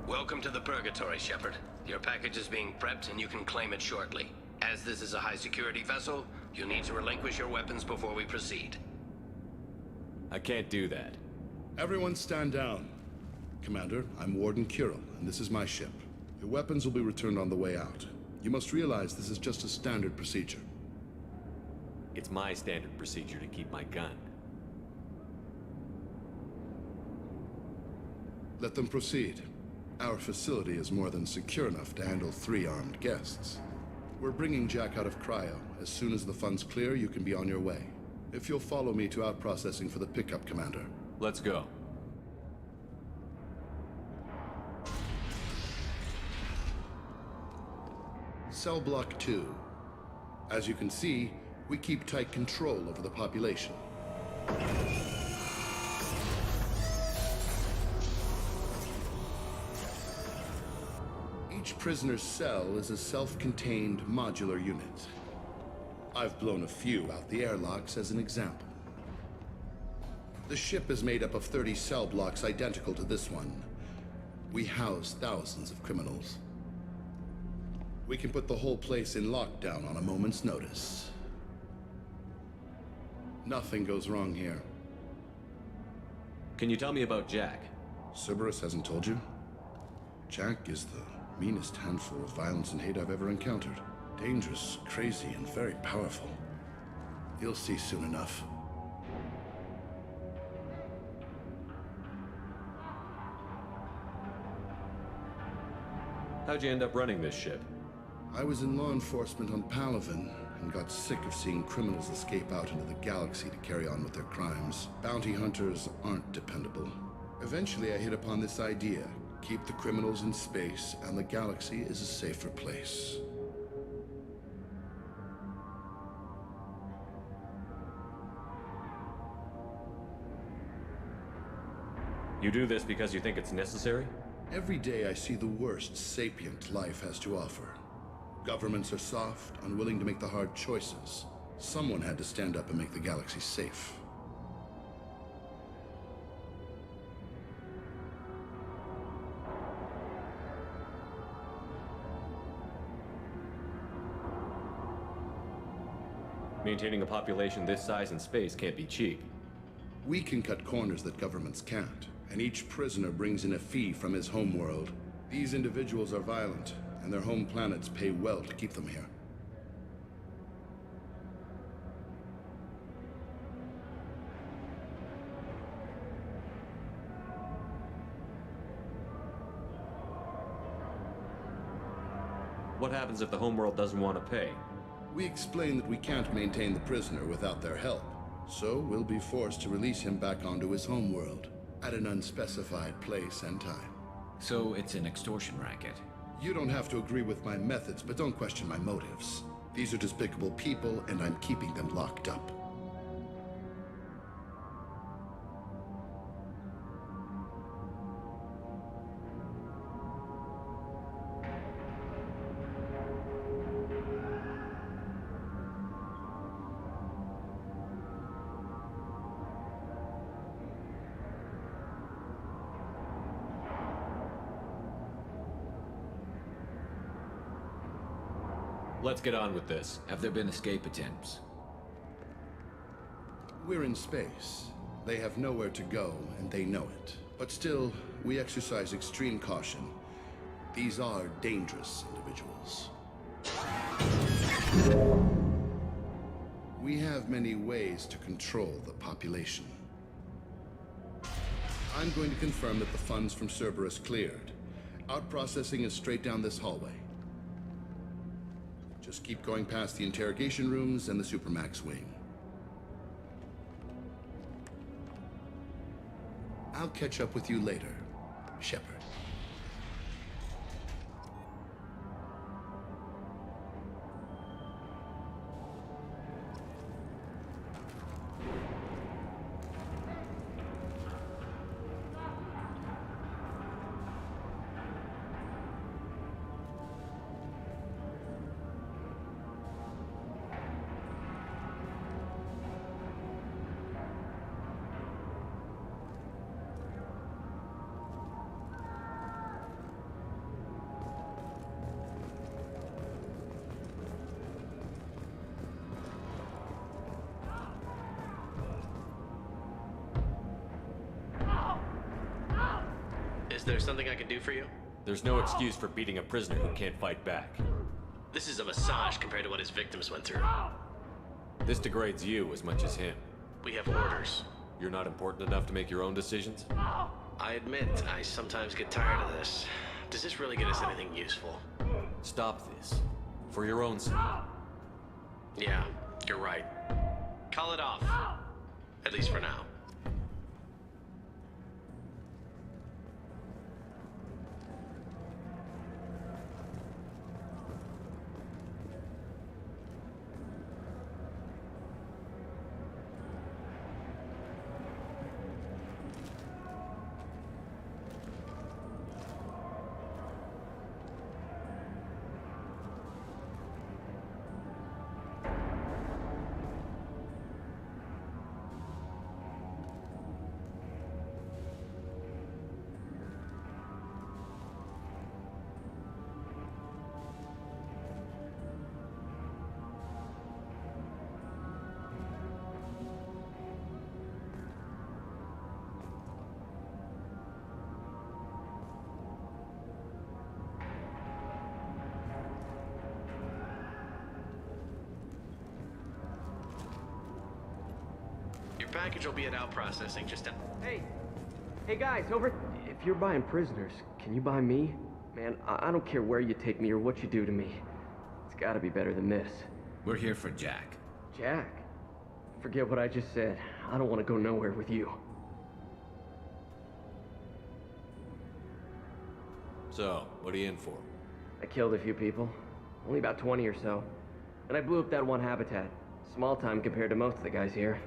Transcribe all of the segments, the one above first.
Welcome to the Purgatory, Shepard. Your package is being prepped and you can claim it shortly. As this is a high-security vessel, you'll need to relinquish your weapons before we proceed. I can't do that. Everyone stand down. Commander, I'm Warden Kirill, and this is my ship. Your weapons will be returned on the way out. You must realize this is just a standard procedure. It's my standard procedure to keep my gun. Let them proceed. Our facility is more than secure enough to handle 3 armed guests. We're bringing Jack out of cryo. As soon as the funds clear, you can be on your way. If you'll follow me to out-processing for the pickup, Commander. Let's go. Cell Block 2. As you can see, we keep tight control over the population. Each prisoner's cell is a self-contained modular unit. I've blown a few out the airlocks as an example. The ship is made up of 30 cell blocks identical to this one. We house thousands of criminals. We can put the whole place in lockdown on a moment's notice. Nothing goes wrong here. Can you tell me about Jack? Cerberus hasn't told you? Jack is the meanest handful of violence and hate I've ever encountered. Dangerous, crazy, and very powerful. You'll see soon enough. How'd you end up running this ship? I was in law enforcement on Paragon and got sick of seeing criminals escape out into the galaxy to carry on with their crimes. Bounty hunters aren't dependable. Eventually I hit upon this idea. Keep the criminals in space and the galaxy is a safer place. You do this because you think it's necessary? Every day I see the worst sapient life has to offer. Governments are soft, unwilling to make the hard choices. Someone had to stand up and make the galaxy safe. Maintaining a population this size in space can't be cheap. We can cut corners that governments can't, and each prisoner brings in a fee from his homeworld. These individuals are violent, and their home planets pay well to keep them here. What happens if the homeworld doesn't want to pay? We explain that we can't maintain the prisoner without their help, so we'll be forced to release him back onto his homeworld at an unspecified place and time. So it's an extortion racket. You don't have to agree with my methods, but don't question my motives. These are despicable people, and I'm keeping them locked up. Let's get on with this. Have there been escape attempts? We're in space. They have nowhere to go, and they know it. But still, we exercise extreme caution. These are dangerous individuals. We have many ways to control the population. I'm going to confirm that the funds from Cerberus cleared. Out-processing is straight down this hallway. Just keep going past the interrogation rooms and the Supermax wing. I'll catch up with you later, Shepard. Is there something I can do for you? There's no excuse for beating a prisoner who can't fight back. This is a massage compared to what his victims went through. This degrades you as much as him. We have orders. You're not important enough to make your own decisions? I admit, I sometimes get tired of this. Does this really get us anything useful? Stop this. For your own sake. Yeah, you're right. Call it off. At least for now. Your package will be at out processing just a... Hey guys, over. If you're buying prisoners, can you buy me? Man, I don't care where you take me or what you do to me. It's gotta be better than this. We're here for Jack. Jack? Forget what I just said. I don't want to go nowhere with you. So, what are you in for? I killed a few people. Only about 20 or so. And I blew up that one habitat. Small time compared to most of the guys here.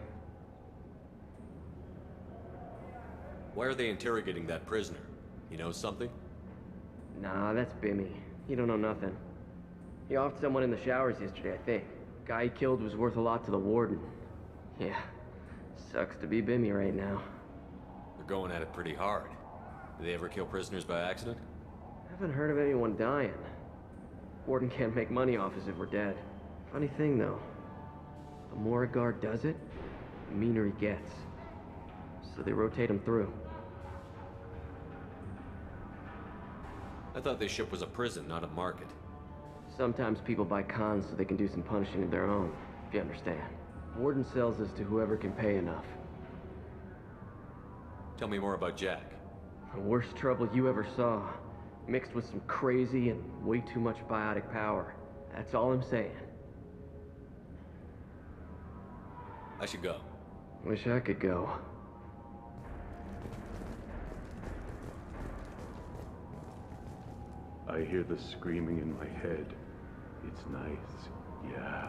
Why are they interrogating that prisoner? He knows something? Nah, that's Bimmy. He don't know nothing. He offed someone in the showers yesterday, I think. Guy he killed was worth a lot to the warden. Yeah, sucks to be Bimmy right now. They're going at it pretty hard. Do they ever kill prisoners by accident? Haven't heard of anyone dying. Warden can't make money off us if we're dead. Funny thing, though. The more a guard does it, the meaner he gets. So they rotate him through. I thought this ship was a prison, not a market. Sometimes people buy cons so they can do some punishing of their own, if you understand. Warden sells us to whoever can pay enough. Tell me more about Jack. The worst trouble you ever saw. Mixed with some crazy and way too much biotic power. That's all I'm saying. I should go. Wish I could go. I hear the screaming in my head. It's nice, yeah.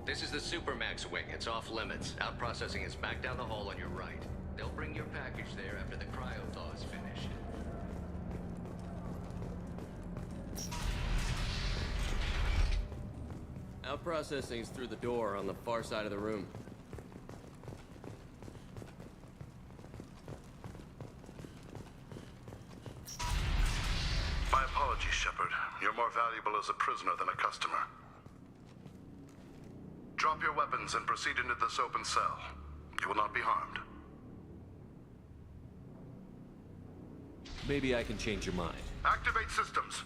This is the Supermax wing. It's off limits. Out processing is back down the hall on your right. They'll bring your package there after the cryo thaw is finished. Out processing's through the door on the far side of the room. My apologies, Shepard. You're more valuable as a prisoner than a customer. Drop your weapons and proceed into this open cell. You will not be harmed. Maybe I can change your mind. Activate systems.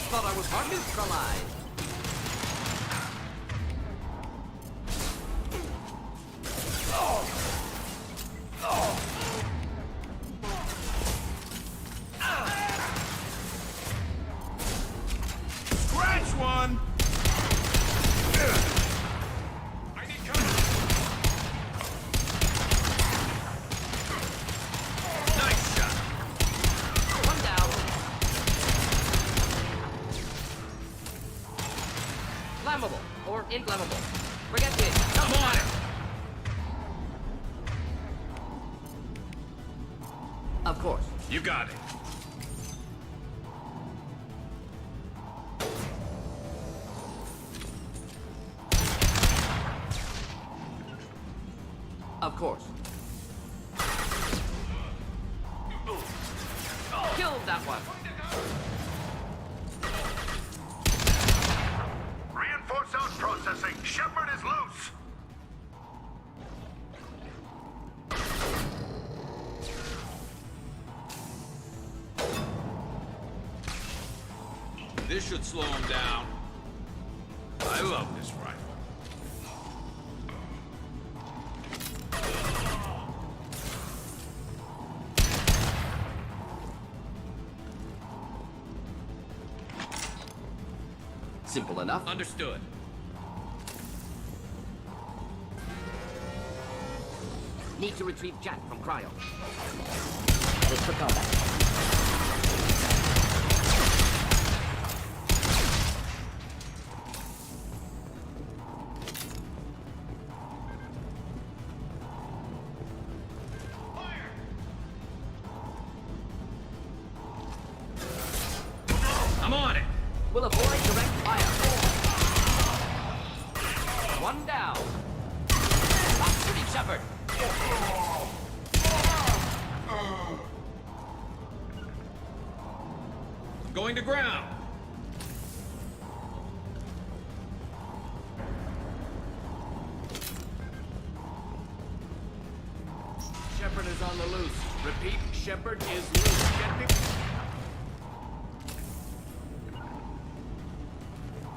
Thought I was hard neutralized. Scratch one! I need cover! Nice shot! One down. Flammable or inflammable. Forget it. Come on! Of course. You got it. Of course. Killed that one. Reinforce out processing. Shepard is loose. This should slow him down. I love this rifle. Simple enough. Understood. Need to retrieve Jack from cryo. Let's for combat. I'm on it. We'll avoid direct fire. One down. That's pretty, Shepard. I'm going to ground. Shepard is on the loose. Repeat, Shepard is loose. Get me...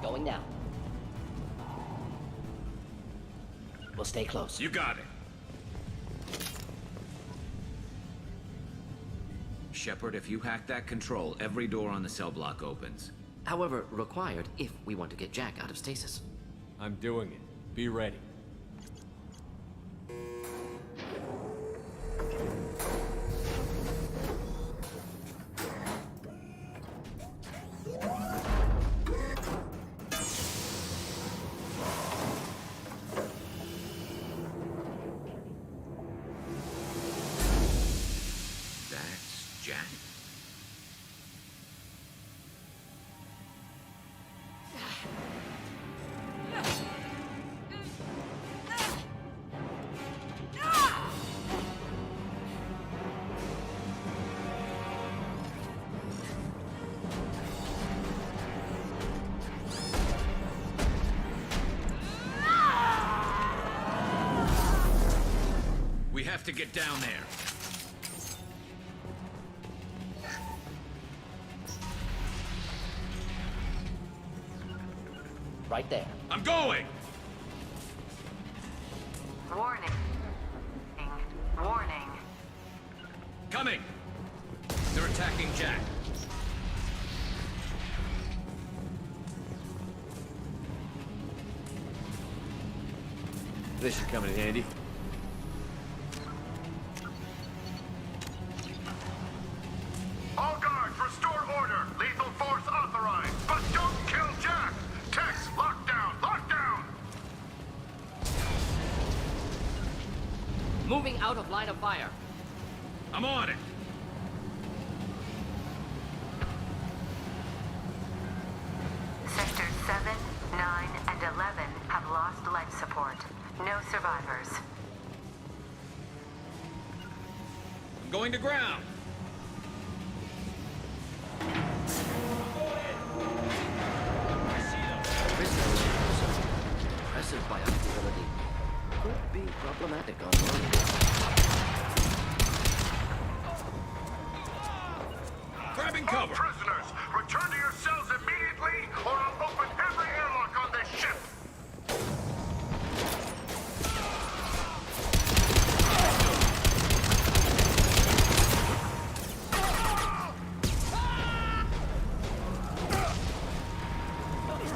Going down. We'll stay close. You got it. Shepard, if you hack that control, every door on the cell block opens. However, required if we want to get Jack out of stasis. I'm doing it. Be ready. That's Jack. We have to get down there. Right there. I'm going! Warning. Warning. Coming! They're attacking Jack. This should come in handy. All guards, restore order. Lethal force authorized. But don't kill Jack. Tex, lock down. Lock down. Moving out of line of fire. I'm on it! Sectors 7, 9, and 11 have lost life support. No survivors. I'm going to ground! Impressive bioactivity. Could be problematic online. Grabbing All cover! prisoners, return to your cells immediately, or I'll open every airlock on this ship.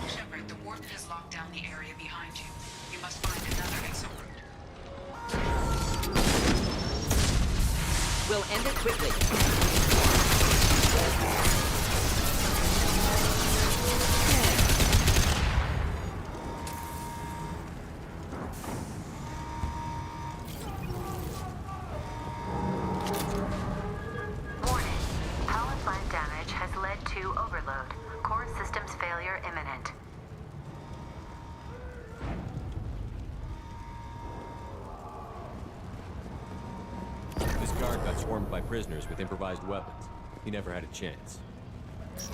Shepard, the warden has locked down the area behind you. You must find another exit route. We'll end it quickly. got swarmed by prisoners with improvised weapons. He never had a chance. Shows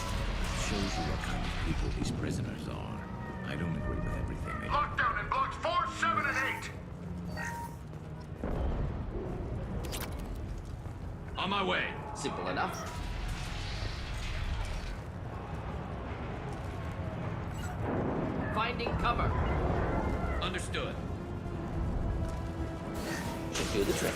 you what kind of people these prisoners are. I don't agree with everything they do. Lockdown in blocks 4, 7, and 8! On my way. Simple enough. Finding cover. Understood. Should do the trick.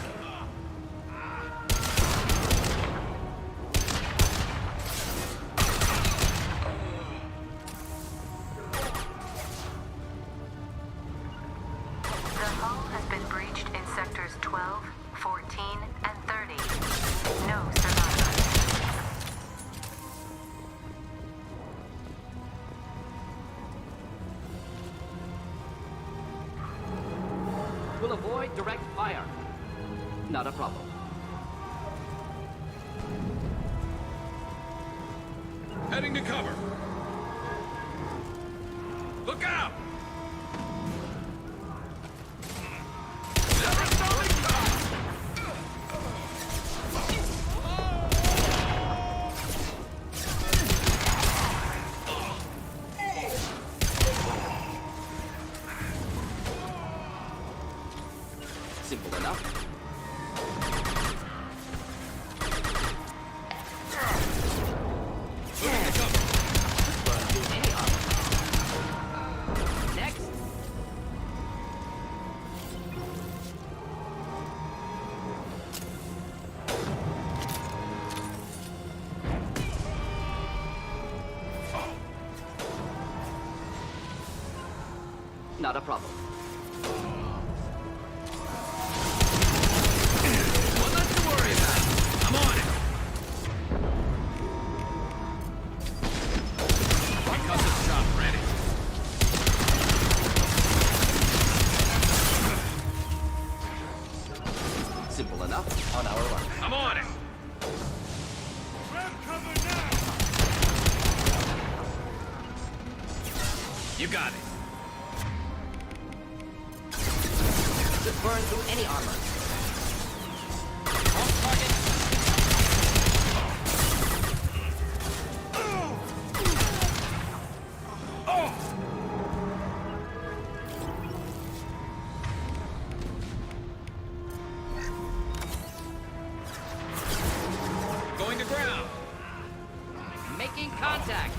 The hull has been breached in sectors 12, 14, and 30. No survivors. We'll avoid direct fire. Not a problem. Heading to cover. Look out! Simple enough. Burn through any armor. Next. Not a problem. Nothing to worry about. I'm on it. Here comes the shop ready. Simple enough. On our mark. I'm on it. You got it. Just burn through any armor. On target. Going to ground. Making contact.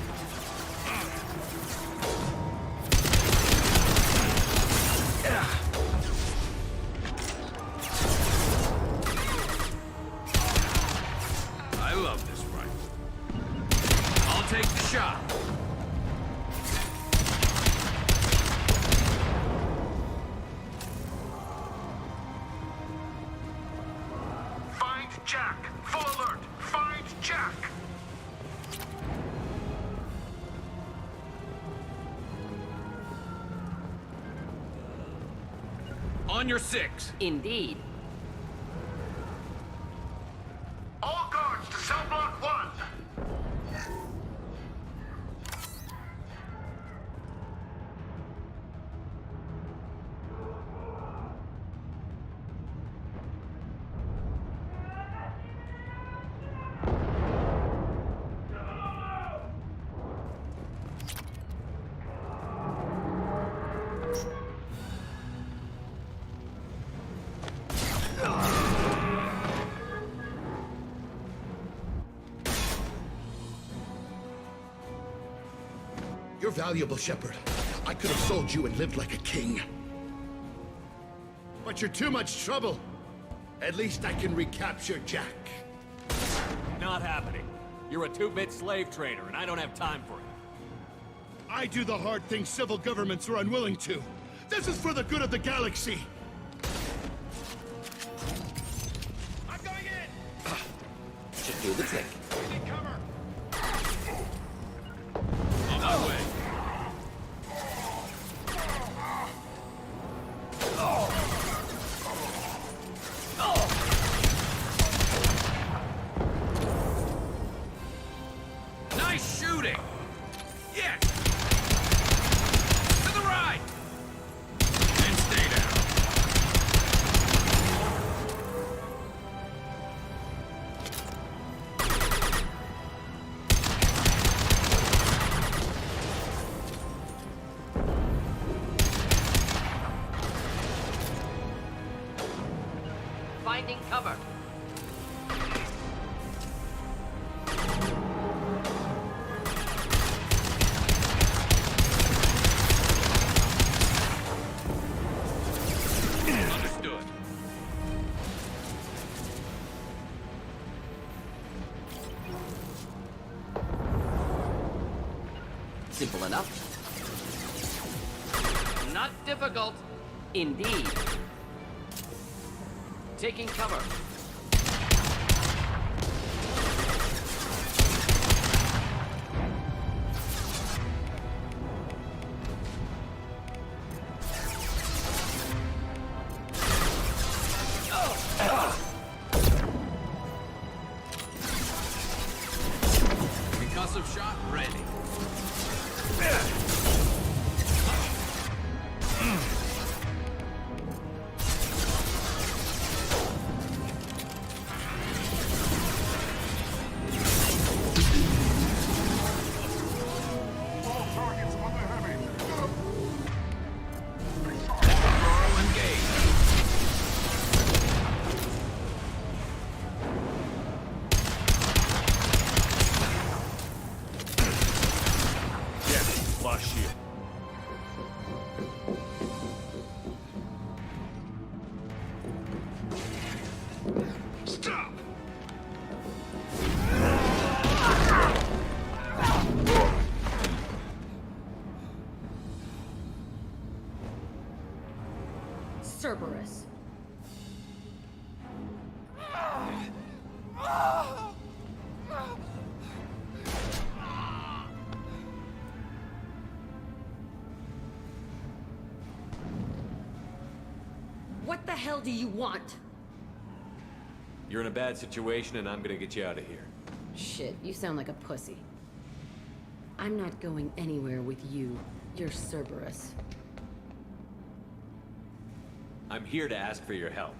I love this rifle. I'll take the shot. Find Jack! Full alert! Find Jack! On your 6. Indeed. All guards to cell block 1! You're valuable, Shepard. I could have sold you and lived like a king. But you're too much trouble. At least I can recapture Jack. Not happening. You're a two-bit slave trader, and I don't have time for it. I do the hard things civil governments are unwilling to. This is for the good of the galaxy. I'm going in! Should do the trick. I need cover! On my way. Nice shooting! Yes! To the right! And stay down. finding cover. Understood. Simple enough. Not difficult. Indeed. Taking cover. Concussive shot ready. Lost shield. Stop! Cerberus. What the hell do you want? You're in a bad situation, and I'm gonna get you out of here. Shit, you sound like a pussy. I'm not going anywhere with you. You're Cerberus. I'm here to ask for your help.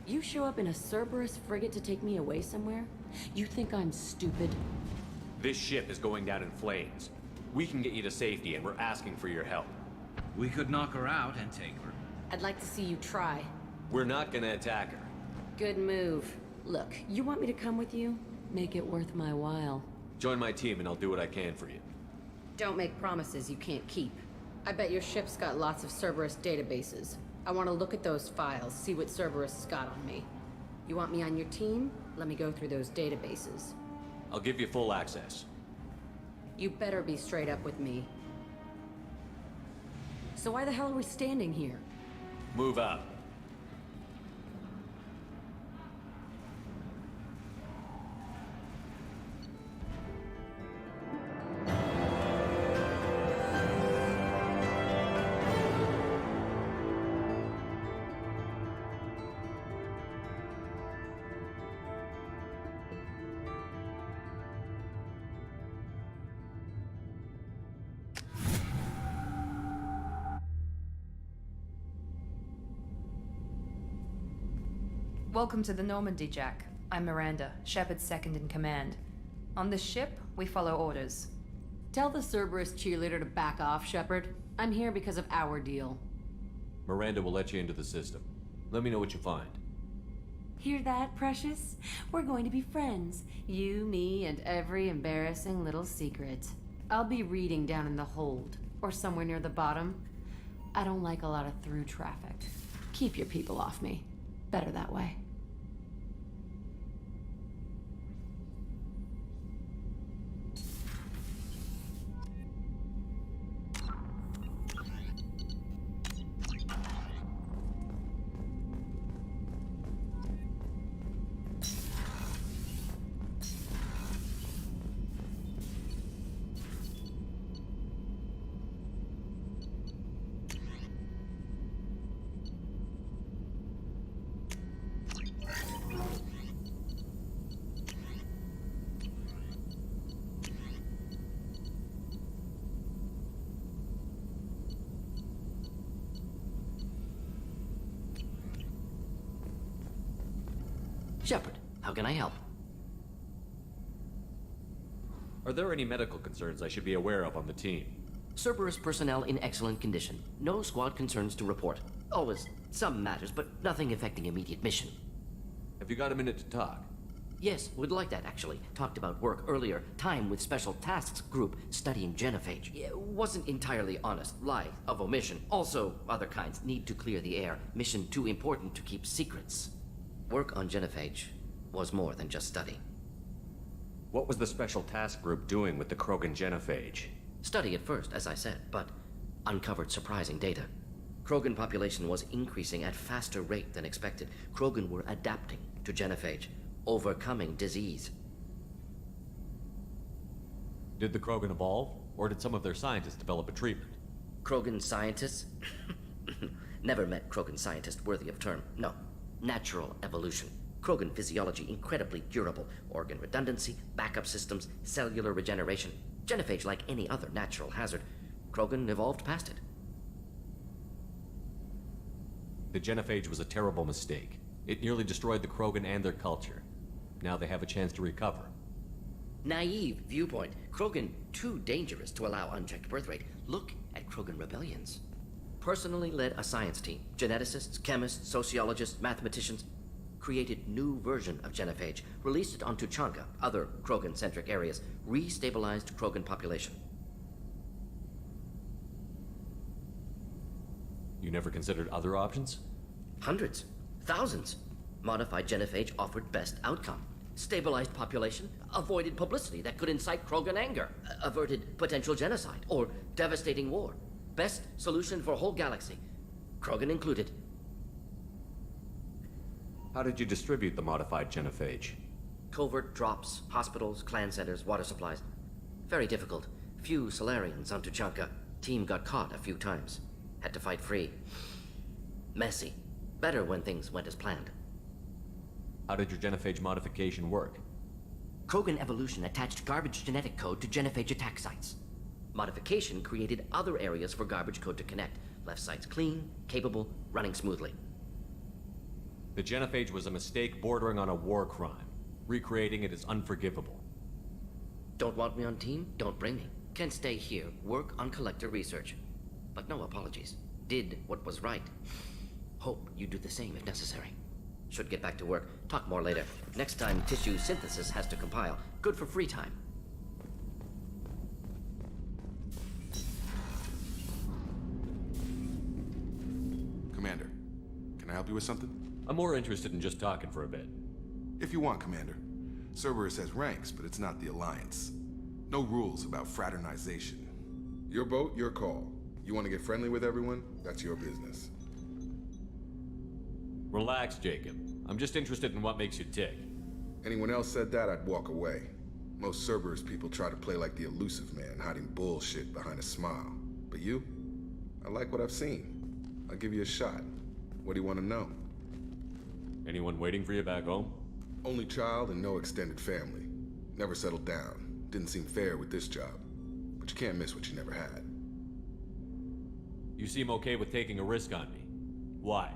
You show up in a Cerberus frigate to take me away somewhere? You think I'm stupid? This ship is going down in flames. We can get you to safety, and we're asking for your help. We could knock her out and take her. I'd like to see you try. We're not gonna attack her. Good move. Look, you want me to come with you? Make it worth my while. Join my team, and I'll do what I can for you. Don't make promises you can't keep. I bet your ship's got lots of Cerberus databases. I want to look at those files, see what Cerberus has got on me. You want me on your team? Let me go through those databases. I'll give you full access. You better be straight up with me. So why the hell are we standing here? Move out. Welcome to the Normandy, Jack. I'm Miranda, Shepard's second in command. On this ship, we follow orders. Tell the Cerberus cheerleader to back off, Shepard. I'm here because of our deal. Miranda will let you into the system. Let me know what you find. Hear that, Precious? We're going to be friends. You, me, and every embarrassing little secret. I'll be reading down in the hold, or somewhere near the bottom. I don't like a lot of through traffic. Keep your people off me. Better that way. Shepard, how can I help? Are there any medical concerns I should be aware of on the team? Cerberus personnel in excellent condition. No squad concerns to report. Always some matters, but nothing affecting immediate mission. Have you got a minute to talk? Yes, would like that, actually. Talked about work earlier. Time with Special Tasks Group studying genophage. Wasn't entirely honest. Lie of omission. Also, other kinds. Need to clear the air. Mission too important to keep secrets. Work on genophage was more than just study. What was the Special Task Group doing with the Krogan genophage? Study at first, as I said, but uncovered surprising data. Krogan population was increasing at faster rate than expected. Krogan were adapting to genophage, overcoming disease. Did the Krogan evolve, or did some of their scientists develop a treatment? Krogan scientists? Never met Krogan scientist worthy of term. No. Natural evolution. Krogan physiology incredibly durable. Organ redundancy, backup systems, cellular regeneration. Genophage like any other natural hazard. Krogan evolved past it. The genophage was a terrible mistake. It nearly destroyed the Krogan and their culture. Now they have a chance to recover. Naive viewpoint. Krogan too dangerous to allow unchecked birth rate. Look at Krogan rebellions. Personally led a science team. Geneticists, chemists, sociologists, mathematicians. Created new version of genophage. Released it on Tuchanka, other Krogan-centric areas. Restabilized Krogan population. You never considered other options? Hundreds. Thousands. Modified genophage offered best outcome. Stabilized population, avoided publicity that could incite Krogan anger, averted potential genocide, or devastating war. Best solution for whole galaxy. Krogan included. How did you distribute the modified genophage? Covert drops, hospitals, clan centers, water supplies. Very difficult. Few Solarians on Tuchanka. Team got caught a few times. Had to fight free. Messy. Better when things went as planned. How did your genophage modification work? Krogan evolution attached garbage genetic code to genophage attack sites. Modification created other areas for garbage code to connect. Left sites clean, capable, running smoothly. The genophage was a mistake bordering on a war crime. Recreating it is unforgivable. Don't want me on team? Don't bring me. Can stay here, work on collector research. But no apologies. Did what was right. Hope you do the same if necessary. Should get back to work. Talk more later. Next time, tissue synthesis has to compile. Good for free time. Commander, can I help you with something? I'm more interested in just talking for a bit. If you want, Commander. Cerberus has ranks, but it's not the Alliance. No rules about fraternization. Your boat, your call. You want to get friendly with everyone? That's your business. Relax, Jacob. I'm just interested in what makes you tick. Anyone else said that, I'd walk away. Most Cerberus people try to play like the elusive man, hiding bullshit behind a smile. But you? I like what I've seen. I'll give you a shot. What do you want to know? Anyone waiting for you back home? Only child and no extended family. Never settled down. Didn't seem fair with this job. But you can't miss what you never had. You seem okay with taking a risk on me. Why?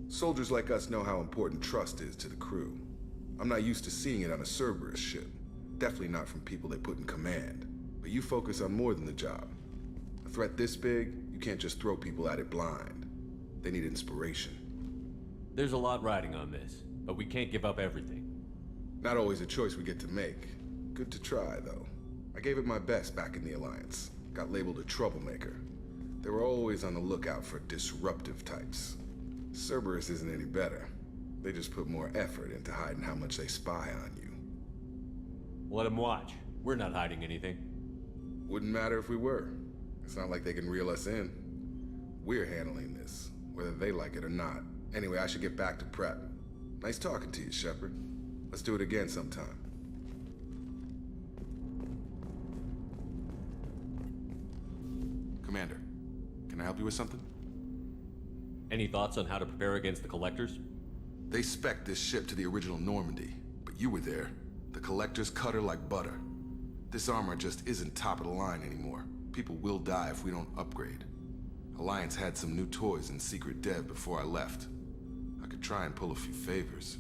Soldiers like us know how important trust is to the crew. I'm not used to seeing it on a Cerberus ship. Definitely not from people they put in command. But you focus on more than the job. A threat this big, you can't just throw people at it blind. They need inspiration. There's a lot riding on this, but we can't give up everything. Not always a choice we get to make. Good to try, though. I gave it my best back in the Alliance. Got labeled a troublemaker. They were always on the lookout for disruptive types. Cerberus isn't any better. They just put more effort into hiding how much they spy on you. Let them watch. We're not hiding anything. Wouldn't matter if we were. It's not like they can reel us in. We're handling this, whether they like it or not. Anyway, I should get back to prep. Nice talking to you, Shepard. Let's do it again sometime. Commander, can I help you with something? Any thoughts on how to prepare against the Collectors? They spec'd this ship to the original Normandy, but you were there. The Collectors cut her like butter. This armor just isn't top of the line anymore. People will die if we don't upgrade. Alliance had some new toys in secret dev before I left. I could try and pull a few favors.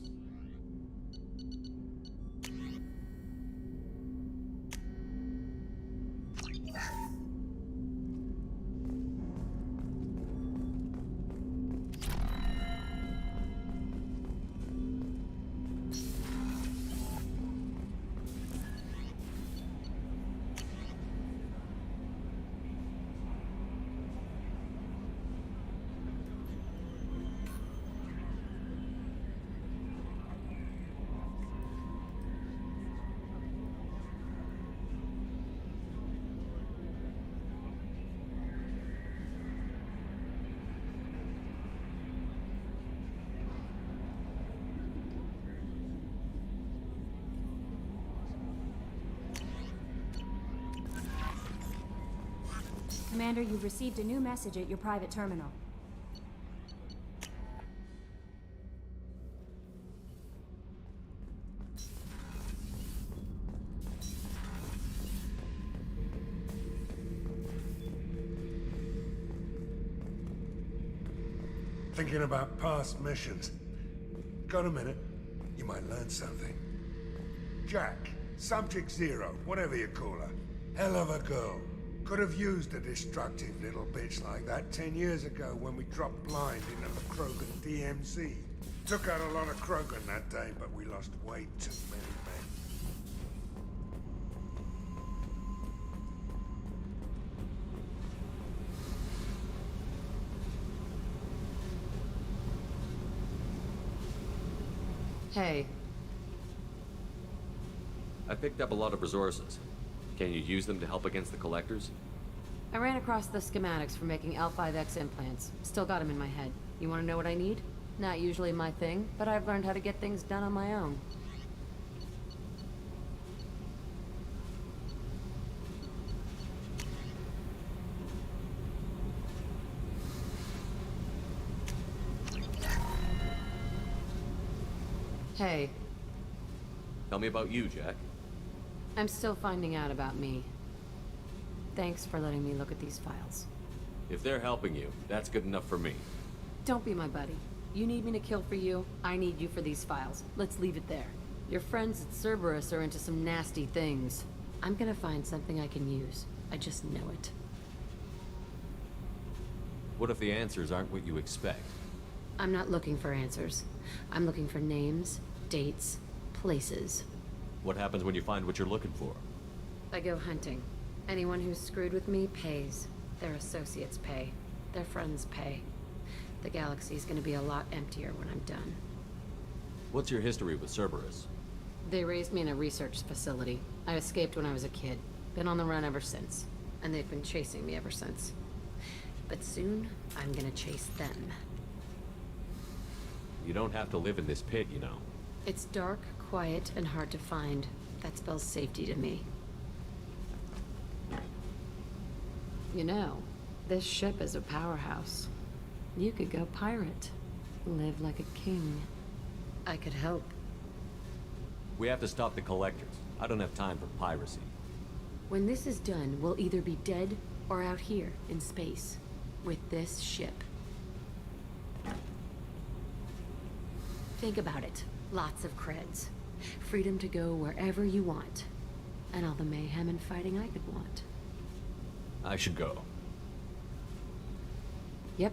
Commander, you've received a new message at your private terminal. Thinking about past missions. Got a minute? You might learn something. Jack, Subject Zero, whatever you call her. Hell of a girl. Could have used a destructive little bitch like that 10 years ago when we dropped blind into the Krogan DMZ. Took out a lot of Krogan that day, but we lost way too many men. Hey. I picked up a lot of resources. Can you use them to help against the Collectors? I ran across the schematics for making L5X implants. Still got them in my head. You want to know what I need? Not usually my thing, but I've learned how to get things done on my own. Hey. Tell me about you, Jack. I'm still finding out about me. Thanks for letting me look at these files. If they're helping you, that's good enough for me. Don't be my buddy. You need me to kill for you, I need you for these files. Let's leave it there. Your friends at Cerberus are into some nasty things. I'm gonna find something I can use. I just know it. What if the answers aren't what you expect? I'm not looking for answers. I'm looking for names, dates, places. What happens when you find what you're looking for? I go hunting. Anyone who's screwed with me pays. Their associates pay. Their friends pay. The galaxy's gonna be a lot emptier when I'm done. What's your history with Cerberus? They raised me in a research facility. I escaped when I was a kid. Been on the run ever since. And they've been chasing me ever since. But soon, I'm gonna chase them. You don't have to live in this pit, you know. It's dark, quiet, and hard to find. That spells safety to me. You know, this ship is a powerhouse. You could go pirate. Live like a king. I could help. We have to stop the Collectors. I don't have time for piracy. When this is done, we'll either be dead or out here in space. With this ship. Think about it. Lots of creds. Freedom to go wherever you want. And all the mayhem and fighting I could want. I should go. Yep.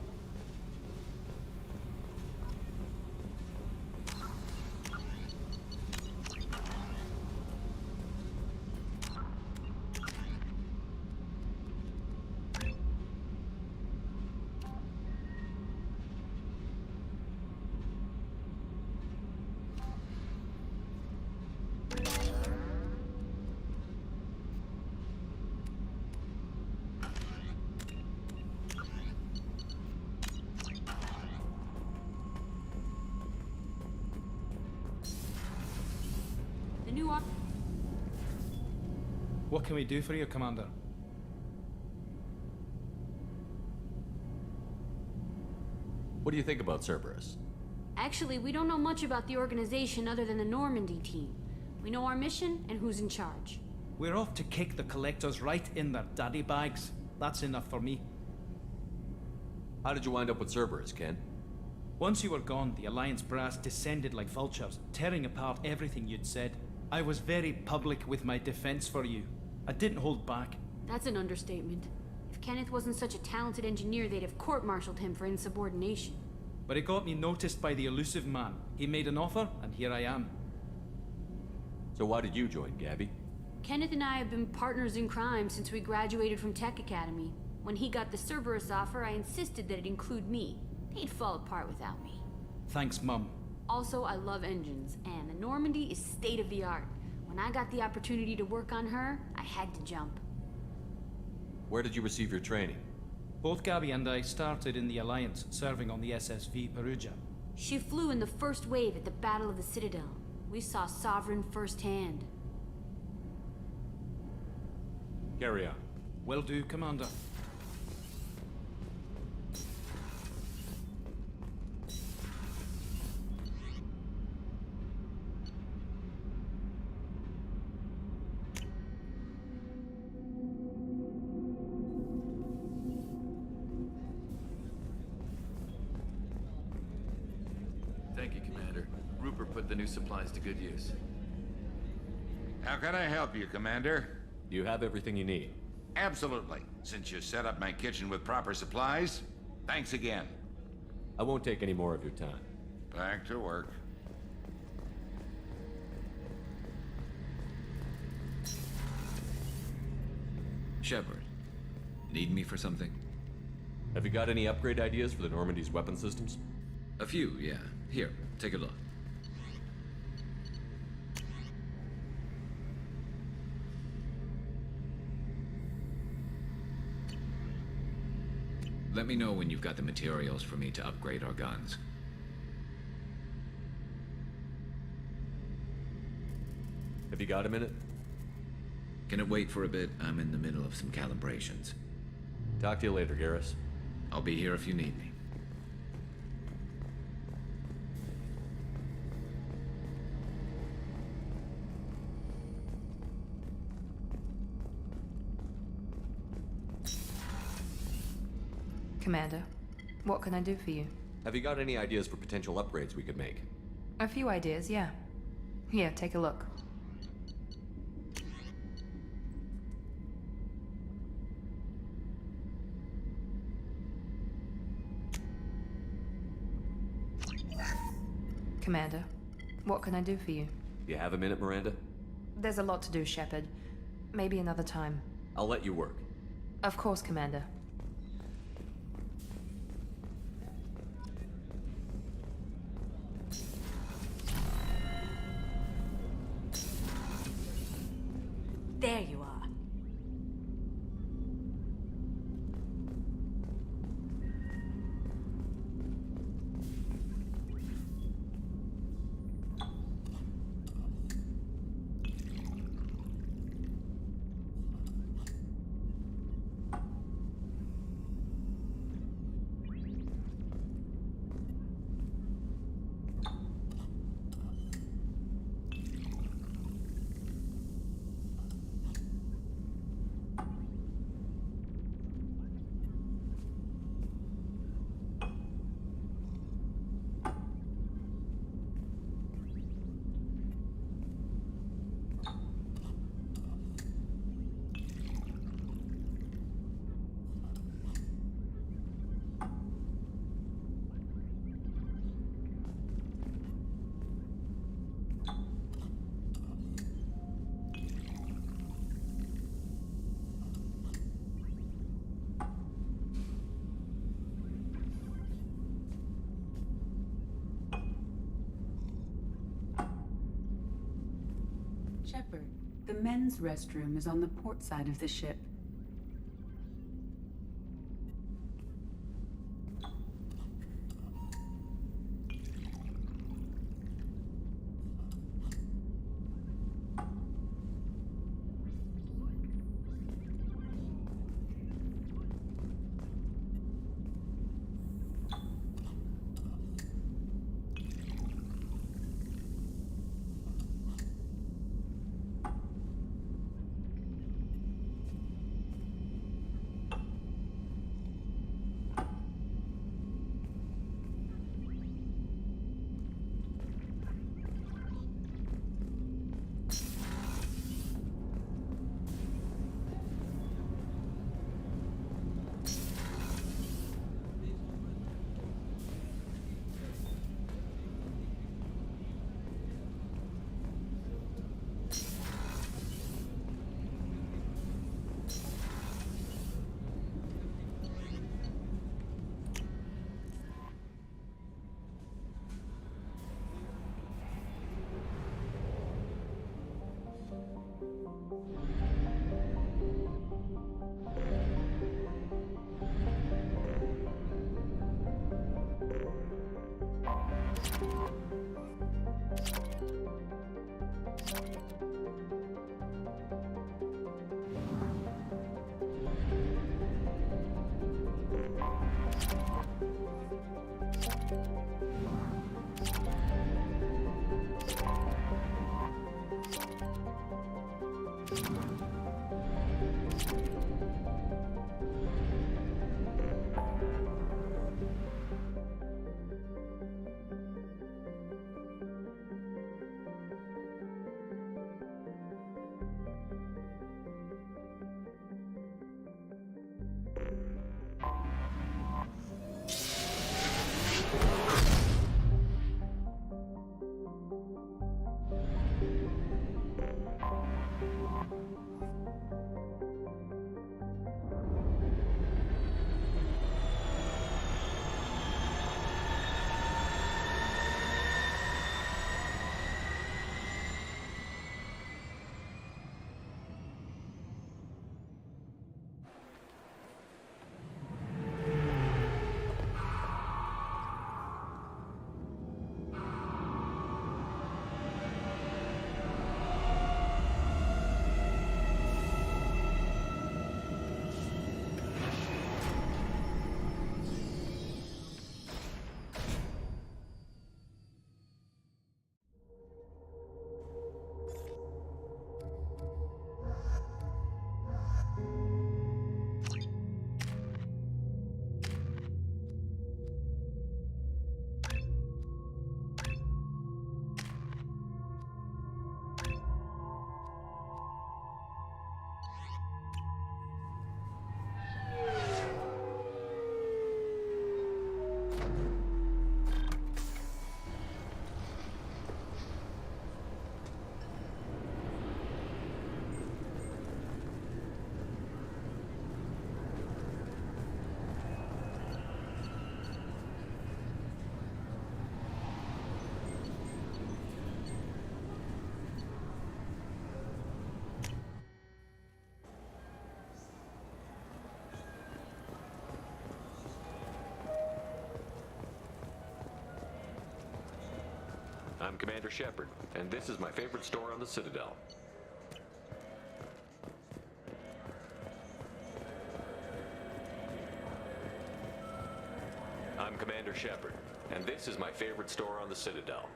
What can we do for you, Commander? What do you think about Cerberus? Actually, we don't know much about the organization other than the Normandy team. We know our mission and who's in charge. We're off to kick the Collectors right in their daddy bags. That's enough for me. How did you wind up with Cerberus, Ken? Once you were gone, the Alliance brass descended like vultures, tearing apart everything you'd said. I was very public with my defense for you. I didn't hold back. That's an understatement. If Kenneth wasn't such a talented engineer, they'd have court-martialed him for insubordination. But it got me noticed by the elusive man. He made an offer, and here I am. So why did you join, Gabby? Kenneth and I have been partners in crime since we graduated from Tech Academy. When he got the Cerberus offer, I insisted that it include me. They'd fall apart without me. Thanks, Mum. Also, I love engines, and the Normandy is state-of-the-art. When I got the opportunity to work on her, I had to jump. Where did you receive your training? Both Gabby and I started in the Alliance, serving on the SSV Perugia. She flew in the first wave at the Battle of the Citadel. We saw Sovereign firsthand. Carry on. Will do, Commander. put the new supplies to good use. How can I help you, Commander? You have everything you need. Absolutely. Since you set up my kitchen with proper supplies, thanks again. I won't take any more of your time. Back to work. Shepard, need me for something? Have you got any upgrade ideas for the Normandy's weapon systems? A few, yeah. Here, take a look. Let me know when you've got the materials for me to upgrade our guns. Have you got a minute? Can it wait for a bit? I'm in the middle of some calibrations. Talk to you later, Garrus. I'll be here if you need me. Commander, what can I do for you? Have you got any ideas for potential upgrades we could make? A few ideas, yeah. Here, take a look. Commander, what can I do for you? You have a minute, Miranda? There's a lot to do, Shepard. Maybe another time. I'll let you work. Of course, Commander. There you are. Shepard, the men's restroom is on the port side of the ship. I'm Commander Shepard, and this is my favorite store on the Citadel. I'm Commander Shepard, and this is my favorite store on the Citadel.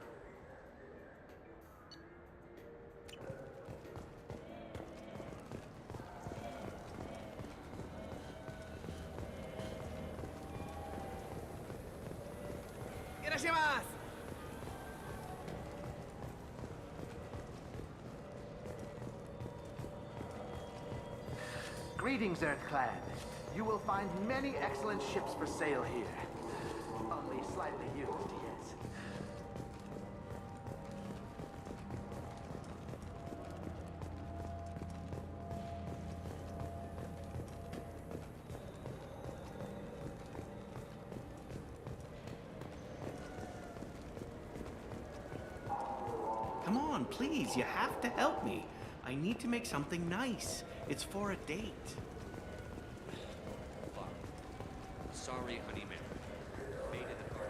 Greetings, Earthclan. You will find many excellent ships for sale here. Only slightly used, yes. Come on, please, you have to help me. I need to make something nice. It's for a date. Sorry, honey man. Made in the card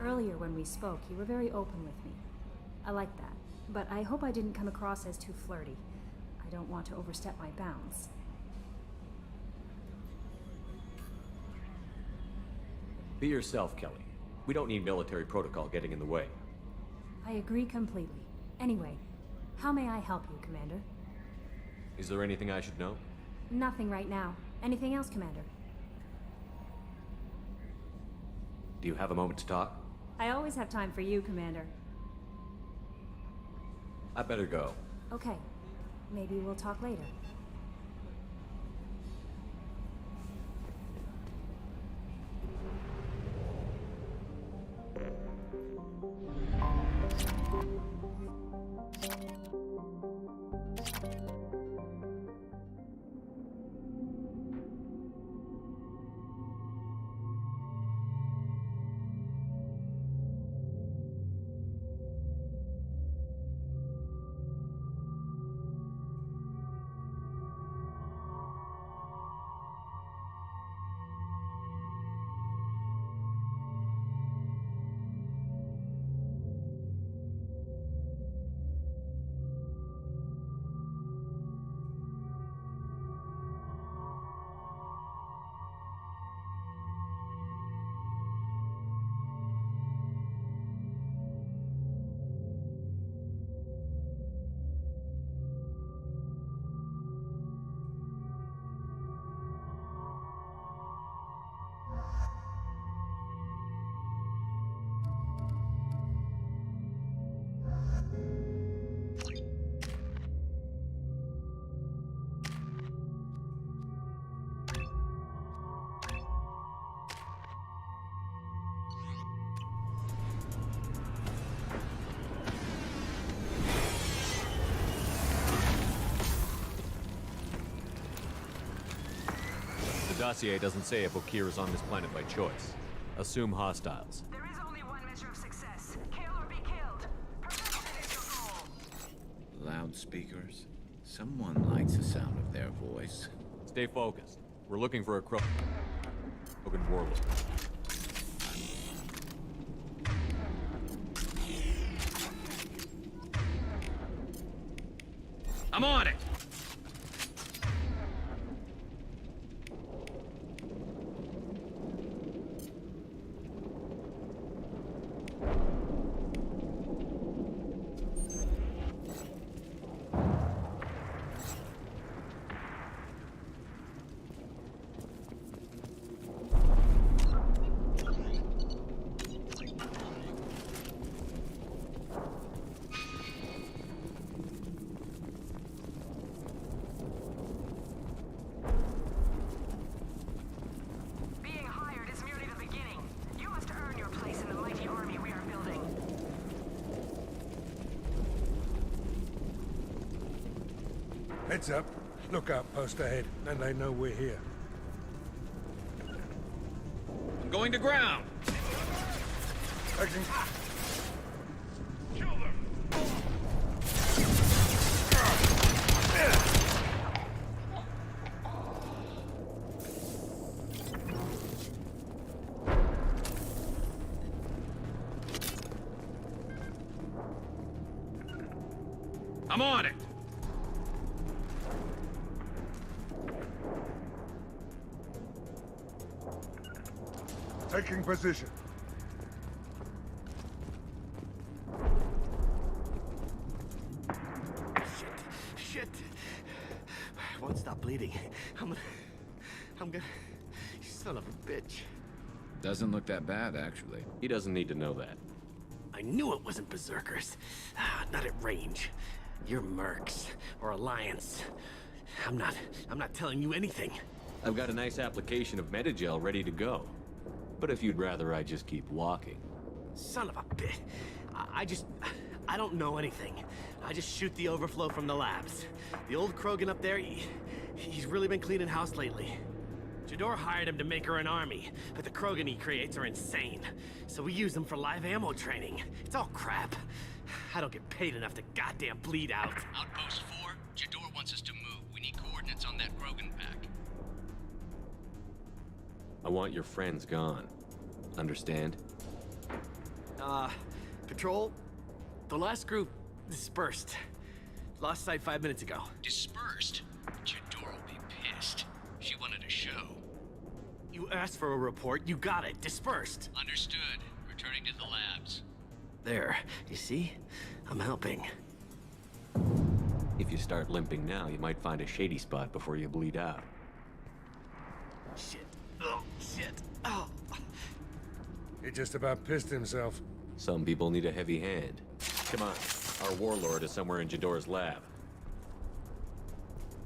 Earlier when we spoke, you were very open with me. I like that, but I hope I didn't come across as too flirty. I don't want to overstep my bounds. Be yourself, Kelly. We don't need military protocol getting in the way. I agree completely. Anyway, how may I help you, Commander? Is there anything I should know? Nothing right now. Anything else, Commander? Do you have a moment to talk? I always have time for you, Commander. I better go. Okay. Maybe we'll talk later. The dossier doesn't say if Okir is on this planet by choice. Assume hostiles. There is only one measure of success. speakers. Someone likes the sound of their voice. Stay focused. We're looking for a Krogan warlord. I'm on it! Heads up. Lookout post ahead, and they know we're here. I'm going to ground! Taking... I'm on it! Taking position. Shit. Won't stop bleeding. I'm gonna... You son of a bitch. Doesn't look that bad, actually. He doesn't need to know that. I knew it wasn't berserkers. Not at range. You're mercs or Alliance. I'm not telling you anything. I've got a nice application of Metagel ready to go. But if you'd rather I just keep walking. Son of a bitch. I don't know anything. I just shoot the overflow from the labs. The old Krogan up there, he's really been cleaning house lately. Jador hired him to make her an army, but the Krogan he creates are insane. So we use them for live ammo training. It's all crap. I don't get paid enough to goddamn bleed out. Outpost 4, Jador wants us to move. We need coordinates on that Krogan pack. I want your friends gone. Understand? Patrol, the last group dispersed. Lost sight 5 minutes ago. Dispersed? Jador will be pissed. She wanted a show. You asked for a report, you got it. Dispersed. Understood. Returning to the labs. There, you see? I'm helping. If you start limping now, you might find a shady spot before you bleed out. Shit. Oh, shit. Oh. He just about pissed himself. Some people need a heavy hand. Come on. Our warlord is somewhere in Jador's lab.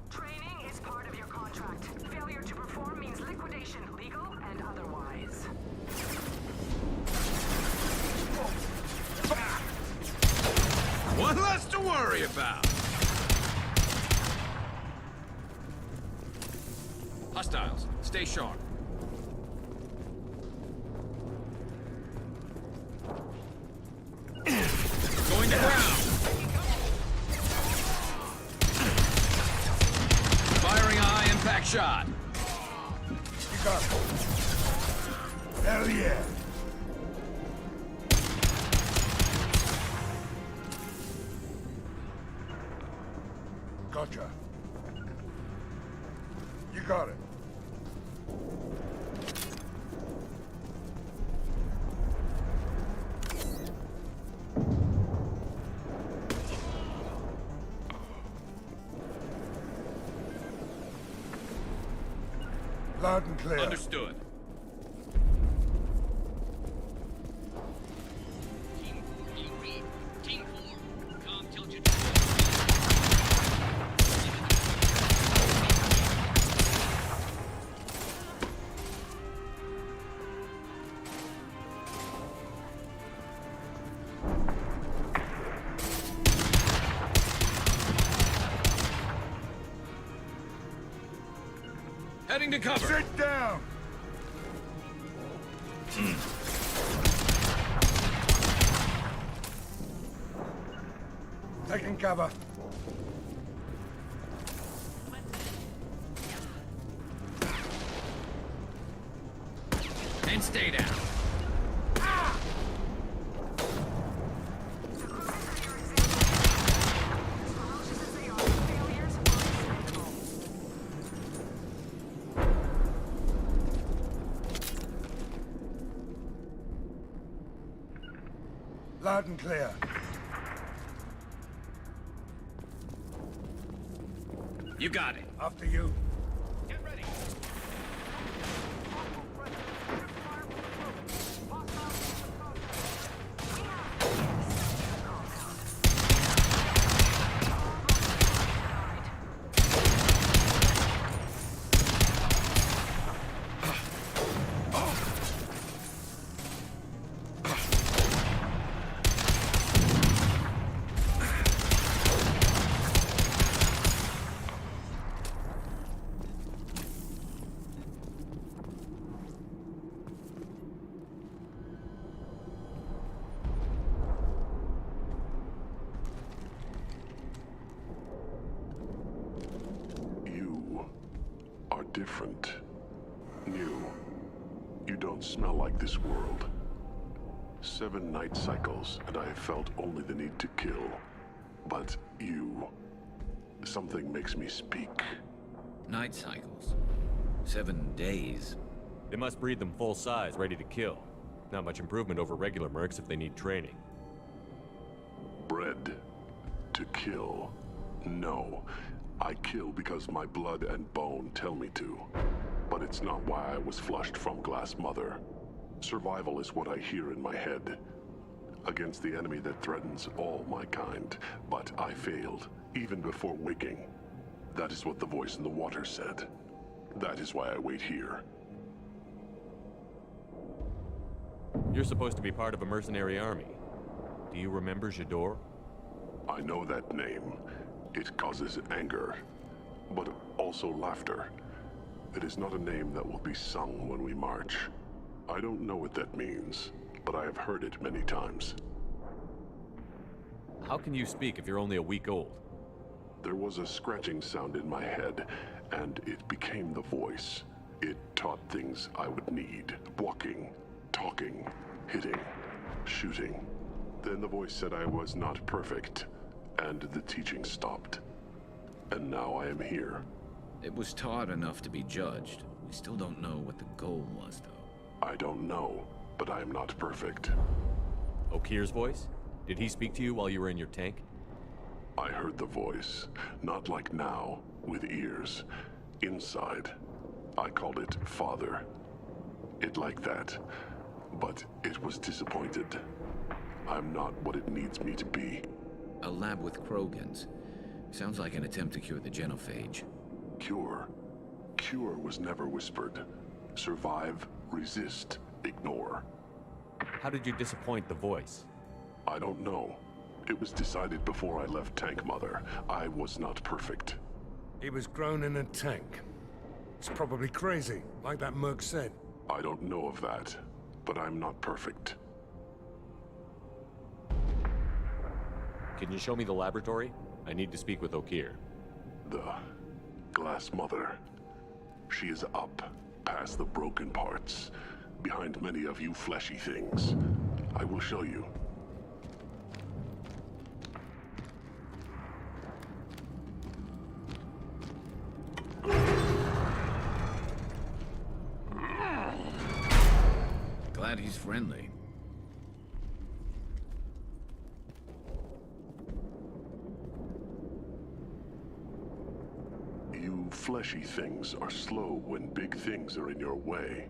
Training is part of your contract. Failure to perform means liquidation, legal and otherwise. One less to worry about! Hostiles, stay sharp. Going to ground! Firing a high-impact shot. You got it. Hell yeah. Gotcha. You got it. Loud and clear. Understood. Team 4, do you read? Team 4, come till Jador. Heading to cover. Sit down. Taking cover. And stay down. Loud and clear. You got it. After you. Get ready. Different. New. You don't smell like this world. 7 night cycles, and I have felt only the need to kill. But you... something makes me speak. Night cycles. 7 days. They must breed them full size, ready to kill. Not much improvement over regular mercs if they need training. Bred to kill. No. I kill because my blood and bone tell me to. But it's not why I was flushed from Glass Mother. Survival is what I hear in my head. Against the enemy that threatens all my kind. But I failed, even before waking. That is what the voice in the water said. That is why I wait here. You're supposed to be part of a mercenary army. Do you remember J'ador? I know that name. It causes anger, but also laughter. It is not a name that will be sung when we march. I don't know what that means, but I have heard it many times. How can you speak if you're only a week old? There was a scratching sound in my head, and it became the voice. It taught things I would need. Walking, talking, hitting, shooting. Then the voice said I was not perfect. And the teaching stopped. And now I am here. It was taught enough to be judged. We still don't know what the goal was, though. I don't know, but I am not perfect. Okir's voice? Did he speak to you while you were in your tank? I heard the voice. Not like now, with ears. Inside. I called it Father. It like that. But it was disappointed. I'm not what it needs me to be. A lab with Krogans. Sounds like an attempt to cure the genophage. Cure? Cure was never whispered. Survive, resist, ignore. How did you disappoint the voice? I don't know. It was decided before I left Tank Mother. I was not perfect. He was grown in a tank. It's probably crazy, like that merc said. I don't know of that, but I'm not perfect. Can you show me the laboratory? I need to speak with Okir. The Glass Mother. She is up, past the broken parts, behind many of you fleshy things. I will show you. Glad he's friendly. You fleshy things are slow when big things are in your way.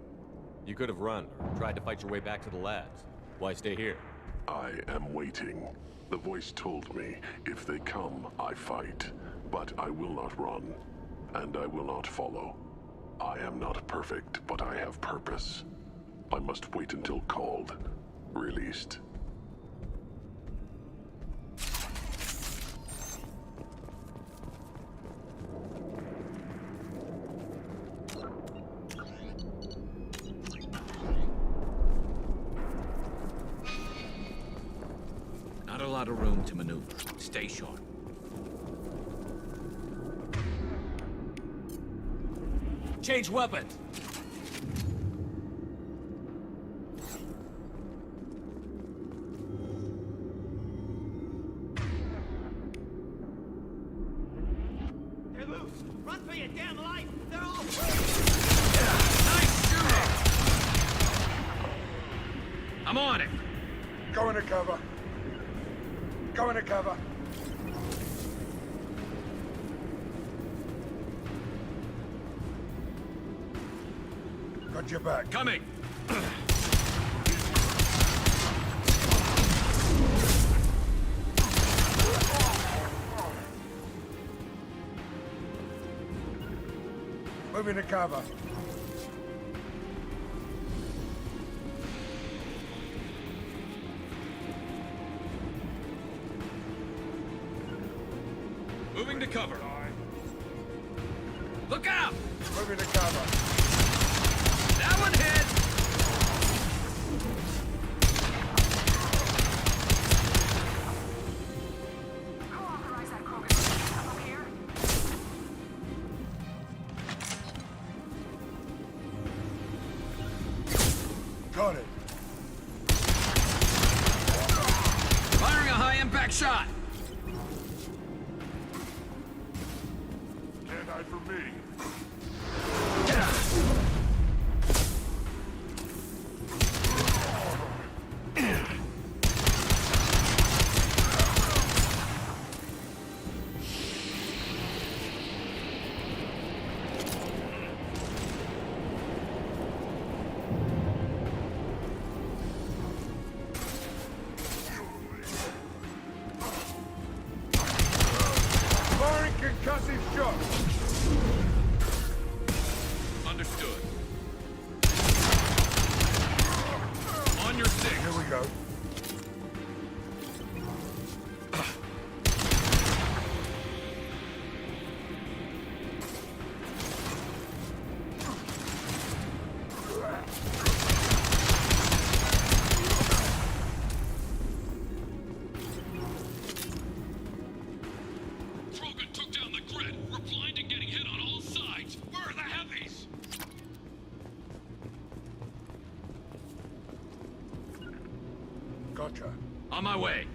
You could have run, or tried to fight your way back to the labs. Why stay here? I am waiting. The voice told me, if they come, I fight. But I will not run, and I will not follow. I am not perfect, but I have purpose. I must wait until called, released. Not a lot of room to maneuver. Stay sharp. Change weapons! for your damn life! They're all Nice shooting! I'm on it! Go into cover. Go into cover. Got your back. Coming! Move into cover. Moving to cover. Look out! Move into cover. That one hit! Who authorized that Krogan? Up here? Got it. Firing a high-impact shot! Can't hide from me. Firing concussive shot. Understood. On your six. Here we go. Krogan took down the grid. We're blind and getting hit on all sides. Where are the heavies? Gotcha. On my way.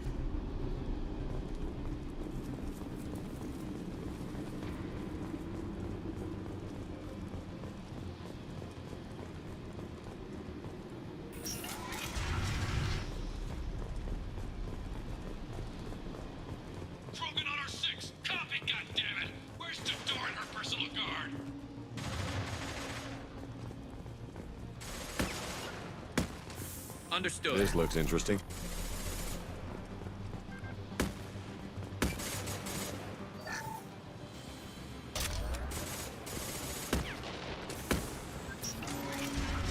Krogan on our six. Copy, goddammit. Where's Tador and her personal guard? Understood. This looks interesting.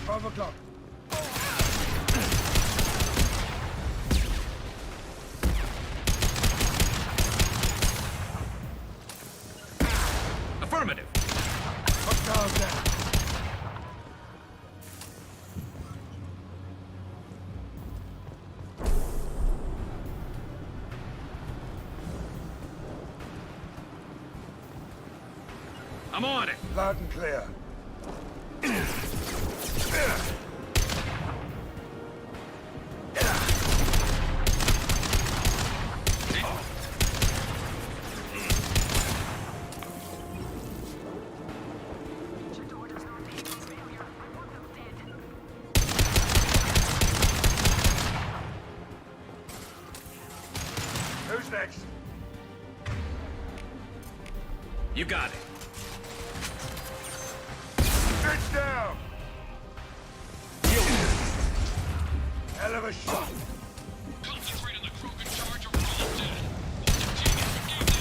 Five o'clock. Affirmative. Hostiles down. I'm on it. Loud and clear. Who's next? You got it. Bitch down! Hell of a shot. Concentrate on the Krogan charge or we're all dead. Won't the team even give them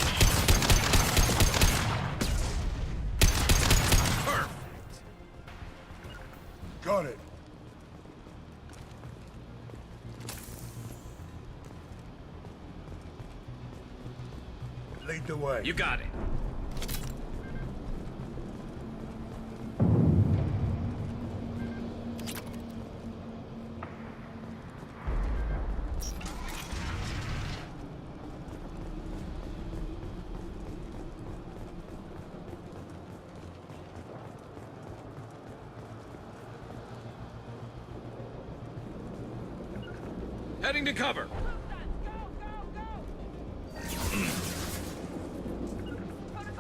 Perfect. Got it. Lead the way. You got it. Heading to cover.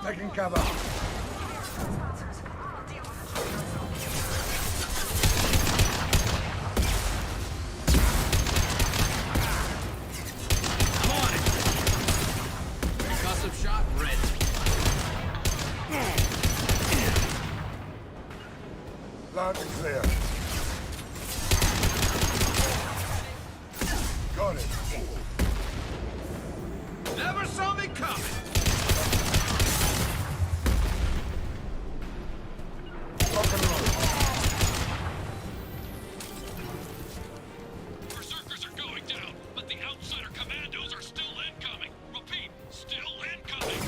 Taking cover. Loud and clear. Got it. Never saw me coming. Rock and roll. Berserkers are going down, but the outsider commandos are still incoming. Repeat, still incoming.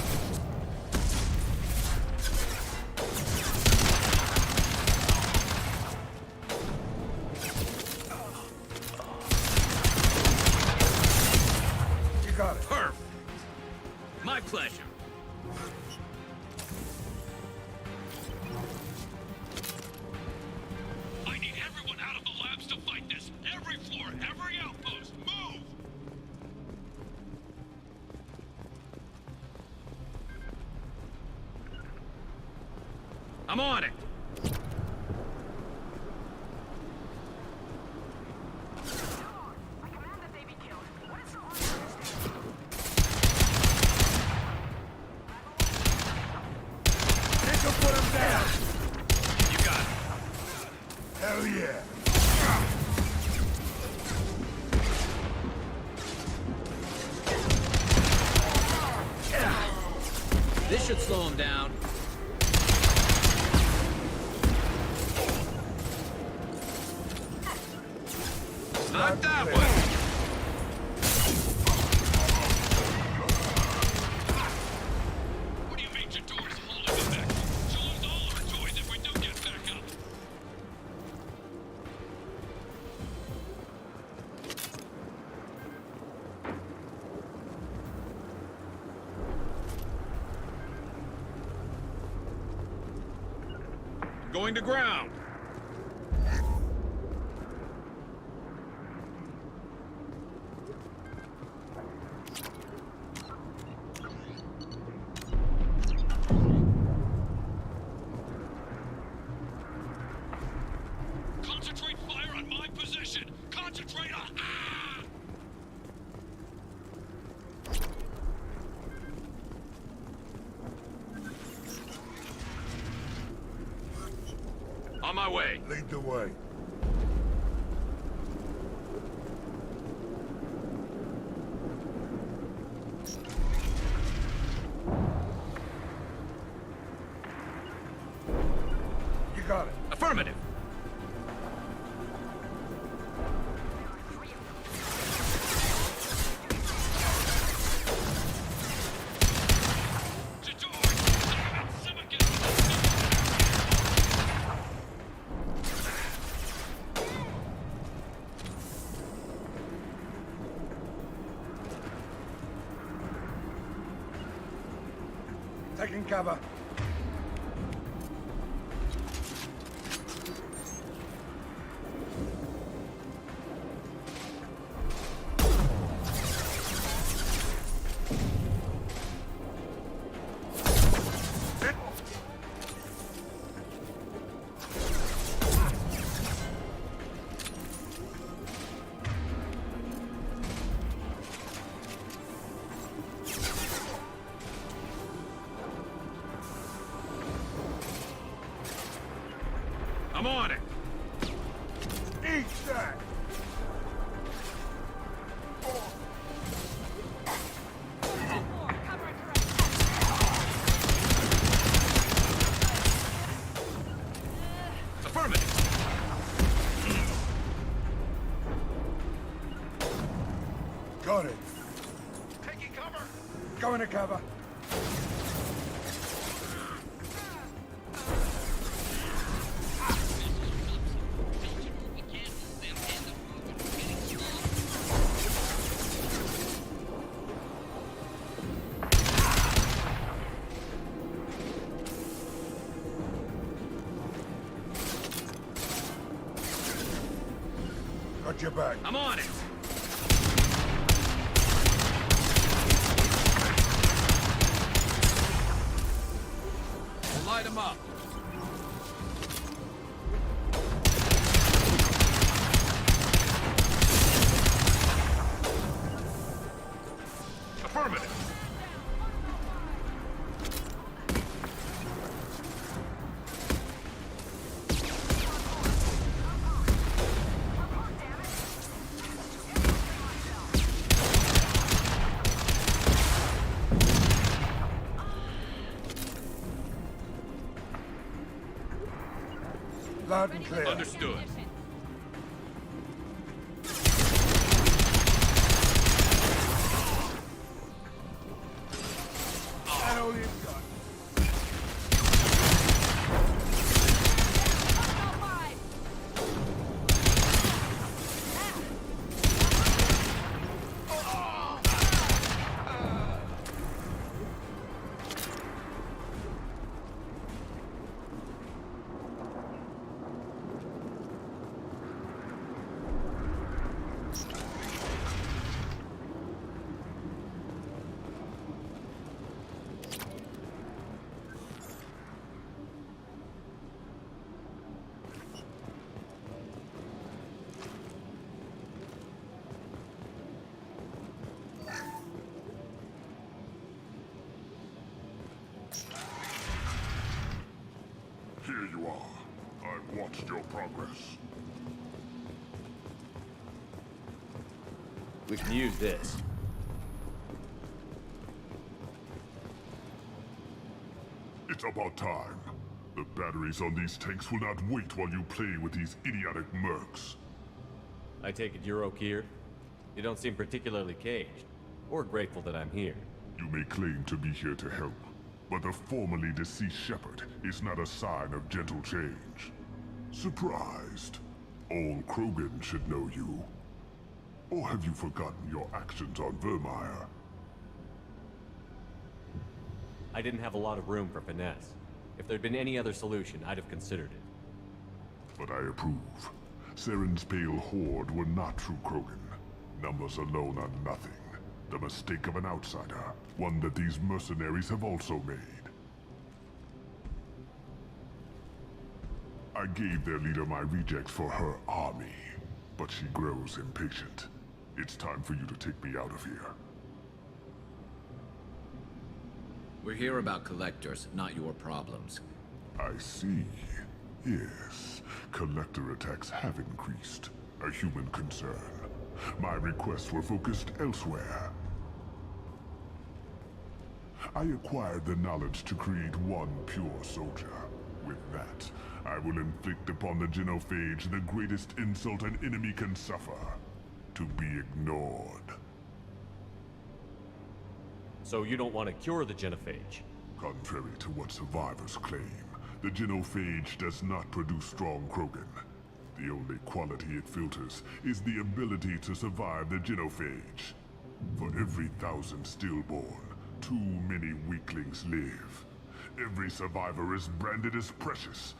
You got it. Perfect. My pleasure. I need everyone out of the labs to fight this. Every floor, every outpost, move! I'm on it. Put him down. You got it. Hell yeah. This should slow him down. Not that one. What do you mean Jador's holding me back? She'll lose all our toys if we don't get back up. Going to ground. Concentrate fire on my position. Concentrate on... Ah! On my way. Lead the way. You got it. Affirmative. Taking cover. I'm on it. Eat that. Affirmative. Got it. Taking cover. Going to cover. Got your back. I'm on it. We'll light him up. Affirmative. Loud and clear. Understood. And all you've got. Here you are. I've watched your progress. We can use this. It's about time. The batteries on these tanks will not wait while you play with these idiotic mercs. I take it you're Okir? You don't seem particularly caged, or grateful that I'm here. You may claim to be here to help, but the formerly deceased Shepherd is not a sign of gentle change. Surprised? All Krogan should know you. Or have you forgotten your actions on Vermeer? I didn't have a lot of room for finesse. If there'd been any other solution, I'd have considered it. But I approve. Saren's pale horde were not true Krogan. Numbers alone are nothing. The mistake of an outsider, one that these mercenaries have also made. I gave their leader my rejects for her army, but she grows impatient. It's time for you to take me out of here. We're here about collectors, not your problems. I see. Yes, collector attacks have increased. A human concern. My requests were focused elsewhere. I acquired the knowledge to create one pure soldier. With that, I will inflict upon the genophage the greatest insult an enemy can suffer. To be ignored. So you don't want to cure the genophage? Contrary to what survivors claim, the genophage does not produce strong Krogan. The only quality it filters is the ability to survive the genophage. For every 1,000 stillborn, too many weaklings live. Every survivor is branded as precious.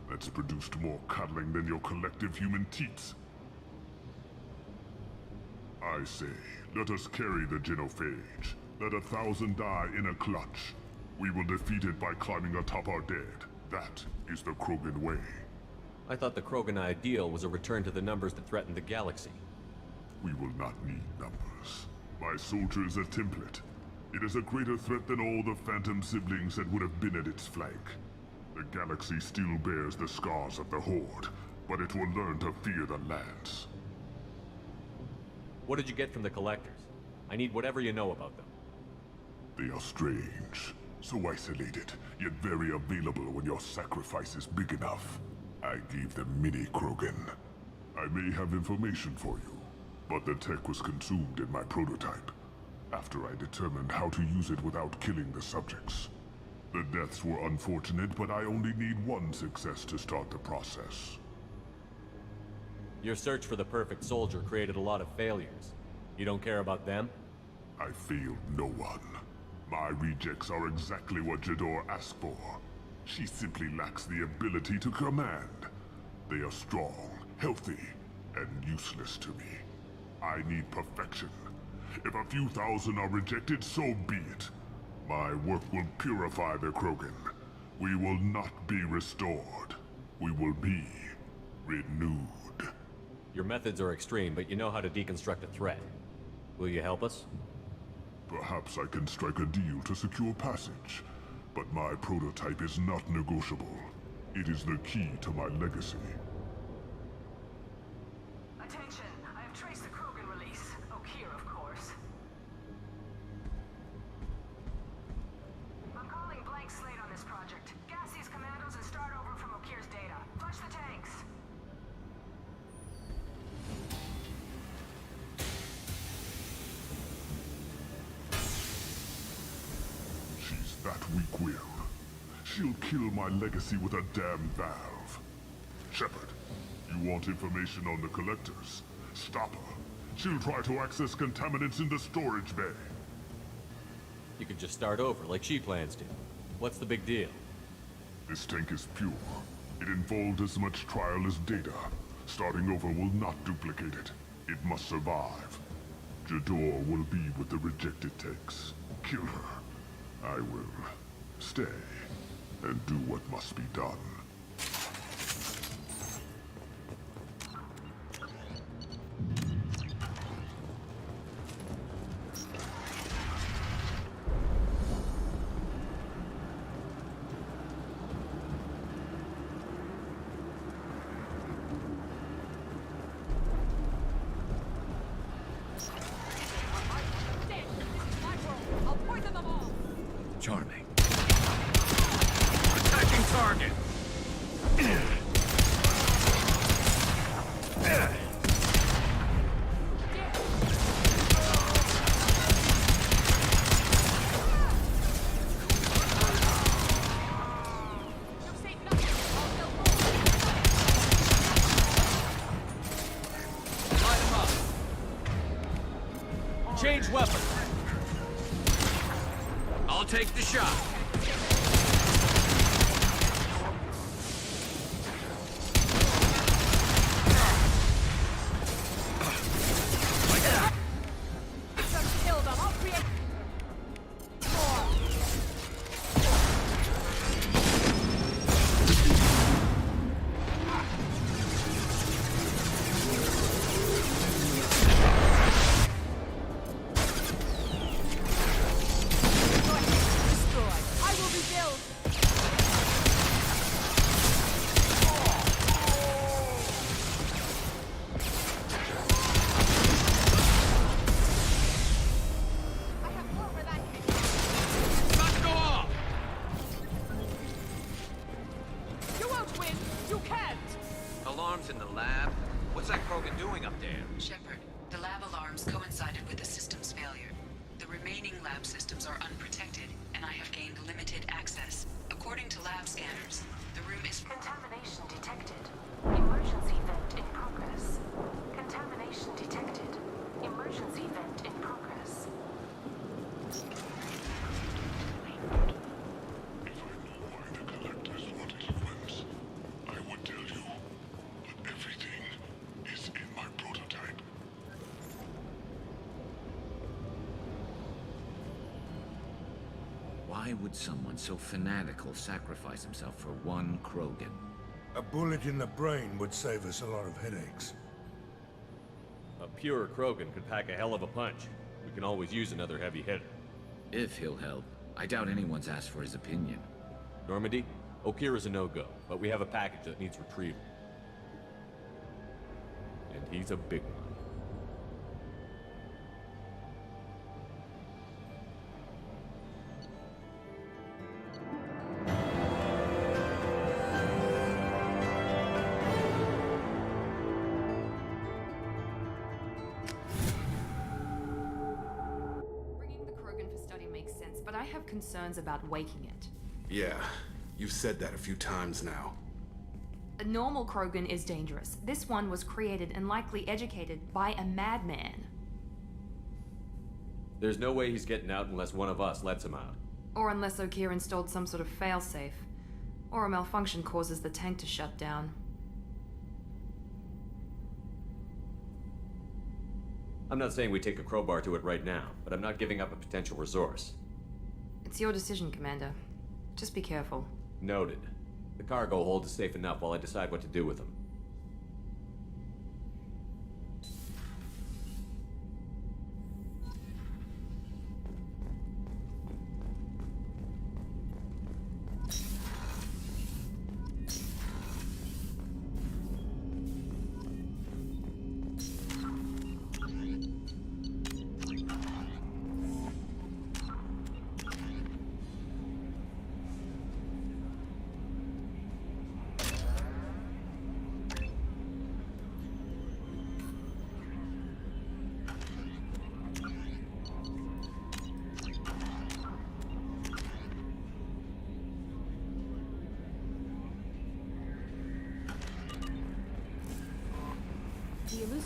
That's produced more cuddling than your collective human teats. I say, let us carry the genophage. Let 1,000 die in a clutch. We will defeat it by climbing atop our dead. That is the Krogan way. I thought the Krogan ideal was a return to the numbers that threatened the galaxy. We will not need numbers. My soldier is a template. It is a greater threat than all the Phantom siblings that would have been at its flank. The galaxy still bears the scars of the Horde, but it will learn to fear the Lance. What did you get from the Collectors? I need whatever you know about them. They are strange, so isolated, yet very available when your sacrifice is big enough. I gave them mini Krogan. I may have information for you, but the tech was consumed in my prototype, after I determined how to use it without killing the subjects. The deaths were unfortunate, but I only need one success to start the process. Your search for the perfect soldier created a lot of failures. You don't care about them? I failed no one. My rejects are exactly what Jador asked for. She simply lacks the ability to command. They are strong, healthy, and useless to me. I need perfection. If a few thousand are rejected, so be it. My work will purify the Krogan. We will not be restored. We will be renewed. Your methods are extreme, but you know how to deconstruct a threat. Will you help us? Perhaps I can strike a deal to secure passage, but my prototype is not negotiable. It is the key to my legacy. Attention, I have traced the Krogan release. Okeer, of course. I'm calling blank slate on this project. Gas these commandos and start over from Okeer's data. Flush the tanks. She's that weak-willed. She'll kill my legacy with a damn valve. Shepard, you want information on the Collectors? Stop her. She'll try to access contaminants in the storage bay. You can just start over, like she plans to. What's the big deal? This tank is pure. It involved as much trial as data. Starting over will not duplicate it. It must survive. Jador will be with the rejected tanks. Kill her. I will stay and do what must be done. Charming. Attacking target! Change weapon. I'll take the shot. Alarms in the lab? What's that Krogan doing up there? Shepard, the lab alarms coincided with the system's failure. The remaining lab systems are unprotected, and I have gained limited access. According to lab scanners, the room is... Contamination detected. Emergency vent in progress. Contamination detected. Emergency vent in progress. Why would someone so fanatical sacrifice himself for one Krogan? A bullet in the brain would save us a lot of headaches. A pure Krogan could pack a hell of a punch. We can always use another heavy hitter. If he'll help. I doubt anyone's asked for his opinion. Normandy, Okeer is a no-go, but we have a package that needs retrieval. And he's a big one. But I have concerns about waking it. Yeah, you've said that a few times now. A normal Krogan is dangerous. This one was created and likely educated by a madman. There's no way he's getting out unless one of us lets him out. Or unless Okeer installed some sort of failsafe. Or a malfunction causes the tank to shut down. I'm not saying we take a crowbar to it right now, but I'm not giving up a potential resource. It's your decision, Commander. Just be careful. Noted. The cargo hold is safe enough while I decide what to do with them.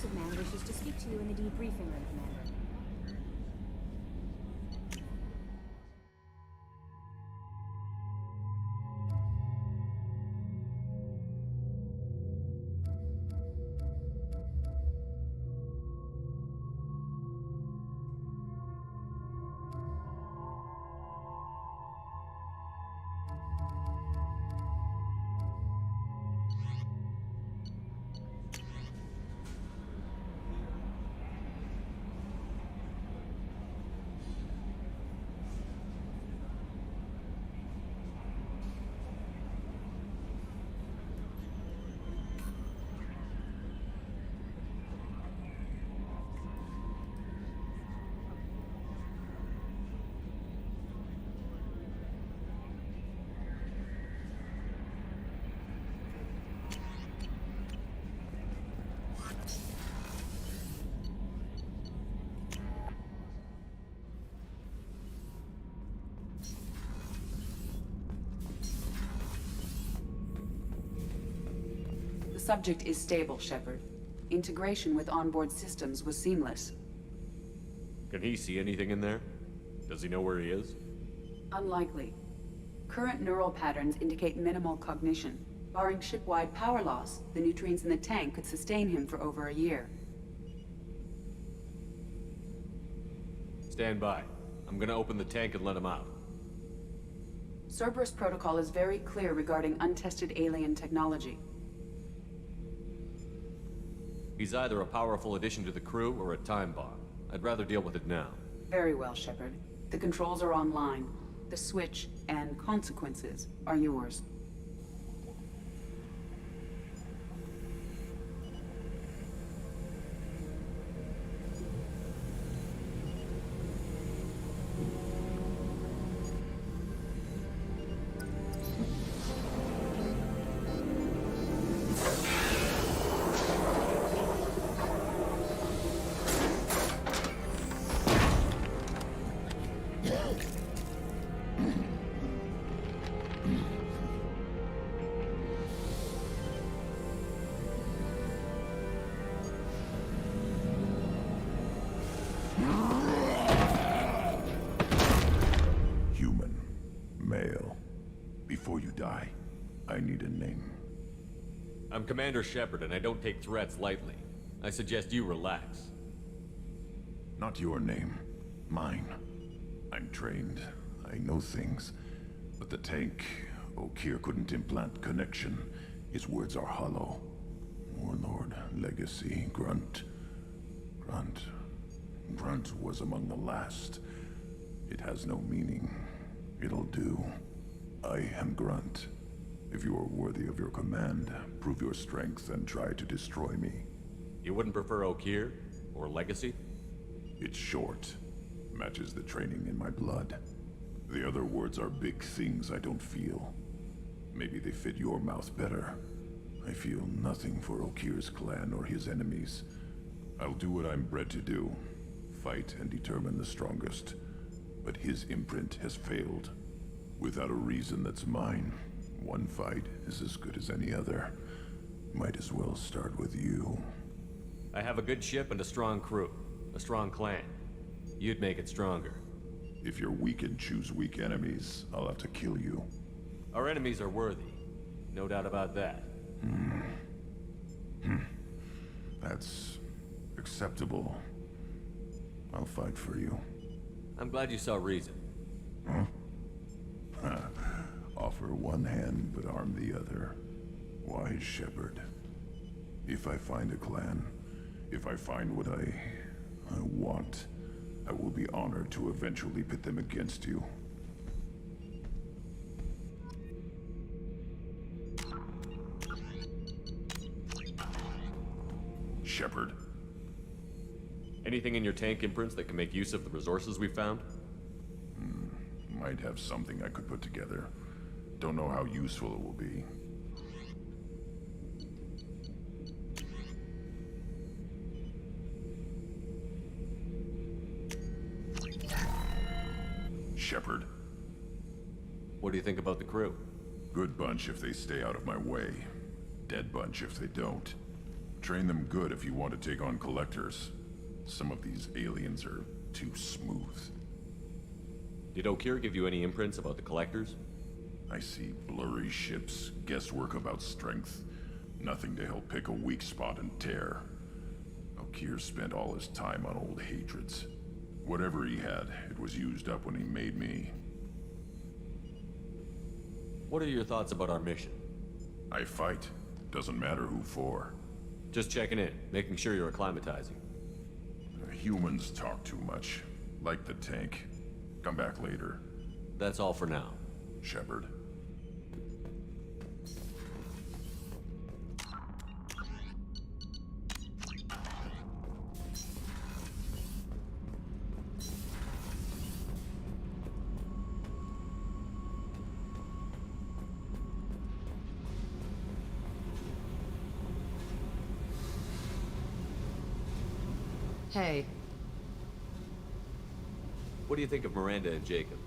explosive man wishes to speak to you in the debriefing room, Commander. The subject is stable, Shepard. Integration with onboard systems was seamless. Can he see anything in there? Does he know where he is? Unlikely. Current neural patterns indicate minimal cognition. Barring ship-wide power loss, the nutrients in the tank could sustain him for over a year. Stand by. I'm gonna open the tank and let him out. Cerberus protocol is very clear regarding untested alien technology. He's either a powerful addition to the crew or a time bomb. I'd rather deal with it now. Very well, Shepard. The controls are online. The switch and consequences are yours. Human. Male. Before you die, I need a name. I'm Commander Shepard, and I don't take threats lightly. I suggest you relax. Not your name. Mine. I'm trained. I know things. But the tank, Okeer couldn't implant connection. His words are hollow. Warlord, Legacy, Grunt. Grunt was among the last. It has no meaning. It'll do. I am Grunt. If you are worthy of your command, prove your strength and try to destroy me. You wouldn't prefer Okeer? Or Legacy? It's short. Matches the training in my blood. The other words are big things I don't feel. Maybe they fit your mouth better. I feel nothing for Okeer's clan or his enemies. I'll do what I'm bred to do. Fight and determine the strongest. But his imprint has failed. Without a reason that's mine, one fight is as good as any other. Might as well start with you. I have a good ship and a strong crew. A strong clan. You'd make it stronger. If you're weak and choose weak enemies, I'll have to kill you. Our enemies are worthy. No doubt about that. That's acceptable. I'll fight for you. I'm glad you saw reason. Huh? Offer one hand, but arm the other. Wise Shepard. If I find a clan, if I find what I want, I will be honored to eventually pit them against you. Shepard. Anything in your tank imprints that can make use of the resources we found? Might have something I could put together. Don't know how useful it will be. Shepard. What do you think about the crew? Good bunch if they stay out of my way. Dead bunch if they don't. Train them good if you want to take on collectors. Some of these aliens are too smooth. Did Okir give you any imprints about the collectors? I see blurry ships, guesswork about strength. Nothing to help pick a weak spot and tear. Okir spent all his time on old hatreds. Whatever he had, it was used up when he made me. What are your thoughts about our mission? I fight. Doesn't matter who for. Just checking in, making sure you're acclimatizing. Humans talk too much. Like the tank. Come back later. That's all for now. Shepard. Hey. What do you think of Miranda and Jacob?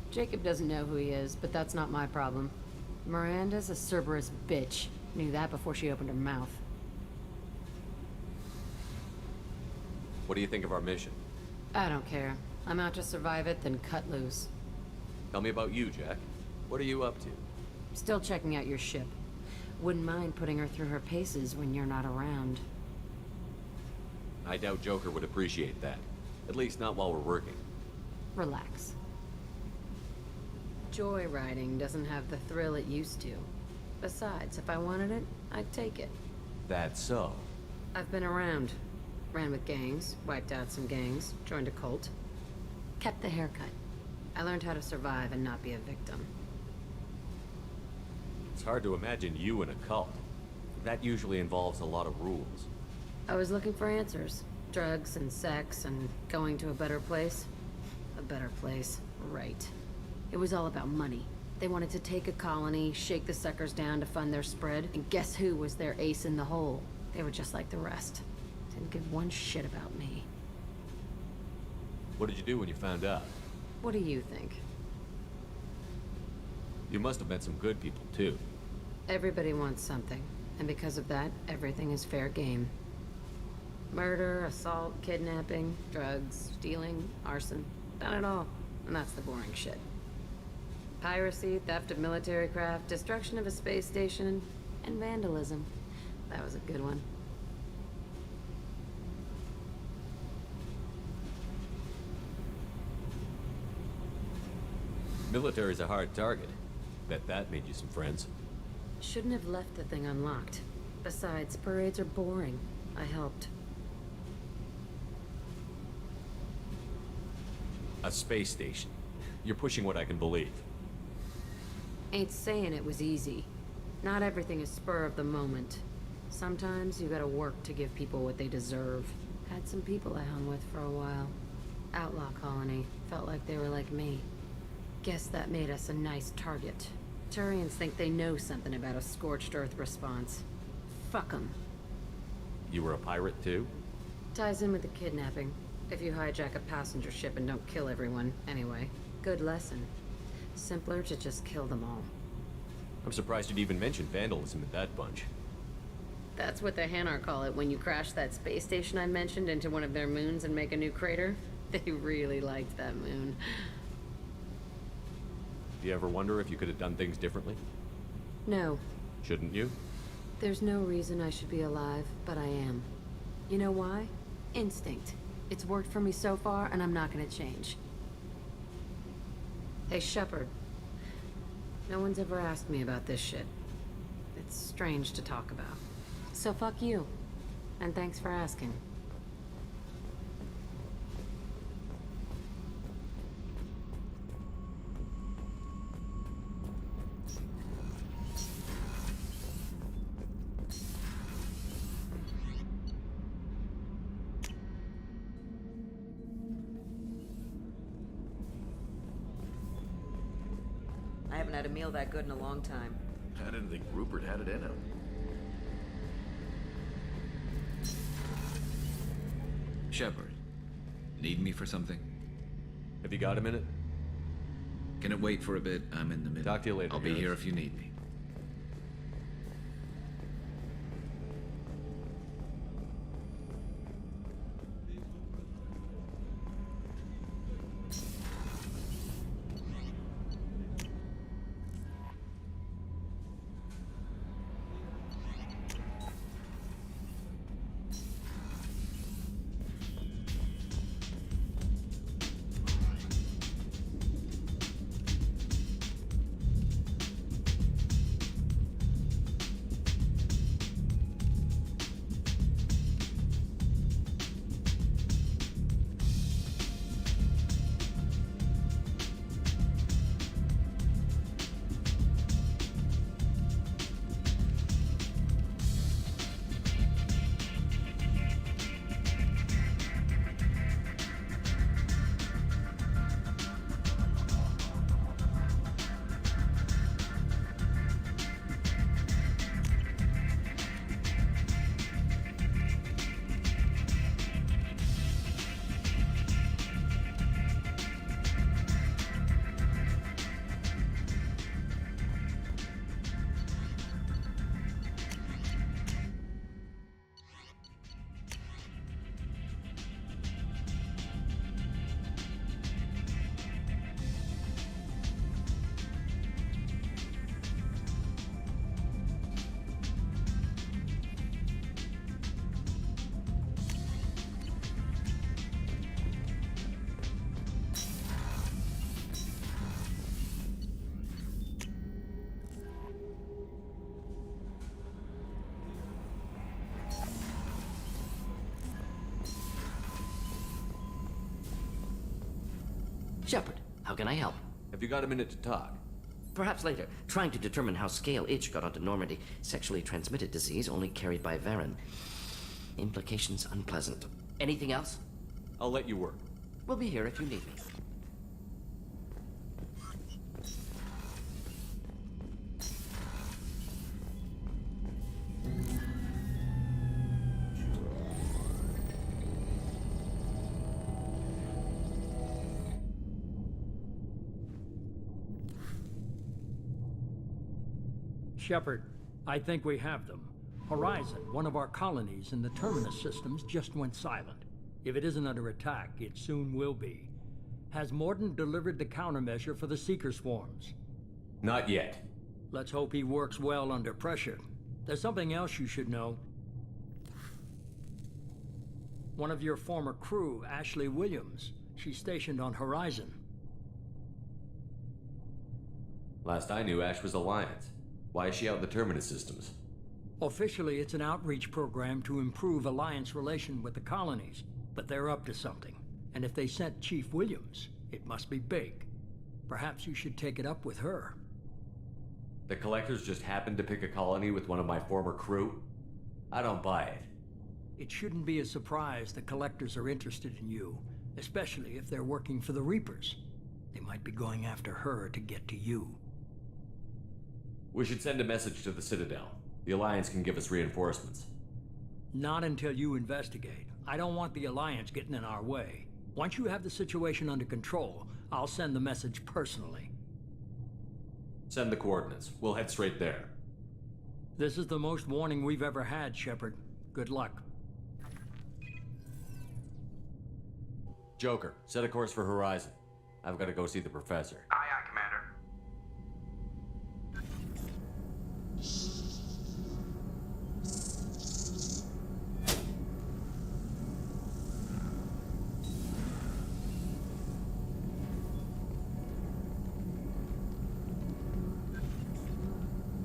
Jacob doesn't know who he is, but that's not my problem. Miranda's a Cerberus bitch. Knew that before she opened her mouth. What do you think of our mission? I don't care. I'm out to survive it, then cut loose. Tell me about you, Jack. What are you up to? Still checking out your ship. Wouldn't mind putting her through her paces when you're not around. I doubt Joker would appreciate that. At least not while we're working. Relax. Joyriding doesn't have the thrill it used to. Besides, if I wanted it, I'd take it. That's so. I've been around. Ran with gangs, wiped out some gangs, joined a cult. Kept the haircut. I learned how to survive and not be a victim. It's hard to imagine you in a cult. That usually involves a lot of rules. I was looking for answers. Drugs and sex and going to a better place. A better place, right. It was all about money. They wanted to take a colony, shake the suckers down to fund their spread, and guess who was their ace in the hole? They were just like the rest. Didn't give one shit about me. What did you do when you found out? What do you think? You must have met some good people, too. Everybody wants something, and because of that, everything is fair game. Murder, assault, kidnapping, drugs, stealing, arson. Done it all. And that's the boring shit. Piracy, theft of military craft, destruction of a space station, and vandalism. That was a good one. Military's a hard target. Bet that made you some friends. Shouldn't have left the thing unlocked. Besides, parades are boring. I helped. A space station. You're pushing what I can believe. Ain't saying it was easy. Not everything is spur of the moment. Sometimes you gotta work to give people what they deserve. Had some people I hung with for a while. Outlaw colony. Felt like they were like me. Guess that made us a nice target. Turians think they know something about a scorched earth response. Fuck 'em. You were a pirate, too? Ties in with the kidnapping. If you hijack a passenger ship and don't kill everyone, anyway. Good lesson. Simpler to just kill them all. I'm surprised you'd even mention vandalism in that bunch. That's what the Hanar call it when you crash that space station I mentioned into one of their moons and make a new crater. They really liked that moon. Do you ever wonder if you could have done things differently? No. Shouldn't you? There's no reason I should be alive, but I am. You know why? Instinct. It's worked for me so far, and I'm not gonna change. Hey, Shepard. No one's ever asked me about this shit. It's strange to talk about. So fuck you. And thanks for asking. I haven't had a meal that good in a long time. I didn't think Rupert had it in him. Shepard, need me for something? Have you got a minute? Can it wait for a bit? I'm in the middle. Talk to you later. I'll be here if you need me. Shepard, how can I help? Have you got a minute to talk? Perhaps later. Trying to determine how Scale Itch got onto Normandy. Sexually transmitted disease only carried by Varen. Implications unpleasant. Anything else? I'll let you work. We'll be here if you need me. Shepard, I think we have them. Horizon, one of our colonies in the Terminus systems, just went silent. If it isn't under attack, it soon will be. Has Mordin delivered the countermeasure for the Seeker swarms? Not yet. Let's hope he works well under pressure. There's something else you should know. One of your former crew, Ashley Williams, she's stationed on Horizon. Last I knew, Ash was Alliance. Why is she out in the Terminus systems? Officially, it's an outreach program to improve Alliance relation with the colonies, but they're up to something. And if they sent Chief Williams, it must be big. Perhaps you should take it up with her. The Collectors just happened to pick a colony with one of my former crew? I don't buy it. It shouldn't be a surprise the Collectors are interested in you, especially if they're working for the Reapers. They might be going after her to get to you. We should send a message to the Citadel. The Alliance can give us reinforcements. Not until you investigate. I don't want the Alliance getting in our way. Once you have the situation under control, I'll send the message personally. Send the coordinates. We'll head straight there. This is the most warning we've ever had, Shepard. Good luck. Joker, set a course for Horizon. I've got to go see the Professor. Aye, aye, Commander.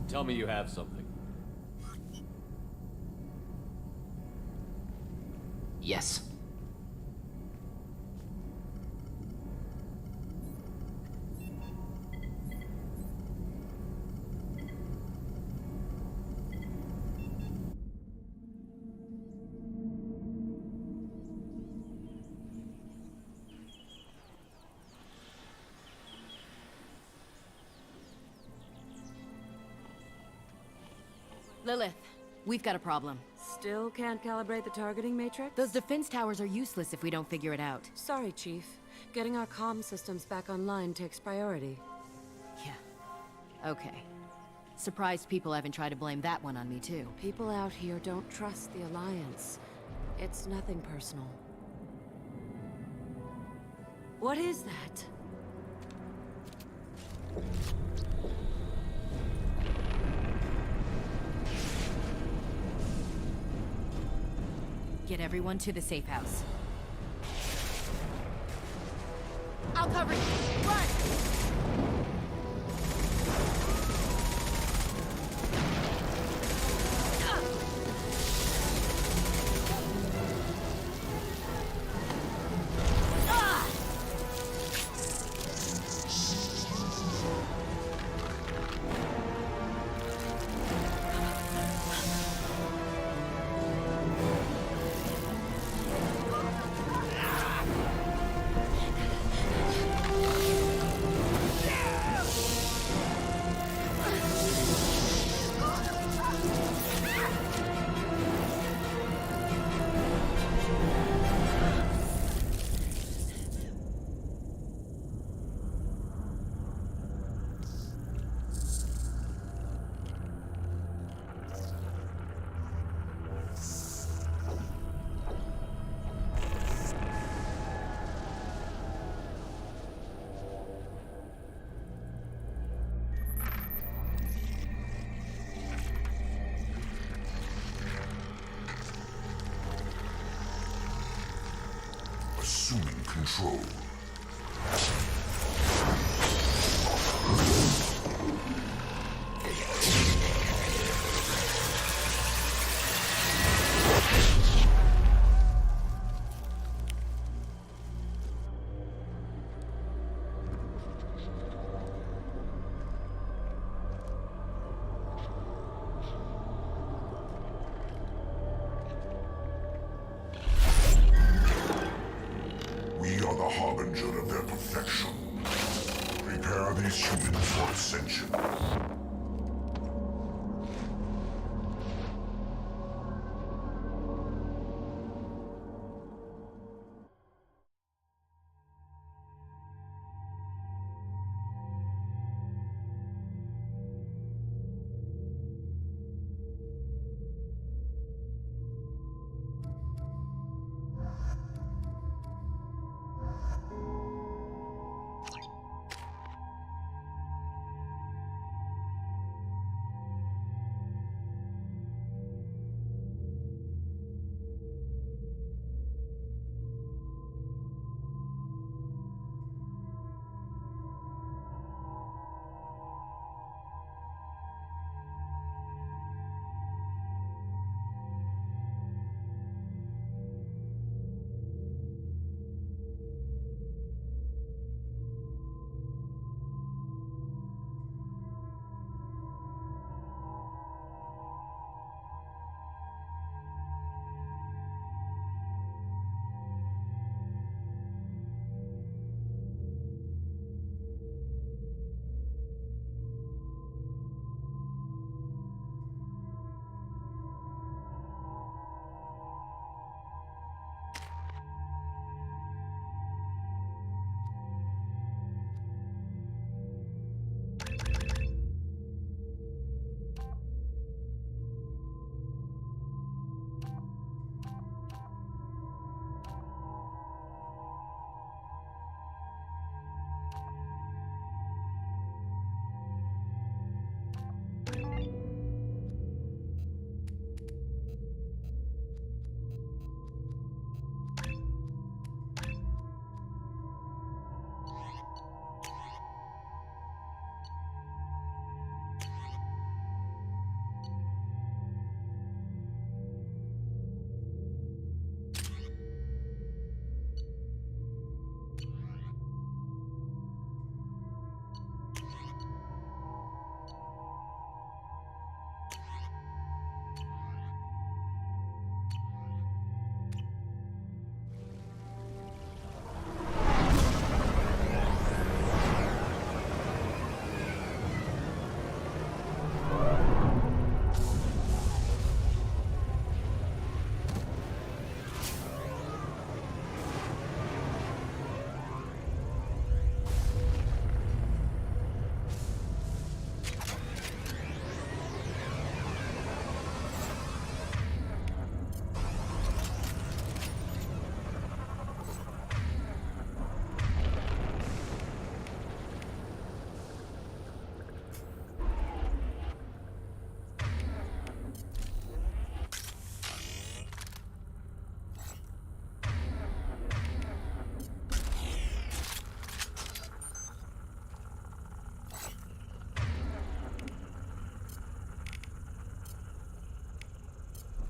Tell me you have something. Yes. Lilith, we've got a problem. Still can't calibrate the targeting matrix? Those defense towers are useless if we don't figure it out. Sorry, Chief. Getting our comm systems back online takes priority. Yeah. Okay. Surprised people haven't tried to blame that one on me, too. People out here don't trust the Alliance. It's nothing personal. What is that? Get everyone to the safe house. I'll cover you. Run! Assuming control. Release humans for ascension.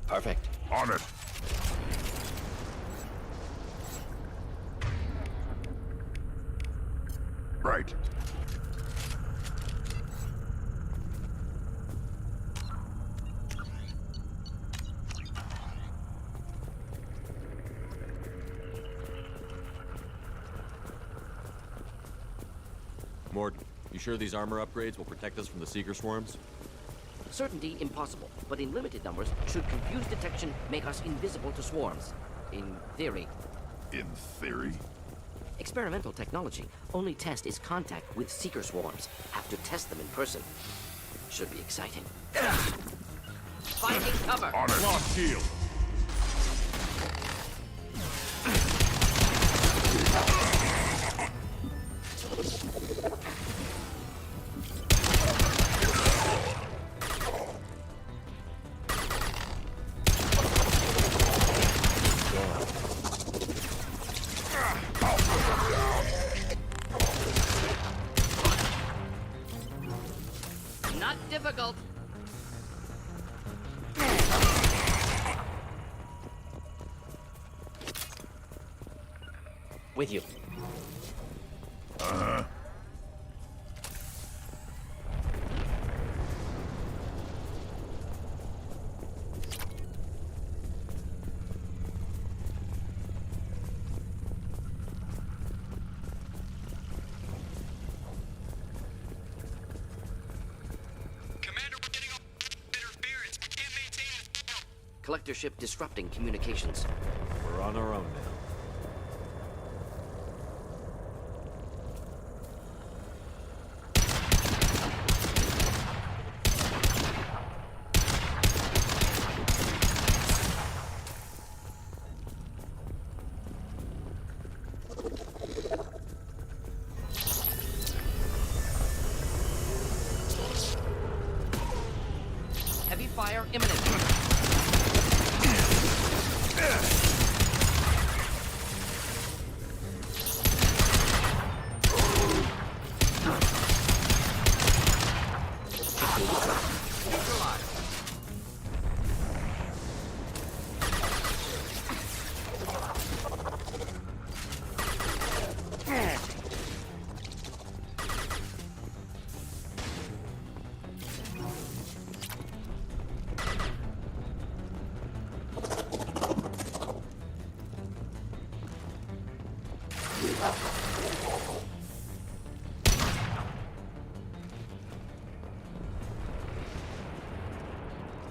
Perfect. On it. Right. Mort, you sure these armor upgrades will protect us from the Seeker swarms? Certainty impossible, but in limited numbers, should confused detection make us invisible to swarms. In theory. In theory? Experimental technology. Only test is contact with Seeker swarms. Have to test them in person. Should be exciting. Finding cover! On it! Lost shield! Not difficult. With you. Uh-huh. Collector ship disrupting communications. We're on our own now. Heavy fire imminent.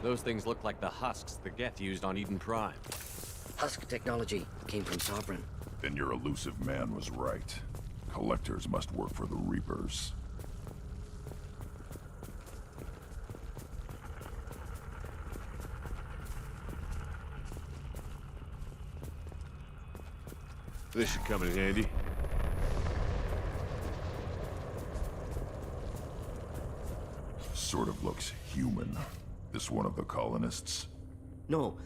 Those things look like the husks the Geth used on Eden Prime. Husk technology came from Sovereign. Then your elusive man was right. Collectors must work for the Reapers. This should come in handy. Sort of looks human. This one of the colonists? No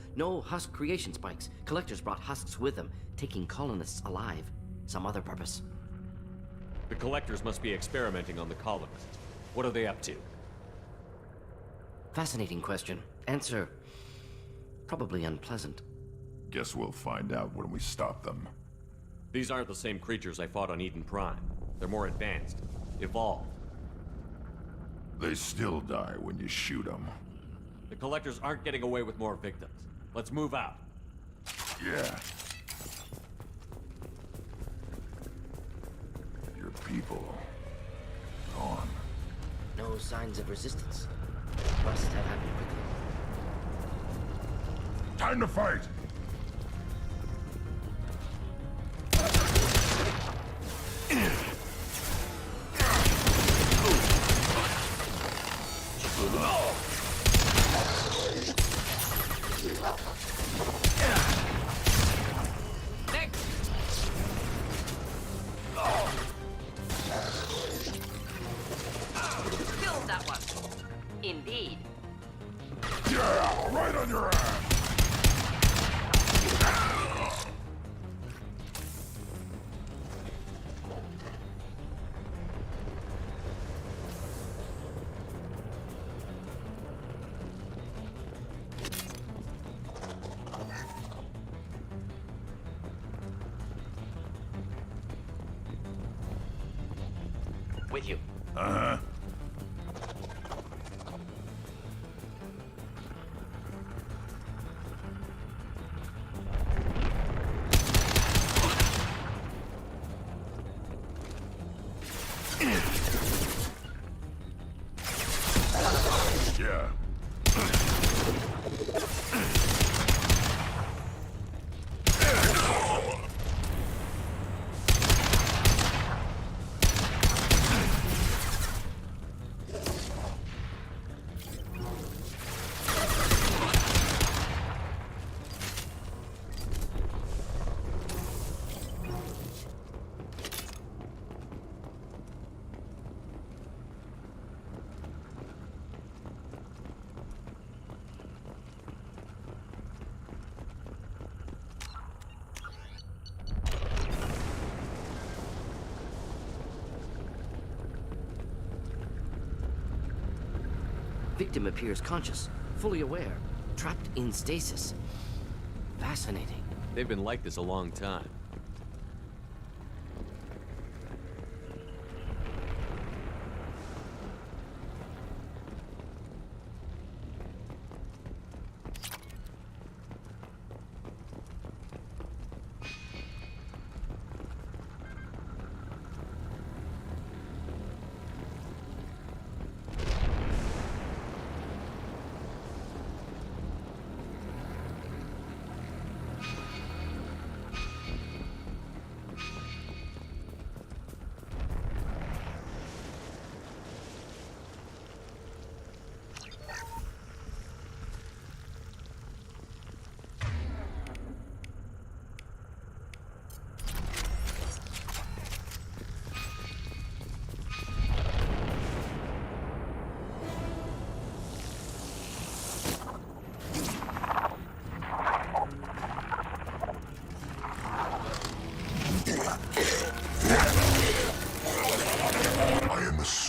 Husk creation spikes. Collectors brought husks with them, taking colonists alive. Some other purpose. The Collectors must be experimenting on the colonists. What are they up to? Fascinating question. Answer, probably unpleasant. Guess we'll find out when we stop them. These aren't the same creatures I fought on Eden Prime. They're more advanced, evolved. They still die when you shoot them. The Collectors aren't getting away with more victims. Let's move out. Yeah. Your people... gone. No signs of resistance. Must have happened quickly. Time to fight! Killed that one. Indeed. Yeah, right on your ass! With you. Uh-huh. Yeah. Victim appears conscious, fully aware, trapped in stasis. Fascinating. They've been like this a long time.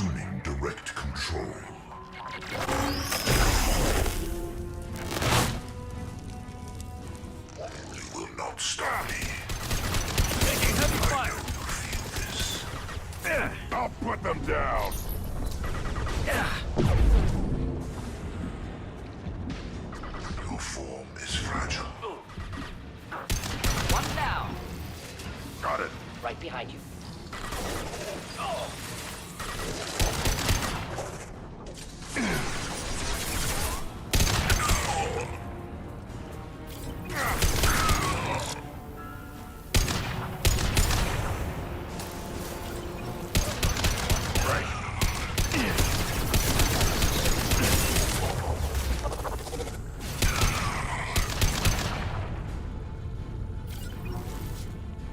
Assuming direct control. You will not stop me. Taking heavy fire! I'll put them down! Your form is fragile. One down. Got it. Right behind you.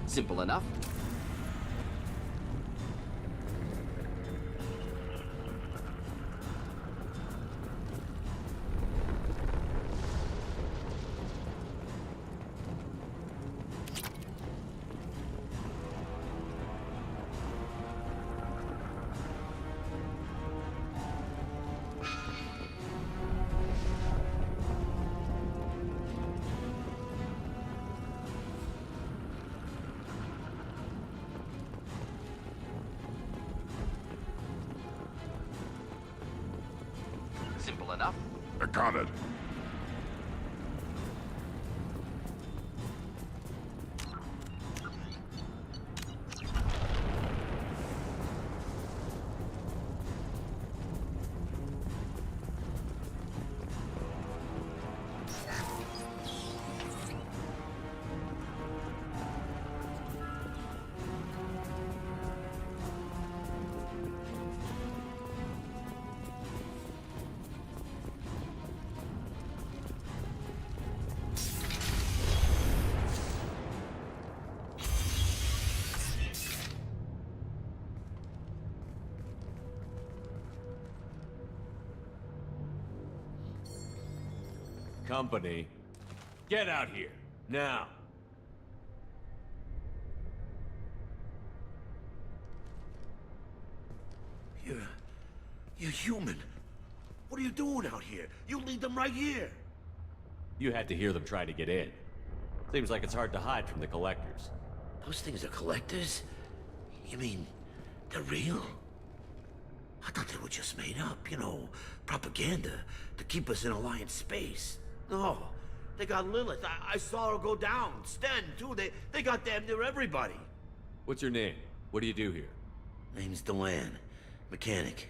Simple enough. Simple enough. I got it. Company, get out here, now. You're human. What are you doing out here? You lead them right here. You had to hear them try to get in. Seems like it's hard to hide from the collectors. Those things are collectors? You mean, they're real? I thought they were just made up, you know, propaganda to keep us in Alliance space. No, they got Lilith. I saw her go down. Sten, too. They got damn near everybody. What's your name? What do you do here? Name's Delan. Mechanic.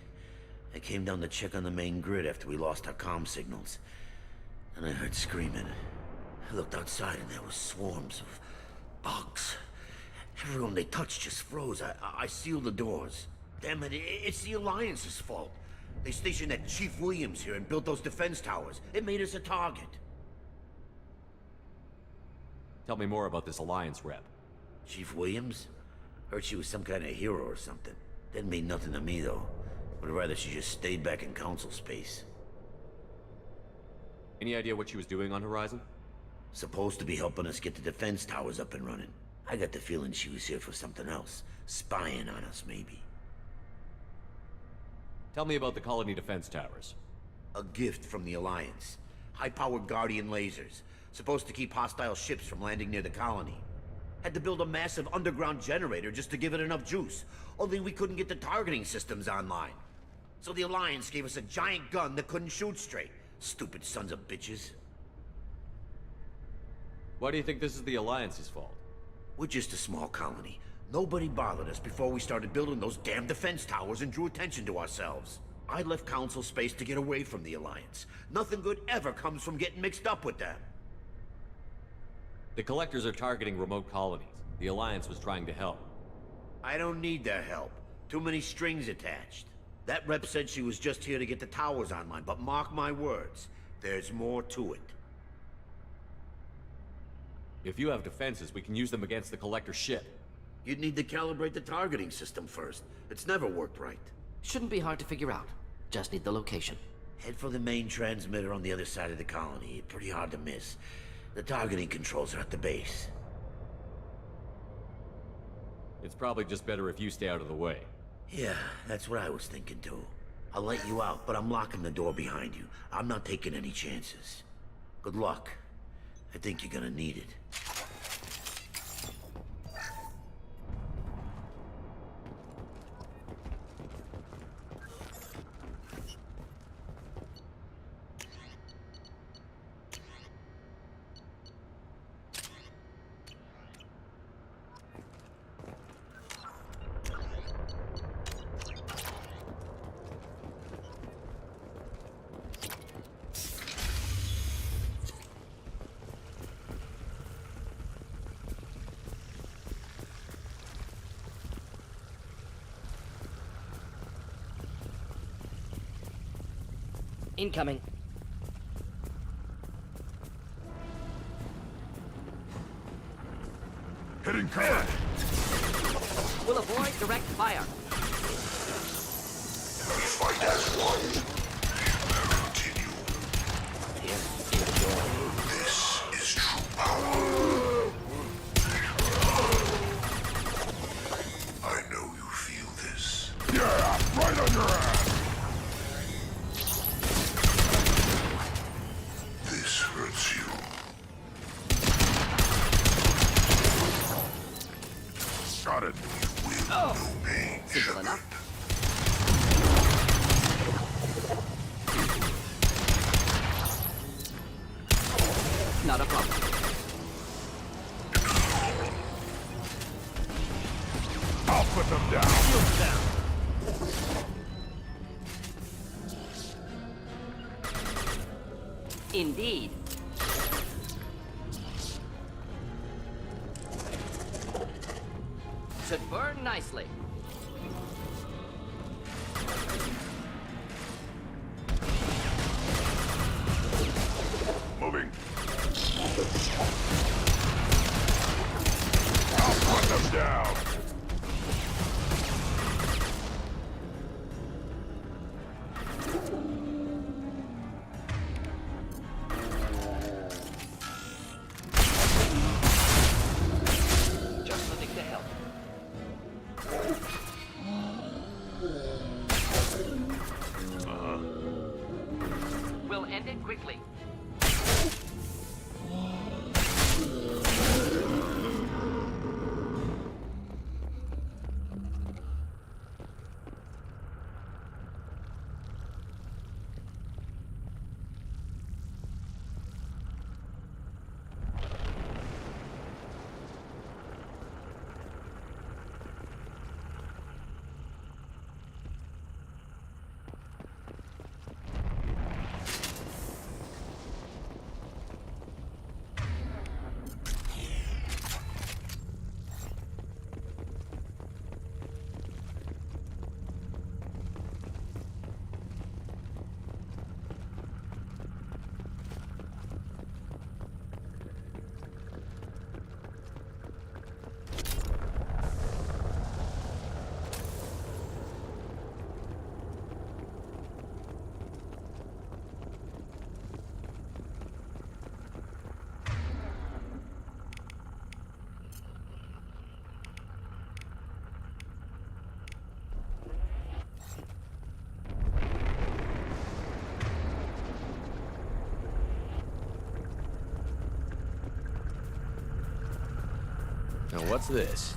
I came down to check on the main grid after we lost our comm signals. And I heard screaming. I looked outside and there was swarms of bugs. Everyone they touched just froze. I sealed the doors. Damn it, it's the Alliance's fault. They stationed that Chief Williams here and built those defense towers. It made us a target. Tell me more about this Alliance rep. Chief Williams? Heard she was some kind of hero or something. Didn't mean nothing to me, though. Would rather she just stayed back in Council space. Any idea what she was doing on Horizon? Supposed to be helping us get the defense towers up and running. I got the feeling she was here for something else. Spying on us, maybe. Tell me about the colony defense towers. A gift from the Alliance. High-powered Guardian lasers. Supposed to keep hostile ships from landing near the colony. Had to build a massive underground generator just to give it enough juice. Only we couldn't get the targeting systems online. So the Alliance gave us a giant gun that couldn't shoot straight. Stupid sons of bitches. Why do you think this is the Alliance's fault? We're just a small colony. Nobody bothered us before we started building those damn defense towers and drew attention to ourselves. I left Council space to get away from the Alliance. Nothing good ever comes from getting mixed up with them. The Collectors are targeting remote colonies. The Alliance was trying to help. I don't need their help. Too many strings attached. That rep said she was just here to get the towers online, but mark my words, there's more to it. If you have defenses, we can use them against the Collector ship. You'd need to calibrate the targeting system first. It's never worked right. Shouldn't be hard to figure out. Just need the location. Head for the main transmitter on the other side of the colony. Pretty hard to miss. The targeting controls are at the base. It's probably just better if you stay out of the way. Yeah, that's what I was thinking too. I'll let you out, but I'm locking the door behind you. I'm not taking any chances. Good luck. I think you're gonna need it. Incoming. Hitting cover! We'll avoid direct fire. We fight as one. Continue. This is true power. I know you feel this. Yeah, right on your ass! This hurts you. Got it. No pain, Simple enough. Not a problem. I'll put them down. Shields down. Indeed. Should burn nicely. Moving. I'll put them down. Just nothing to help. We'll end it quickly. Now what's this?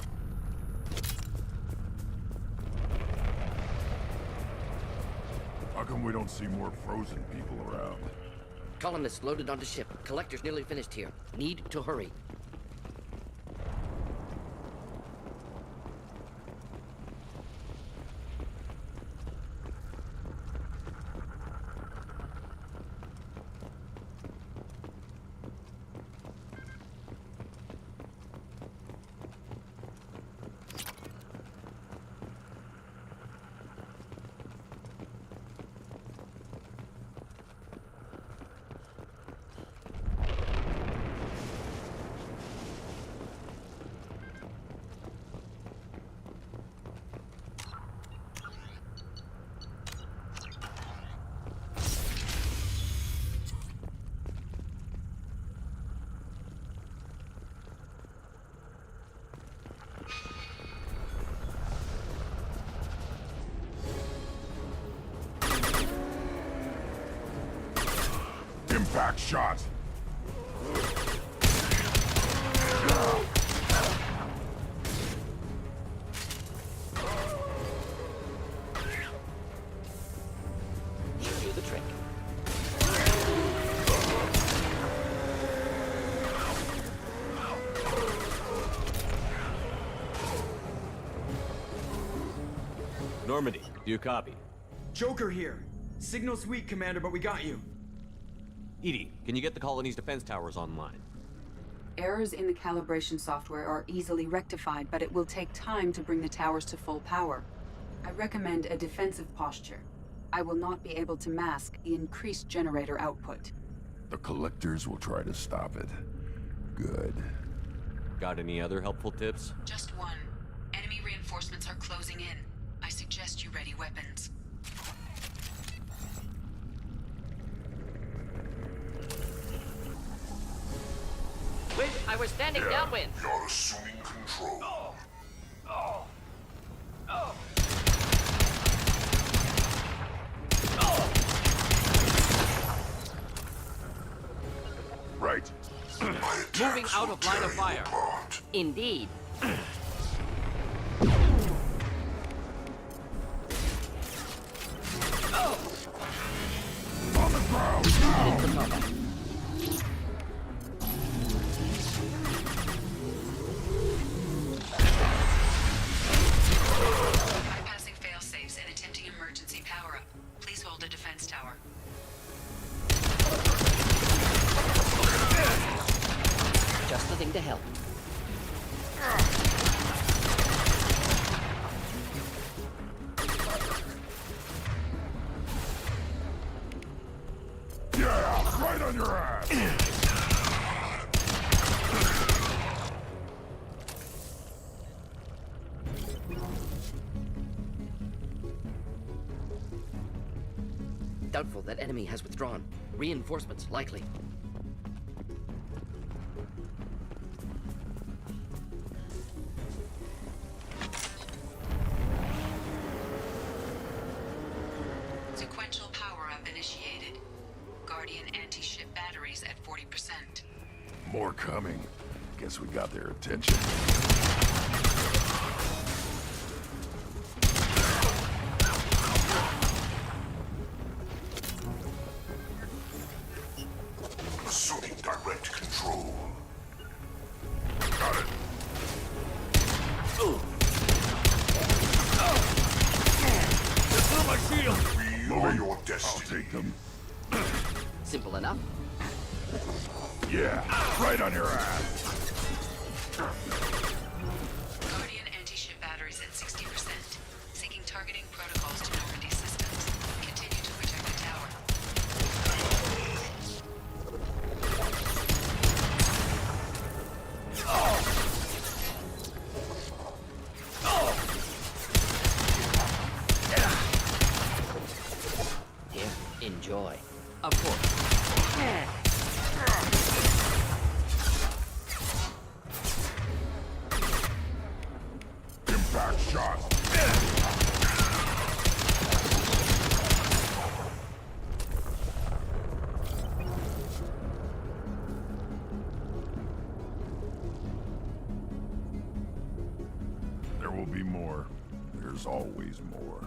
How come we don't see more frozen people around? Colonists loaded onto ship. Collector's nearly finished here. Need to hurry. Impact shot! Should do the trick. Normandy, do you copy? Joker here. Signal's weak, Commander, but we got you. Edie, can you get the colony's defense towers online? Errors in the calibration software are easily rectified, but it will take time to bring the towers to full power. I recommend a defensive posture. I will not be able to mask the increased generator output. The collectors will try to stop it. Good. Got any other helpful tips? Just one. Enemy reinforcements are closing in. I suggest you ready weapons. Wish I was standing downwind. You're assuming control. Right. Moving out of line of fire. Indeed. On the ground now! Bypassing fail-safes and attempting emergency power-up. Please hold a defense tower. Just the thing to help. Yeah, right on your ass! Doubtful that enemy has withdrawn. Reinforcements likely. Sequential power-up initiated. Guardian anti-ship batteries at 40%. More coming. Guess we got their attention. Assuming direct control. Got it. My shield! Lower your destiny. I'll take them. Simple enough. Yeah, right on your ass. Guardian anti-ship batteries at 60%. Seeking targeting protocols to Normandy systems. Continue to protect the tower. Here, enjoy. Of course. Impact shot. There will be more. There's always more.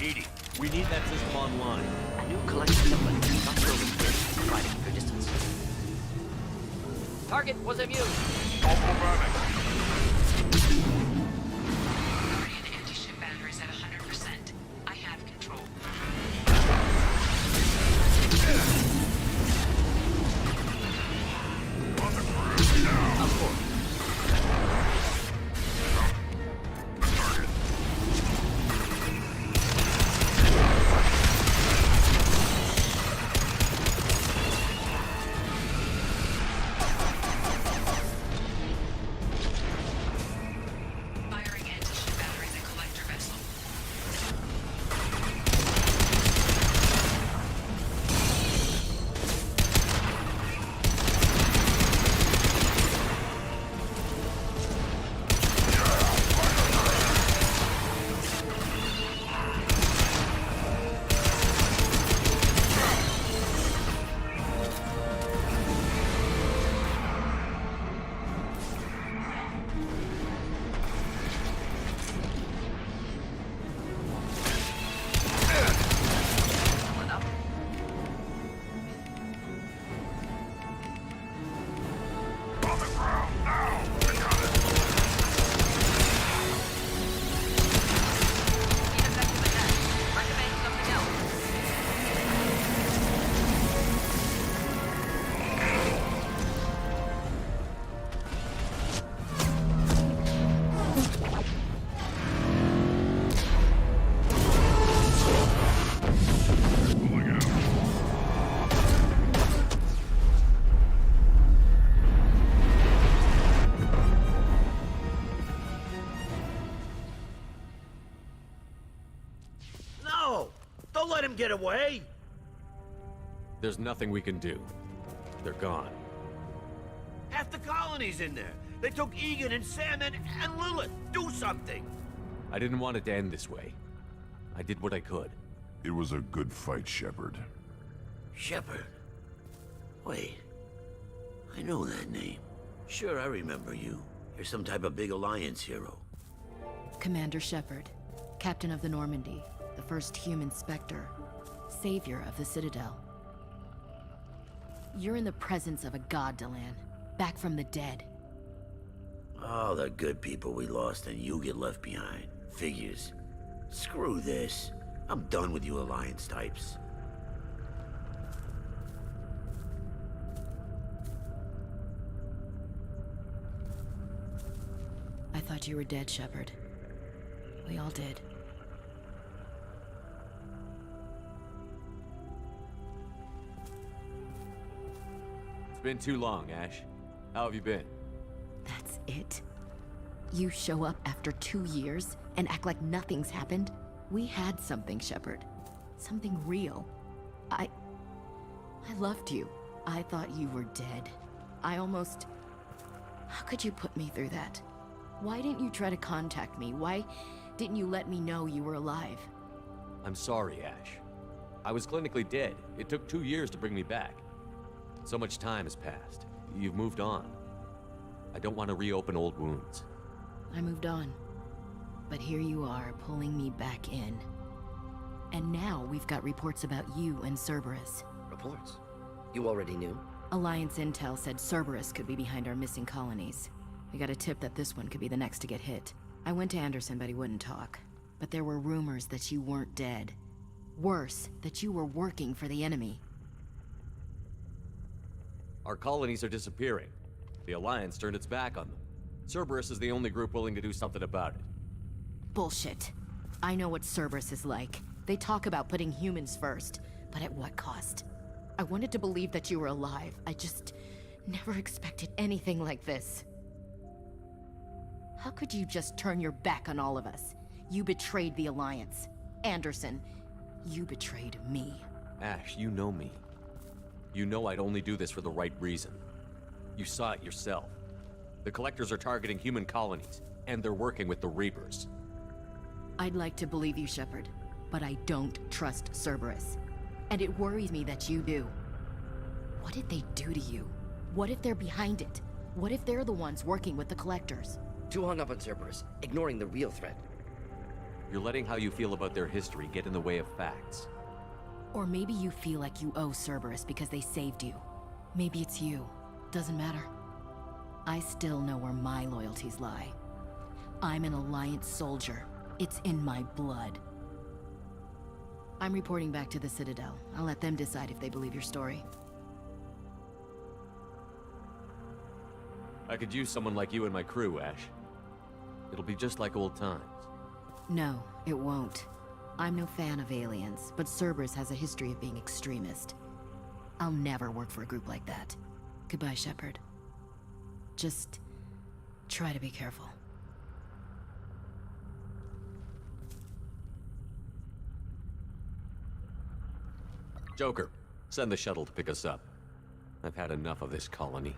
Edie, we need that system online. A new collection of them. Not sure which bridge. Providing for distance. Target was immune. Automatic. Guardian anti-ship batteries at 100%. I have control. On the ground now. Of course. him get away? There's nothing we can do. They're gone. Half the colony's in there. They took Egan and Sam and Lilith. Do something. I didn't want it to end this way. I did what I could. It was a good fight, Shepard. Shepard? Wait. I know that name. Sure, I remember you. You're some type of big Alliance hero. Commander Shepard, Captain of the Normandy, the first human Spectre, savior of the Citadel. You're in the presence of a god, Delan, back from the dead. All the good people we lost and you get left behind. Figures. Screw this. I'm done with you Alliance types. I thought you were dead, Shepard. We all did. It's been too long, Ash. How have you been? That's it? You show up after 2 years and act like nothing's happened? We had something, Shepard. Something real. I loved you. I thought you were dead. I almost... How could you put me through that? Why didn't you try to contact me? Why didn't you let me know you were alive? I'm sorry, Ash. I was clinically dead. It took 2 years to bring me back. So much time has passed. You've moved on. I don't want to reopen old wounds. I moved on. But here you are, pulling me back in. And now we've got reports about you and Cerberus. Reports? You already knew? Alliance intel said Cerberus could be behind our missing colonies. We got a tip that this one could be the next to get hit. I went to Anderson, but he wouldn't talk. But there were rumors that you weren't dead. Worse, that you were working for the enemy. Our colonies are disappearing. The Alliance turned its back on them. Cerberus is the only group willing to do something about it. Bullshit. I know what Cerberus is like. They talk about putting humans first, but at what cost? I wanted to believe that you were alive. I just never expected anything like this. How could you just turn your back on all of us? You betrayed the Alliance. Anderson, you betrayed me. Ash, you know me. You know I'd only do this for the right reason. You saw it yourself. The Collectors are targeting human colonies, and they're working with the Reapers. I'd like to believe you, Shepard, but I don't trust Cerberus. And it worries me that you do. What did they do to you? What if they're behind it? What if they're the ones working with the Collectors? Too hung up on Cerberus, ignoring the real threat. You're letting how you feel about their history get in the way of facts. Or maybe you feel like you owe Cerberus because they saved you. Maybe it's you. Doesn't matter. I still know where my loyalties lie. I'm an Alliance soldier. It's in my blood. I'm reporting back to the Citadel. I'll let them decide if they believe your story. I could use someone like you in my crew, Ash. It'll be just like old times. No, it won't. I'm no fan of aliens, but Cerberus has a history of being extremist. I'll never work for a group like that. Goodbye, Shepard. Just try to be careful. Joker, send the shuttle to pick us up. I've had enough of this colony.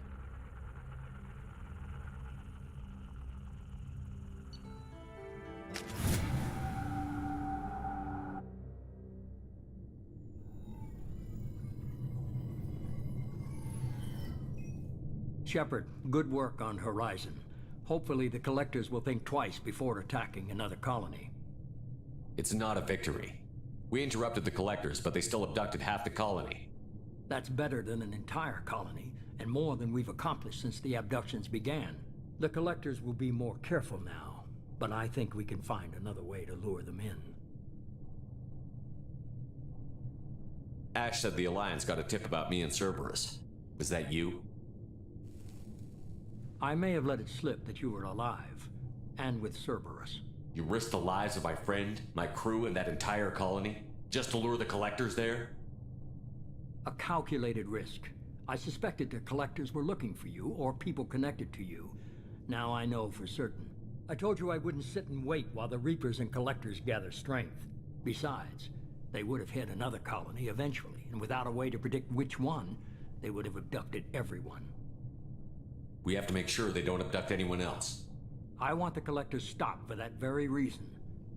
Shepard, good work on Horizon. Hopefully the Collectors will think twice before attacking another colony. It's not a victory. We interrupted the Collectors, but they still abducted half the colony. That's better than an entire colony, and more than we've accomplished since the abductions began. The Collectors will be more careful now, but I think we can find another way to lure them in. Ash said the Alliance got a tip about me and Cerberus. Was that you? I may have let it slip that you were alive, and with Cerberus. You risked the lives of my friend, my crew, and that entire colony, just to lure the Collectors there? A calculated risk. I suspected the Collectors were looking for you, or people connected to you. Now I know for certain. I told you I wouldn't sit and wait while the Reapers and Collectors gather strength. Besides, They would have hit another colony eventually, and without a way to predict which one, they would have abducted everyone. We have to make sure they don't abduct anyone else. I want the Collectors stopped for that very reason.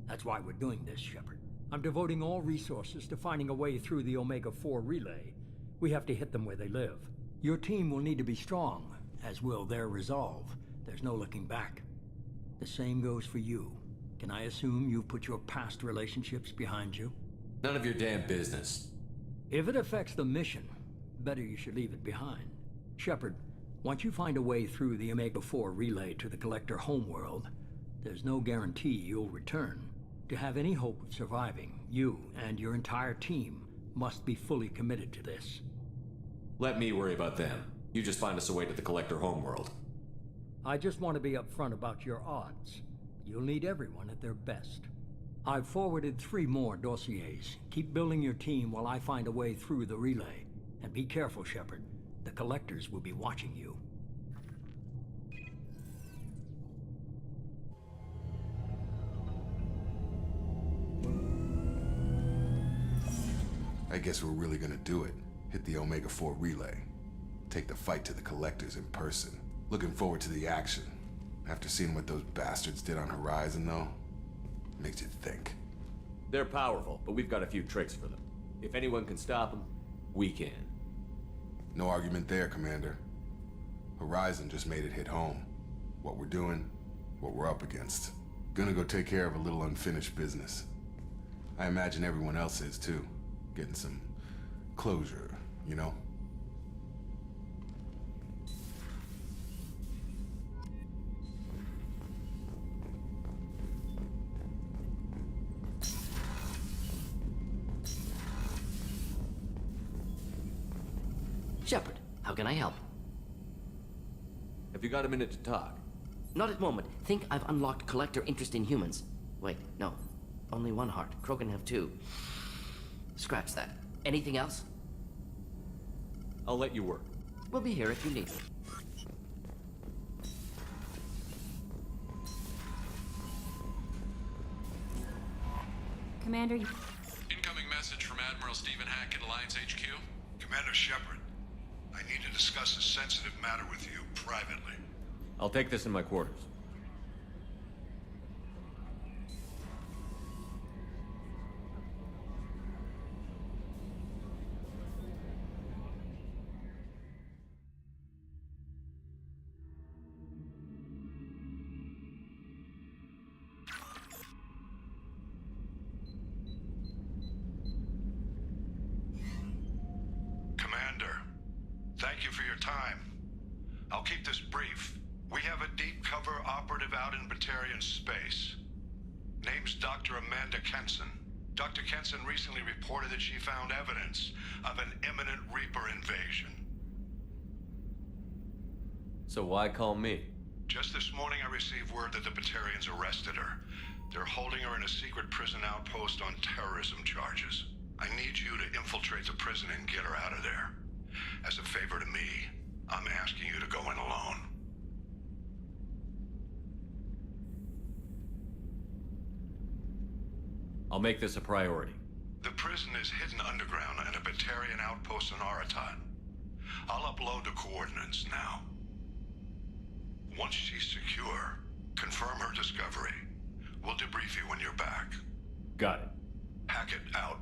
That's why we're doing this, Shepard. I'm devoting all resources to finding a way through the Omega-4 relay. We have to hit them where they live. Your team will need to be strong, as will their resolve. There's no looking back. The same goes for you. Can I assume you've put your past relationships behind you? None of your damn business. If it affects the mission, better you should leave it behind. Shepard, once you find a way through the Omega-4 relay to the Collector homeworld, there's no guarantee you'll return. To have any hope of surviving, you and your entire team must be fully committed to this. Let me worry about them. You just find us a way to the Collector homeworld. I just want to be upfront about your odds. You'll need everyone at their best. I've forwarded 3 more dossiers. Keep building your team while I find a way through the relay. And be careful, Shepard. The Collectors will be watching you. I guess we're really gonna do it. Hit the Omega-4 relay. Take the fight to the Collectors in person. Looking forward to the action. After seeing what those bastards did on Horizon, though, makes you think. They're powerful, but we've got a few tricks for them. If anyone can stop them, we can. No argument there, Commander. Horizon just made it hit home. What we're doing, what we're up against. Gonna go take care of a little unfinished business. I imagine everyone else is, too. Getting some closure, you know? Shepard, how can I help? Have you got a minute to talk? Not at the moment. Think I've unlocked Collector interest in humans. Wait, no. Only one heart. Krogan have 2. Scratch that. Anything else? I'll let you work. We'll be here if you need me. Commander, you... Incoming message from Admiral Stephen Hackett, Alliance HQ. Commander Shepard, I need to discuss a sensitive matter with you privately. I'll take this in my quarters. Commander, thank you for your time. I'll keep this brief. We have a deep cover operative out in Batarian space. Name's Dr. Amanda Kenson. Dr. Kenson recently reported that she found evidence of an imminent Reaper invasion. So why call me? Just this morning I received word that the Batarians arrested her. They're holding her in a secret prison outpost on terrorism charges. I need you to infiltrate the prison and get her out of there. As a favor to me, I'm asking you to go in alone. I'll make this a priority. The prison is hidden underground at a Batarian outpost in Aratat. I'll upload the coordinates now. Once she's secure, confirm her discovery. We'll debrief you when you're back. Got it. Hackett out.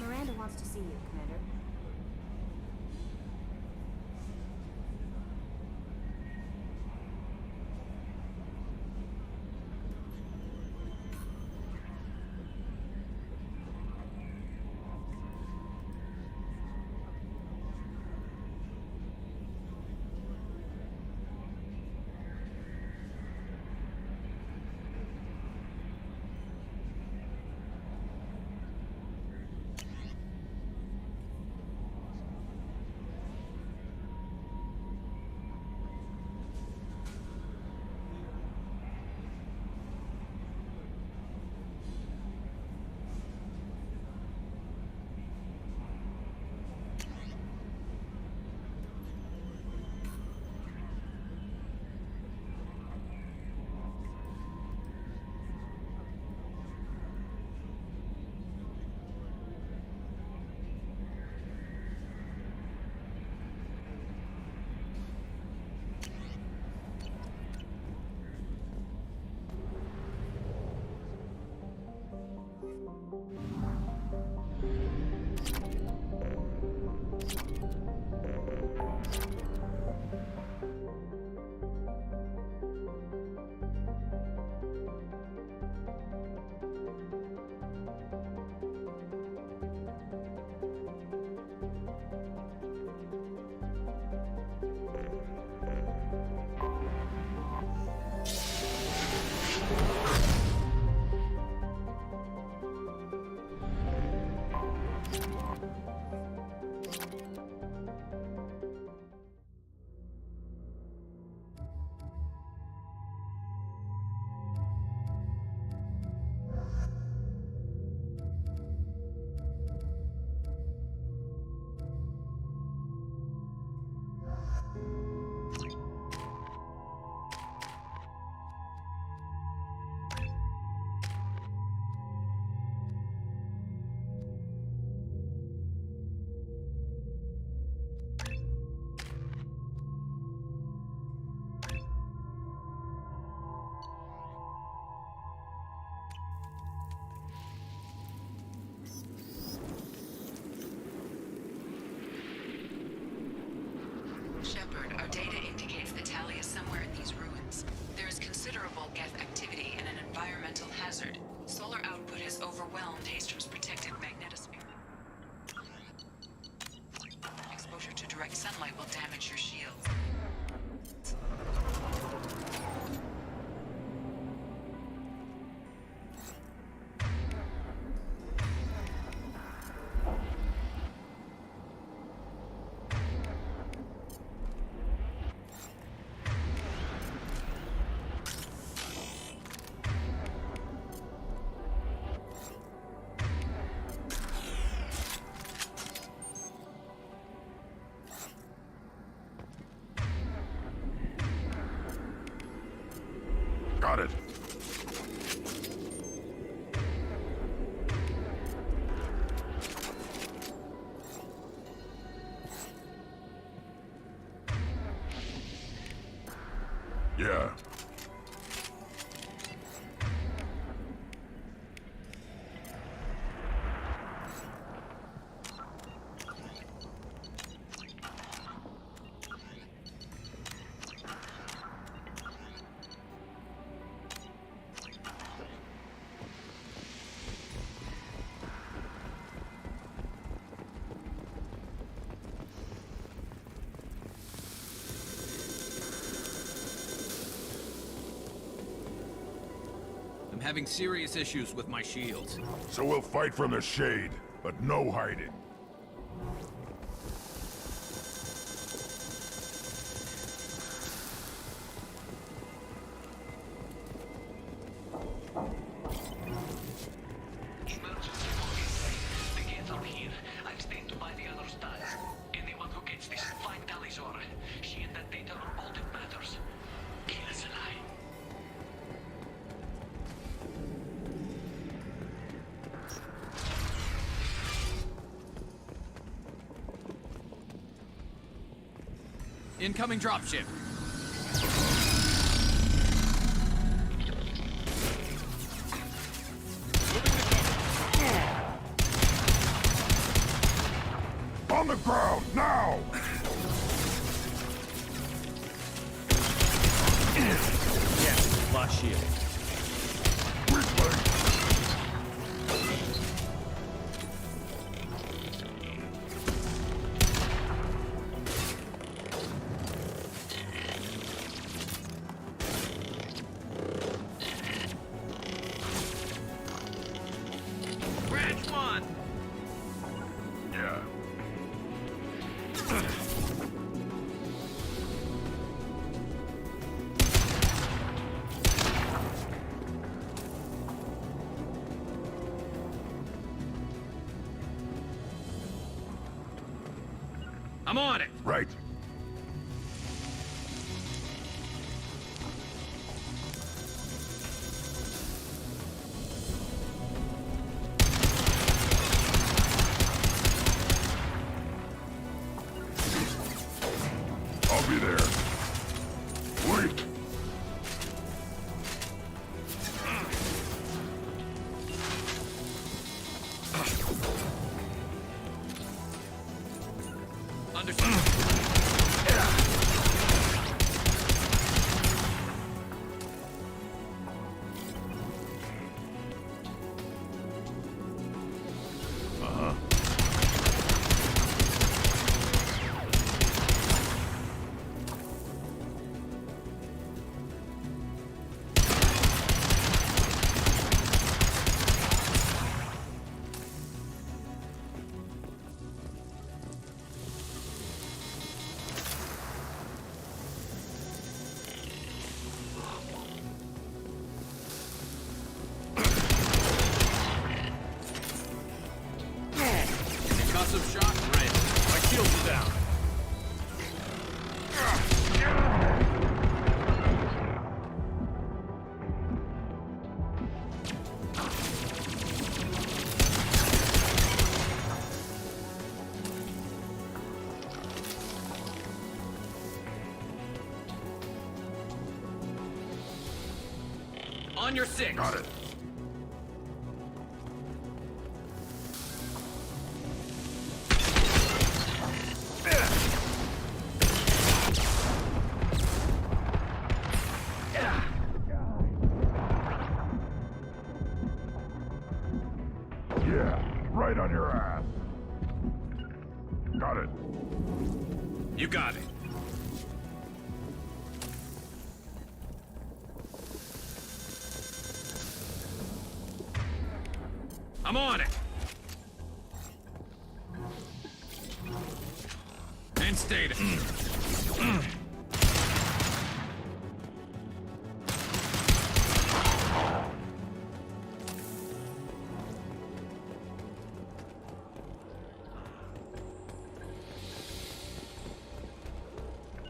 Miranda wants to see you, Commander. Direct sunlight will damage your shield. Got it. Yeah. I'm having serious issues with my shields. So we'll fight from the shade, but no hiding. The gates are here. I've stayed to buy the other styles. Anyone who gets this, find Talizor. She and that data are all that matters. Kill us alive. Incoming dropship. On the ground, now! Yeah, lost shield. Branch one! Yeah. I'm on it. Right. I'll be there. Wait. Concussive shot ready. My shields are down. On your six. Got it. Yeah, right on your ass. Got it. You got it. I'm on it. And stayed.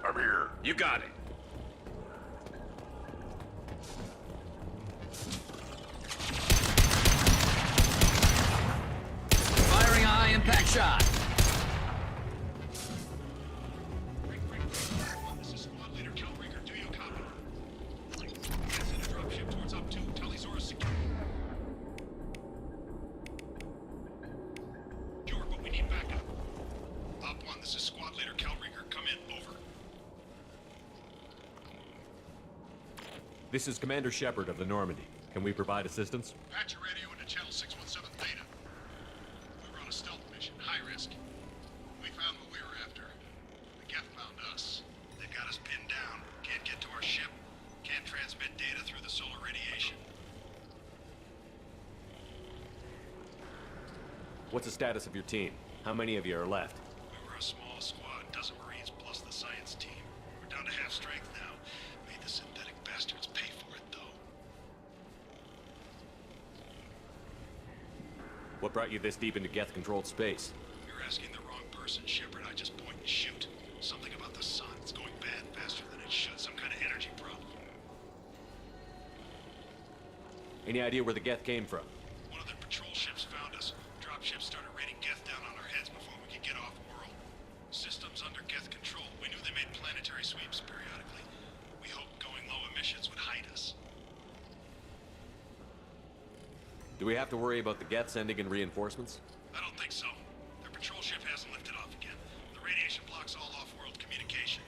I'm here. You got it. Firing a high-impact shot. This is Squad Leader Calbreaker. Do you copy? Send a dropship towards Op 2. Talisaurus secure. Sure, but we need backup. Op 1, this is Squad Leader Calbreaker. Come in. Over. This is Commander Shepard of the Normandy. Can we provide assistance? Patch your radio into Channel 617 Theta. We were on a stealth mission, high risk. We found what we were after. The Geth found us. They've got us pinned down. Can't get to our ship. Can't transmit data through the solar radiation. What's the status of your team? How many of you are left? We were a small squad, dozen Marines plus the science team. We're down to half strength now. Made the synthetic bastards pay for it, though. What brought you this deep into Geth-controlled space? You're asking the wrong person, Shepard. I just point and shoot. Something about the sun. It's going bad faster than it should. Some kind of energy problem. Any idea where the Geth came from? One of their patrol ships found us. Dropships started raining Geth down on our heads before we could get off-world. Systems under Geth control. We knew they made planetary sweeps periodically. We hoped going low emissions would hide us. Do we have to worry about the Geth sending in reinforcements? I don't think so. Their patrol ship hasn't lifted off again. The radiation blocks all off-world communication.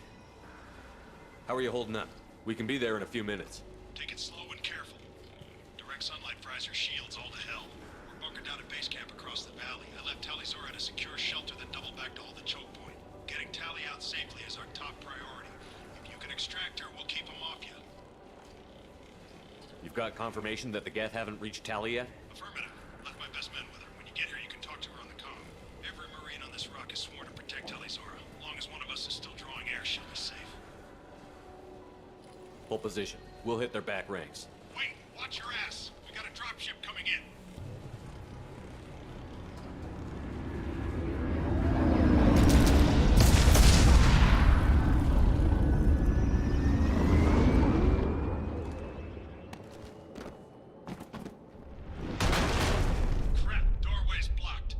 How are you holding up? We can be there in a few minutes. Take it slow and careful. Direct sunlight fries your shields all to hell. We're bunkered down at base camp across the valley. I left Talisaur at a secure shelter, then doubled back to hold the choke point. Getting Tali out safely is our top priority. If you can extract her, we'll keep them off you. You've got confirmation that the Geth haven't reached Tali yet? Affirmative. Left my best men with her. When you get here, you can talk to her on the comm. Every Marine on this rock is sworn to protect Talisaur. As long as one of us is still drawing air, she'll be safe. Hold position. We'll hit their back ranks. Wait! Watch your ass! We got a dropship coming in. Crap, doorway's blocked.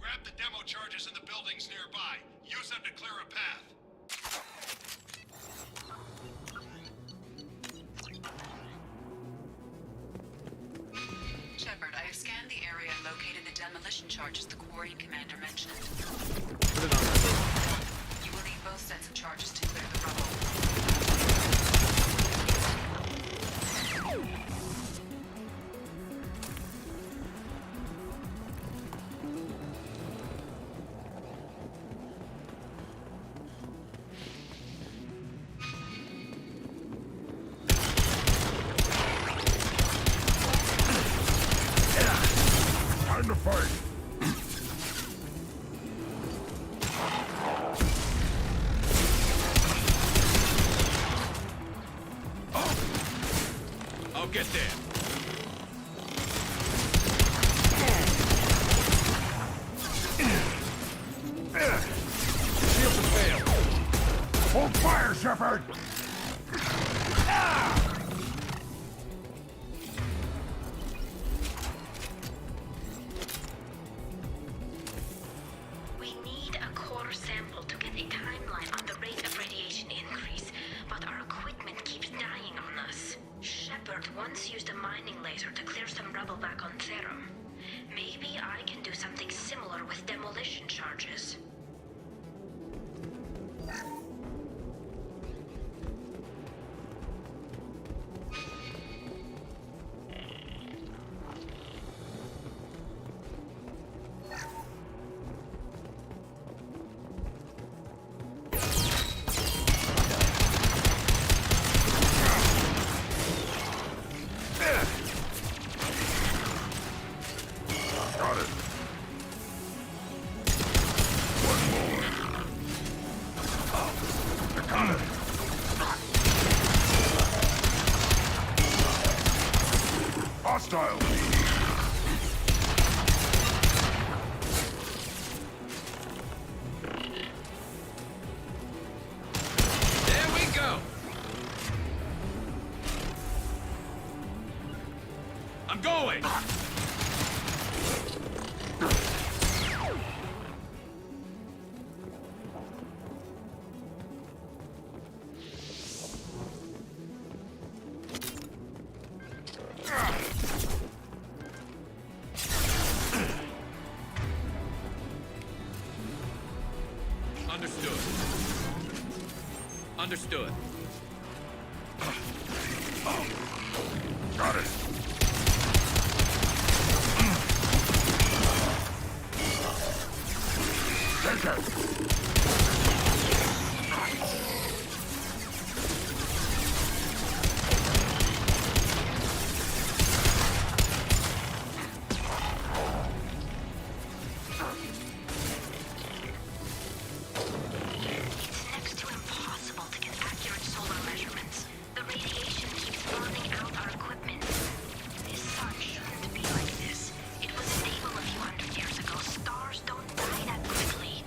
Grab the demo charges in the buildings nearby. Use them to clear a path. Shepard, I have scanned the area and located the demolition charges the quarry commander mentioned. Put it on my list. You will need both sets of charges to clear the rubble. Time to fight! I'll get there. Shields have failed! Hold fire, Shepard! We need a core sample to get a timeline on the rate of radiation increase, but our equipment keeps dying on us. Shepard once used a mining laser to clear some rubble back on Therum. Maybe I can do something similar with demolition charges. Hostile! There we go! I'm going! Understood. Understood. Got it. Take it. Next to impossible to get accurate solar measurements. The radiation keeps burning out our equipment. This sun shouldn't be like this. It was stable a few hundred years ago. Stars don't die that quickly.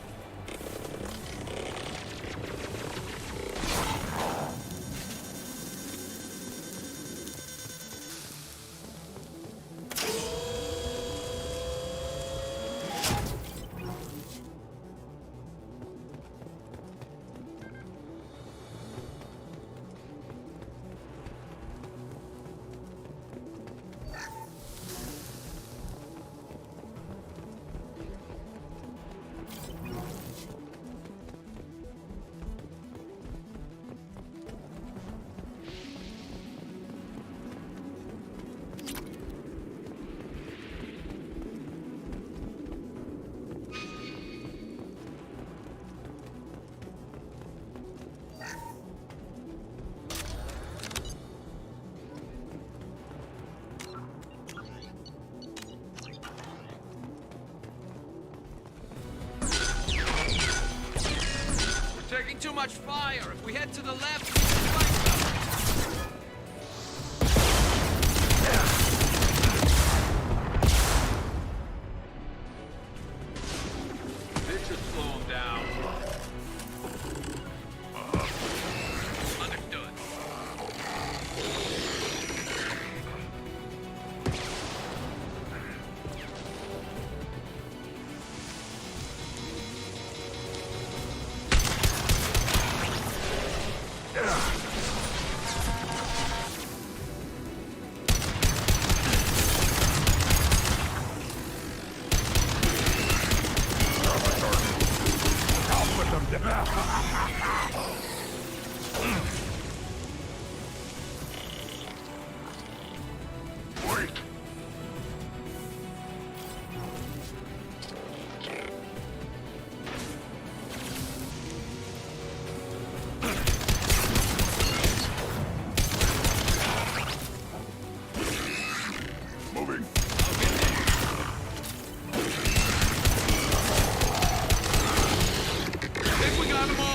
We're taking too much fire. If we head to the left, we can fight them. This should slow them down. Understood. I'll put them down. Wait. Moving. I think we got them all.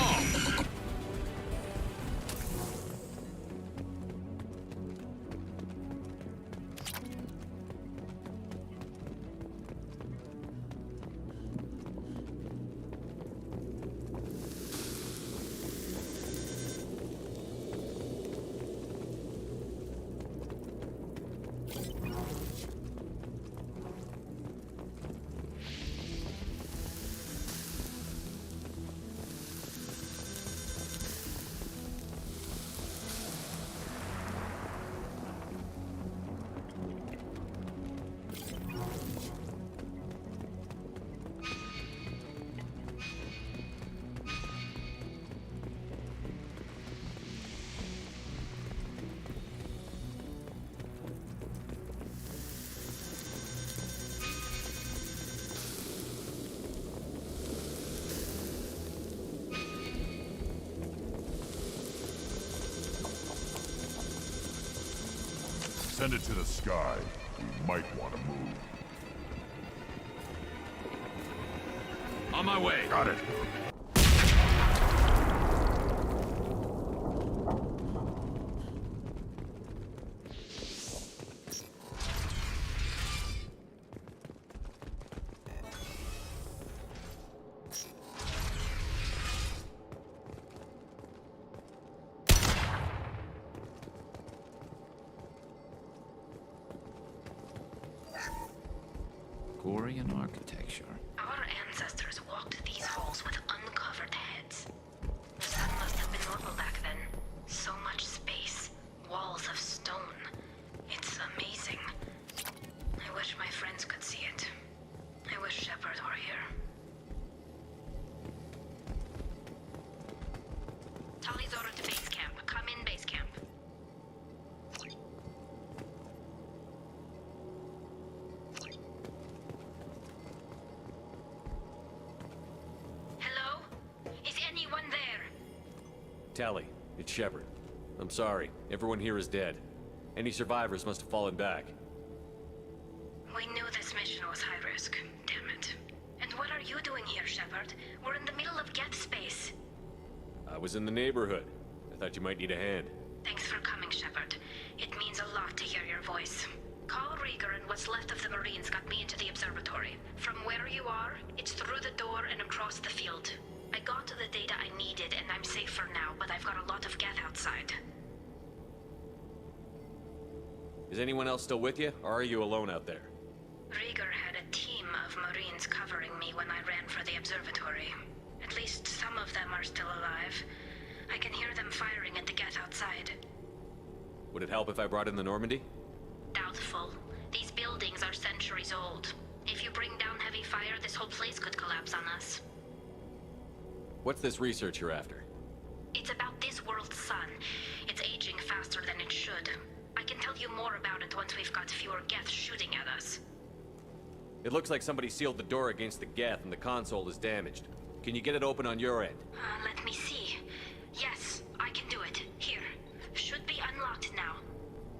Send it to the sky. We might want to move. On my way. Got it. Victorian architecture. Our ancestors walked these halls with uncovered heads. The sun must have been normal back then. So much space. Walls of stone. It's amazing. I wish my friends could see it. I wish Shepard were here. Talizora to base camp. Come in, base camp. Hello? Is anyone there? Tally, it's Shepard. I'm sorry. Everyone here is dead. Any survivors must have fallen back. We knew this mission was high risk. Damn it. And what are you doing here, Shepard? We're in the middle of Geth space. I was in the neighborhood. I thought you might need a hand. Thanks for coming, Shepard. It means a lot to hear your voice. Carl Rieger and what's left of the Marines got me into the observatory. From where you are, it's through the door and across the field. I got the data I needed and I'm safe for now, but I've got a lot of Geth outside. Is anyone else still with you, or are you alone out there? Rieger had a team of Marines covering me when I ran for the observatory. At least some of them are still alive. I can hear them firing at the Geth outside. Would it help if I brought in the Normandy? Doubtful. These buildings are centuries old. If you bring down heavy fire, this whole place could collapse on us. What's this research you're after? It's about this world's sun. It's aging faster than it should. I can tell you more about it once we've got fewer Geth shooting at us. It looks like somebody sealed the door against the Geth and the console is damaged. Can you get it open on your end? Let me see. Yes, I can do it. Here. Should be unlocked now.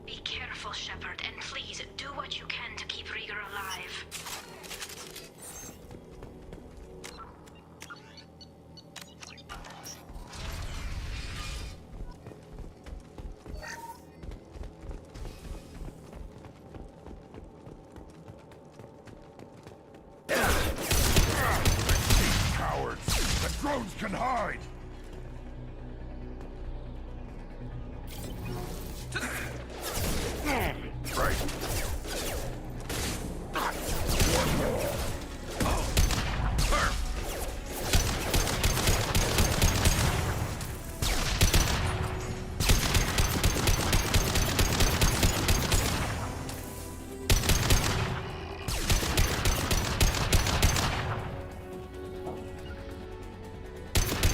Be careful, Shepard, and please do what you can to keep Rieger alive. Cowards! The drones can hide! Right. One more.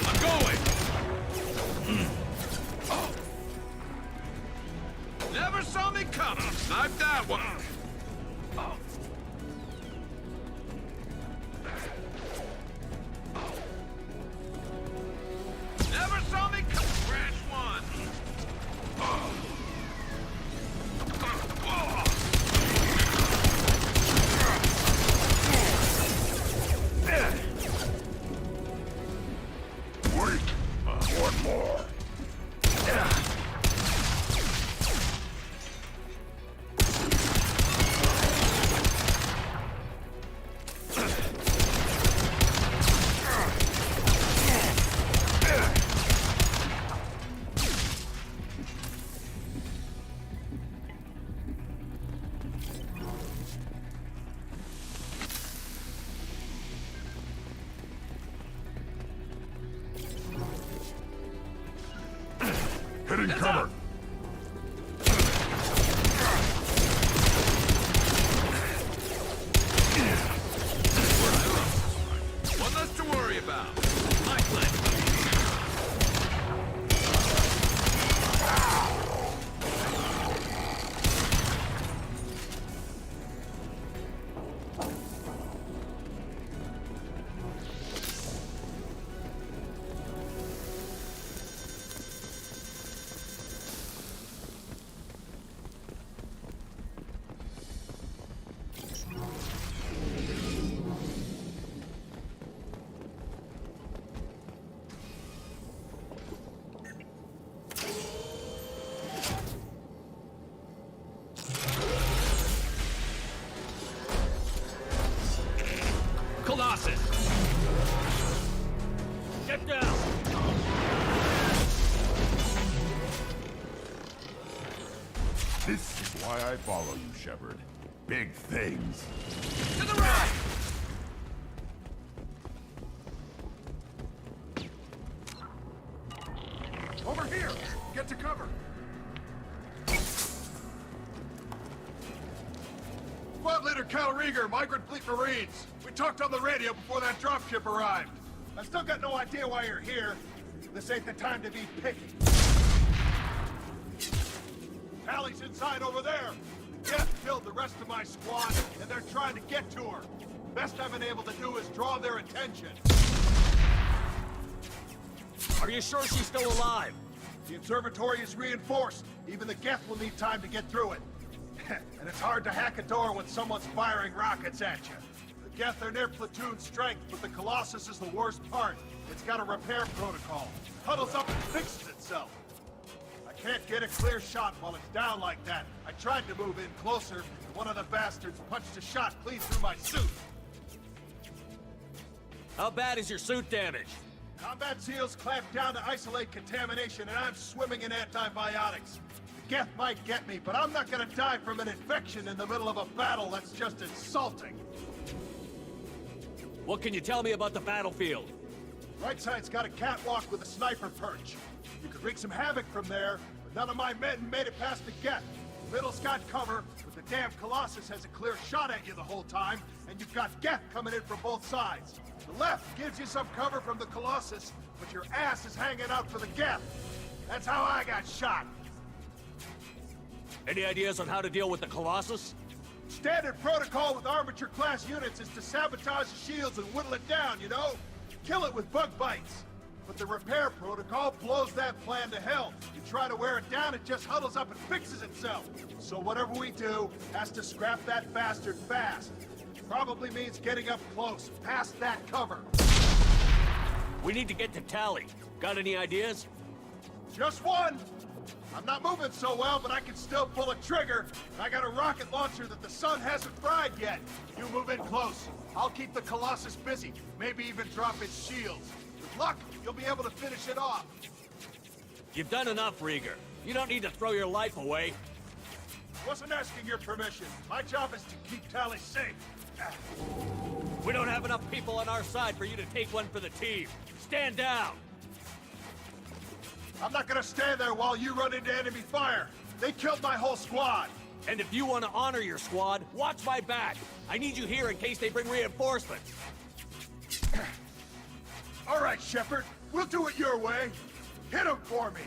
I'm going! Never saw me coming. Snipe that one. Never saw me come. Scratch one. Wait! One more! Hitting cover! One less to worry about. My plan. Colossus! Get down! This is why I follow you, Shepard. Big things. To the right! Over here! Get to cover! Squad Leader Cal Rieger, Migrant Fleet Marines. We talked on the radio before that dropship arrived. I still got no idea why you're here. This ain't the time to be picky. Allie's inside over there. Geth killed the rest of my squad, and they're trying to get to her. Best I've been able to do is draw their attention. Are you sure she's still alive? The observatory is reinforced. Even the Geth will need time to get through it. And it's hard to hack a door when someone's firing rockets at you. The Geth are near platoon strength, but the Colossus is the worst part. It's got a repair protocol. Huddles up and fixes itself. I can't get a clear shot while it's down like that. I tried to move in closer, and one of the bastards punched a shot clean through my suit. How bad is your suit damaged? Combat SEALs clamped down to isolate contamination, and I'm swimming in antibiotics. The Geth might get me, but I'm not gonna die from an infection in the middle of a battle. That's just insulting. What can you tell me about the battlefield? Right side's got a catwalk with a sniper perch. You could wreak some havoc from there, but none of my men made it past the Geth. Middle's got cover, but the damn Colossus has a clear shot at you the whole time, and you've got Geth coming in from both sides. The left gives you some cover from the Colossus, but your ass is hanging out for the Geth. That's how I got shot. Any ideas on how to deal with the Colossus? Standard protocol with armature-class units is to sabotage the shields and whittle it down, you know? Kill it with bug bites. But the repair protocol blows that plan to hell. You try to wear it down, it just huddles up and fixes itself. So whatever we do has to scrap that bastard fast. Probably means getting up close, past that cover. We need to get to Tally. Got any ideas? Just one! I'm not moving so well, but I can still pull a trigger. I got a rocket launcher that the sun hasn't fried yet. You move in close. I'll keep the Colossus busy. Maybe even drop its shields. With luck, you'll be able to finish it off. You've done enough, Rieger. You don't need to throw your life away. Wasn't asking your permission. My job is to keep Tally safe. We don't have enough people on our side for you to take one for the team. Stand down! I'm not gonna stand there while you run into enemy fire. They killed my whole squad. And if you want to honor your squad, watch my back. I need you here in case they bring reinforcements. All right, Shepard. We'll do it your way. Hit him for me.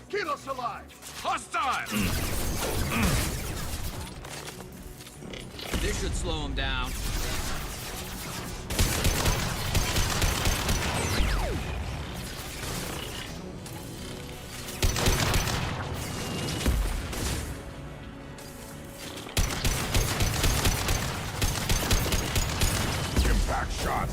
Keep us alive. Hostile! This should slow him down. Impact shot.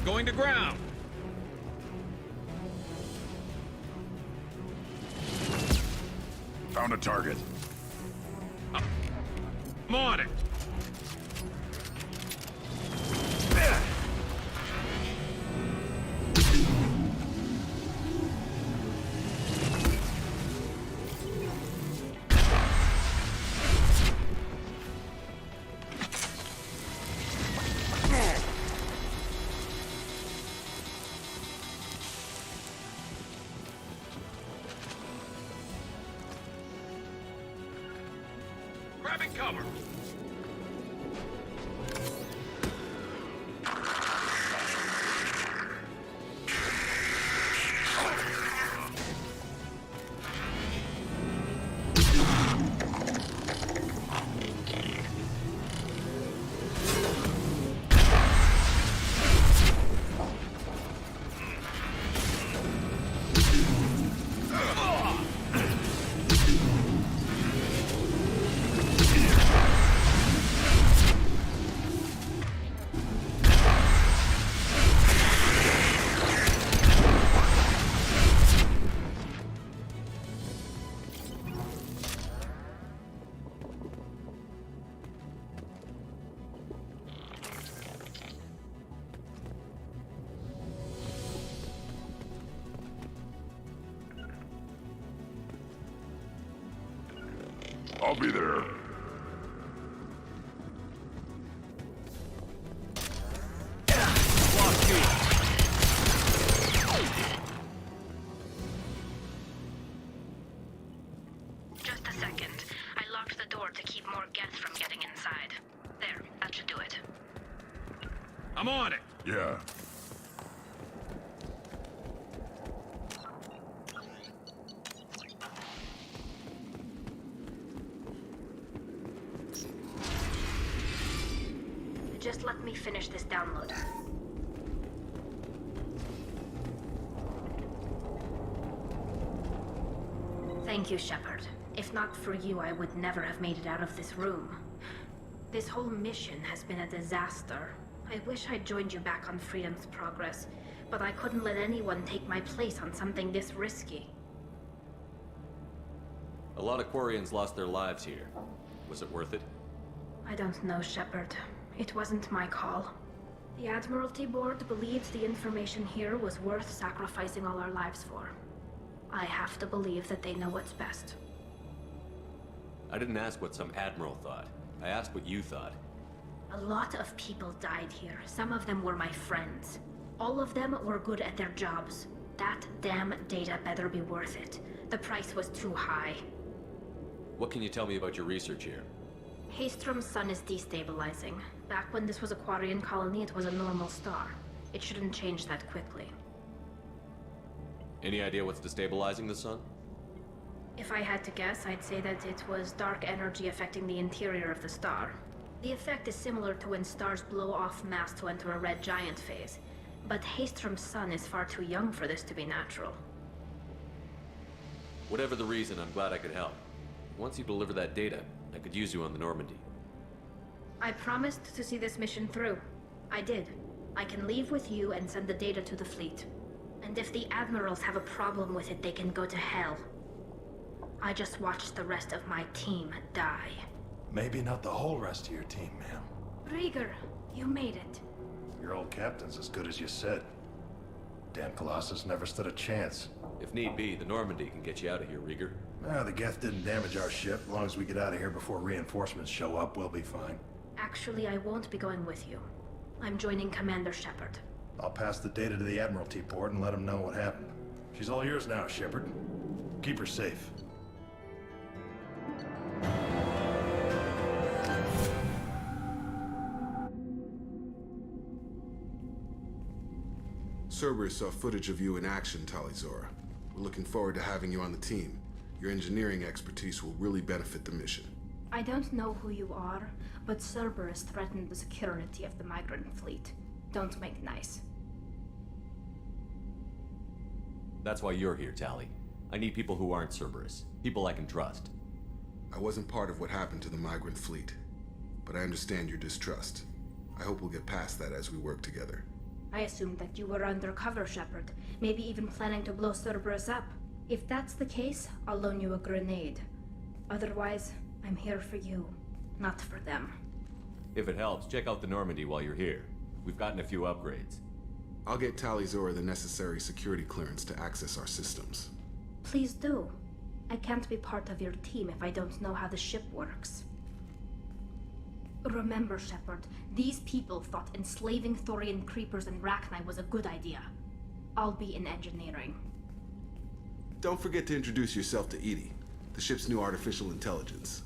Going to ground. Found a target. I'm on it. Grabbing cover. I'll be there. Just a second. I locked the door to keep more geth from getting inside. There, that should do it. I'm on it. Yeah. Just let me finish this download. Thank you, Shepard. If not for you, I would never have made it out of this room. This whole mission has been a disaster. I wish I'd joined you back on Freedom's Progress, but I couldn't let anyone take my place on something this risky. A lot of Quarians lost their lives here. Was it worth it? I don't know, Shepard. It wasn't my call. The Admiralty Board believed the information here was worth sacrificing all our lives for. I have to believe that they know what's best. I didn't ask what some admiral thought. I asked what you thought. A lot of people died here. Some of them were my friends. All of them were good at their jobs. That damn data better be worth it. The price was too high. What can you tell me about your research here? Haystrom's sun is destabilizing. Back when this was a Quarian colony, it was a normal star. It shouldn't change that quickly. Any idea what's destabilizing the sun? If I had to guess, I'd say that it was dark energy affecting the interior of the star. The effect is similar to when stars blow off mass to enter a red giant phase. But Haystrom's sun is far too young for this to be natural. Whatever the reason, I'm glad I could help. Once you deliver that data, I could use you on the Normandy. I promised to see this mission through. I did. I can leave with you and send the data to the fleet. And if the admirals have a problem with it, they can go to hell. I just watched the rest of my team die. Maybe not the whole rest of your team, ma'am. Rieger, you made it. Your old captain's as good as you said. Damn Colossus never stood a chance. If need be, the Normandy can get you out of here, Rieger. The Geth didn't damage our ship. As long as we get out of here before reinforcements show up, we'll be fine. Actually, I won't be going with you. I'm joining Commander Shepard. I'll pass the data to the Admiralty port and let them know what happened. She's all yours now, Shepard. Keep her safe. Cerberus saw footage of you in action, Talizora. We're looking forward to having you on the team. Your engineering expertise will really benefit the mission. I don't know who you are, but Cerberus threatened the security of the migrant fleet. Don't make nice. That's why you're here, Tali. I need people who aren't Cerberus. People I can trust. I wasn't part of what happened to the migrant fleet, but I understand your distrust. I hope we'll get past that as we work together. I assumed that you were undercover, Shepard. Maybe even planning to blow Cerberus up. If that's the case, I'll loan you a grenade. Otherwise, I'm here for you, not for them. If it helps, check out the Normandy while you're here. We've gotten a few upgrades. I'll get Talizora the necessary security clearance to access our systems. Please do. I can't be part of your team if I don't know how the ship works. Remember, Shepard, these people thought enslaving Thorian creepers and Rachni was a good idea. I'll be in engineering. Don't forget to introduce yourself to Edie, the ship's new artificial intelligence.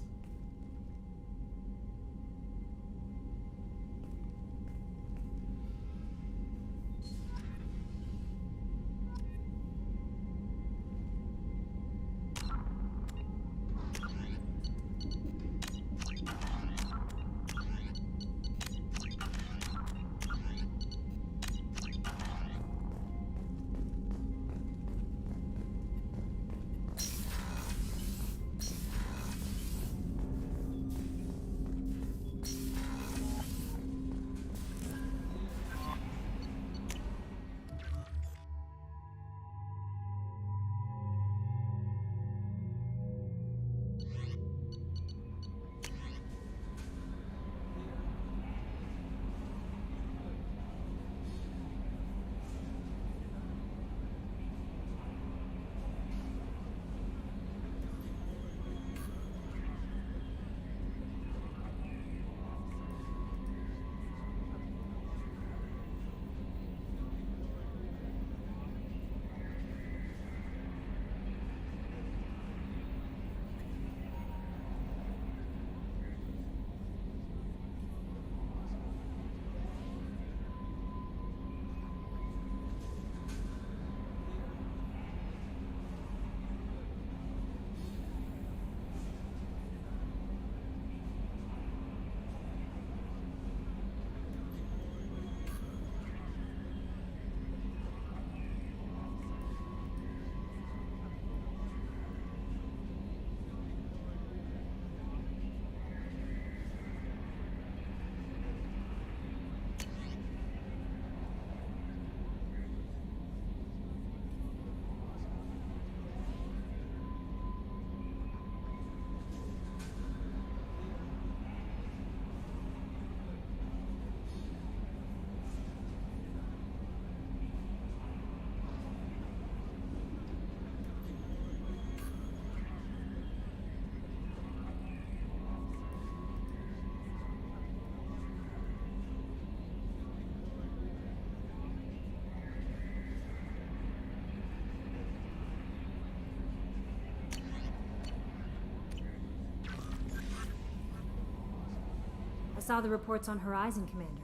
saw the reports on Horizon, Commander.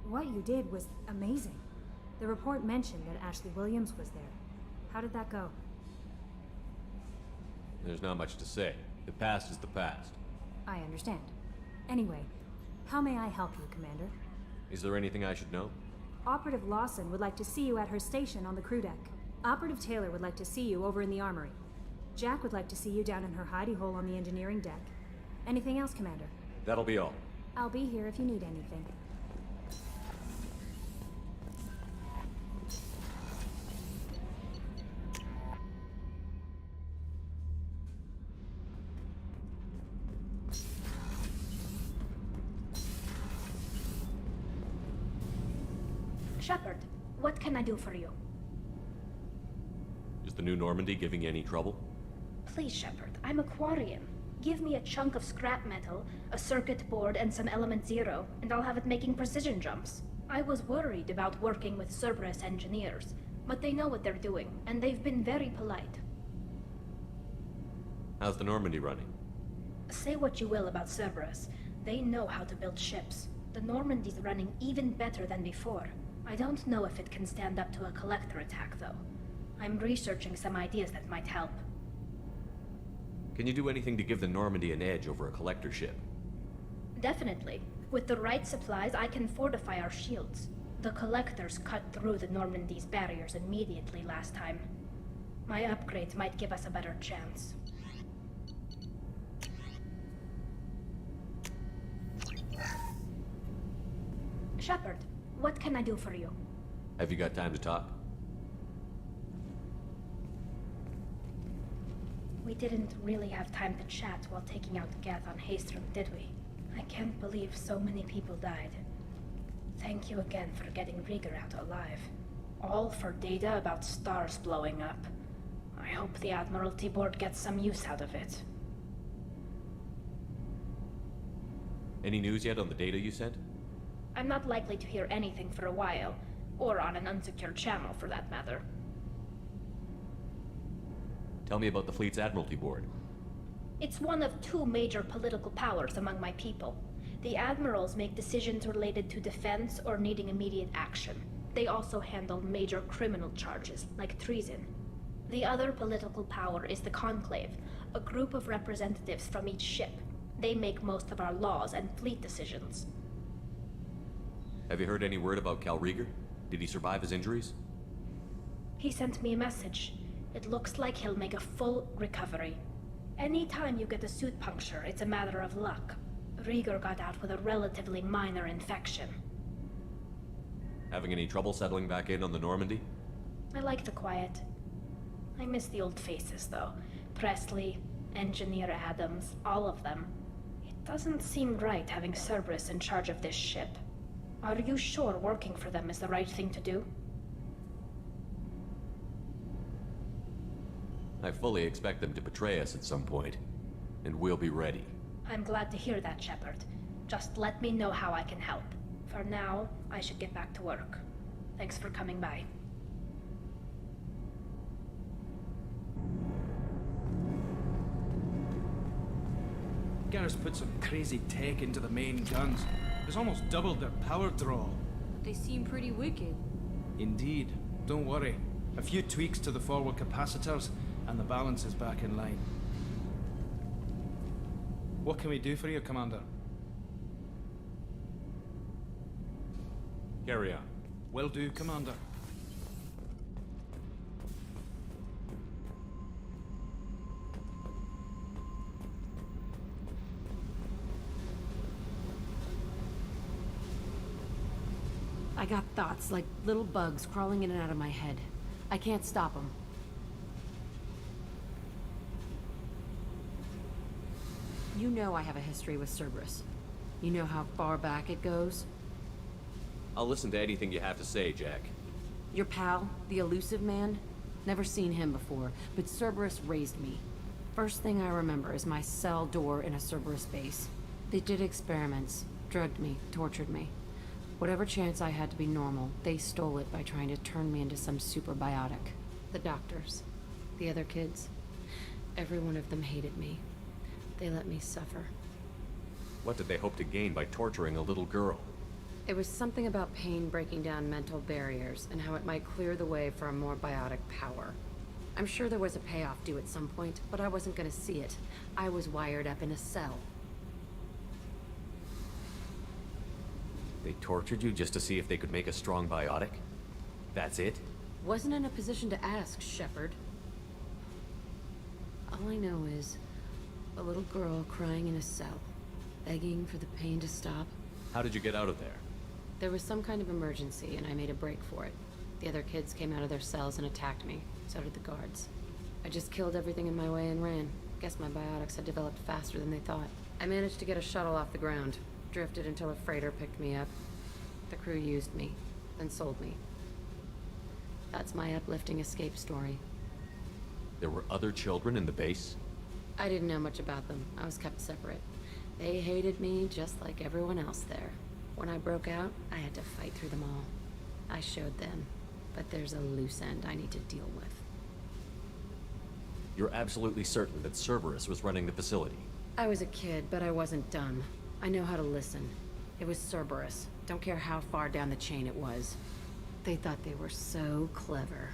What you did was amazing. The report mentioned that Ashley Williams was there. How did that go? There's not much to say. The past is the past. I understand. Anyway, how may I help you, Commander? Is there anything I should know? Operative Lawson would like to see you at her station on the crew deck. Operative Taylor would like to see you over in the armory. Jack would like to see you down in her hidey hole on the engineering deck. Anything else, Commander? That'll be all. I'll be here if you need anything. Shepard, what can I do for you? Is the new Normandy giving you any trouble? Please, Shepard, I'm a Quarian. Give me a chunk of scrap metal, a circuit board, and some element zero, and I'll have it making precision jumps. I was worried about working with Cerberus engineers, but they know what they're doing, and they've been very polite. How's the Normandy running? Say what you will about Cerberus, they know how to build ships. The Normandy's running even better than before. I don't know if it can stand up to a collector attack, though. I'm researching some ideas that might help. Can you do anything to give the Normandy an edge over a collector ship? Definitely. With the right supplies, I can fortify our shields. The collectors cut through the Normandy's barriers immediately last time. My upgrades might give us a better chance. Shepard, what can I do for you? Have you got time to talk? We didn't really have time to chat while taking out Gath on Haestrom, did we? I can't believe so many people died. Thank you again for getting Rieger out alive. All for data about stars blowing up. I hope the Admiralty Board gets some use out of it. Any news yet on the data you sent? I'm not likely to hear anything for a while, or on an unsecured channel for that matter. Tell me about the fleet's Admiralty Board. It's one of two major political powers among my people. The admirals make decisions related to defense or needing immediate action. They also handle major criminal charges, like treason. The other political power is the Conclave, a group of representatives from each ship. They make most of our laws and fleet decisions. Have you heard any word about Cal Rieger? Did he survive his injuries? He sent me a message. It looks like he'll make a full recovery. Anytime you get a suit puncture, it's a matter of luck. Rieger got out with a relatively minor infection. Having any trouble settling back in on the Normandy? I like the quiet. I miss the old faces, though. Presley, Engineer Adams, all of them. It doesn't seem right having Cerberus in charge of this ship. Are you sure working for them is the right thing to do? I fully expect them to betray us at some point, and we'll be ready. I'm glad to hear that, Shepard. Just let me know how I can help. For now, I should get back to work. Thanks for coming by. Garrus put some crazy tech into the main guns. It's almost doubled their power draw. They seem pretty wicked. Indeed. Don't worry. A few tweaks to the forward capacitors, and the balance is back in line. What can we do for you, Commander? Carry on. Will do, Commander. I got thoughts like little bugs crawling in and out of my head. I can't stop them. You know I have a history with Cerberus. You know how far back it goes? I'll listen to anything you have to say, Jack. Your pal, the elusive man? Never seen him before, but Cerberus raised me. First thing I remember is my cell door in a Cerberus base. They did experiments, drugged me, tortured me. Whatever chance I had to be normal, they stole it by trying to turn me into some superbiotic. The doctors, the other kids, every one of them hated me. They let me suffer. What did they hope to gain by torturing a little girl? It was something about pain breaking down mental barriers and how it might clear the way for a more biotic power. I'm sure there was a payoff due at some point, but I wasn't gonna see it. I was wired up in a cell. They tortured you just to see if they could make a strong biotic? That's it? Wasn't in a position to ask, Shepard. All I know is a little girl crying in a cell, begging for the pain to stop. How did you get out of there? There was some kind of emergency, and I made a break for it. The other kids came out of their cells and attacked me. So did the guards. I just killed everything in my way and ran. Guess my biotics had developed faster than they thought. I managed to get a shuttle off the ground. Drifted until a freighter picked me up. The crew used me, then sold me. That's my uplifting escape story. There were other children in the base? I didn't know much about them. I was kept separate. They hated me just like everyone else there. When I broke out, I had to fight through them all. I showed them, but there's a loose end I need to deal with. You're absolutely certain that Cerberus was running the facility? I was a kid, but I wasn't dumb. I know how to listen. It was Cerberus. Don't care how far down the chain it was. They thought they were so clever.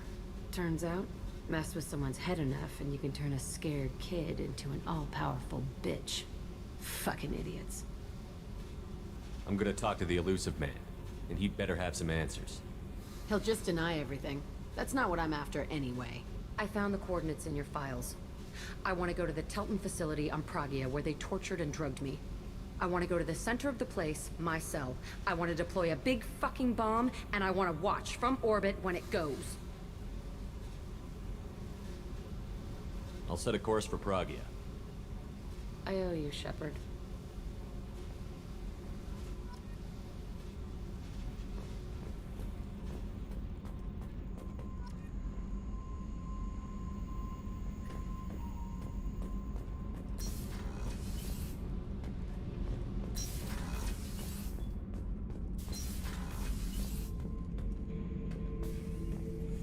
Turns out, mess with someone's head enough and you can turn a scared kid into an all-powerful bitch. Fucking idiots. I'm gonna talk to the elusive man, and he'd better have some answers. He'll just deny everything. That's not what I'm after anyway. I found the coordinates in your files. I want to go to the Telton facility on Pragia where they tortured and drugged me. I want to go to the center of the place, my cell. I want to deploy a big fucking bomb, and I want to watch from orbit when it goes. I'll set a course for Pragia. I owe you, Shepard.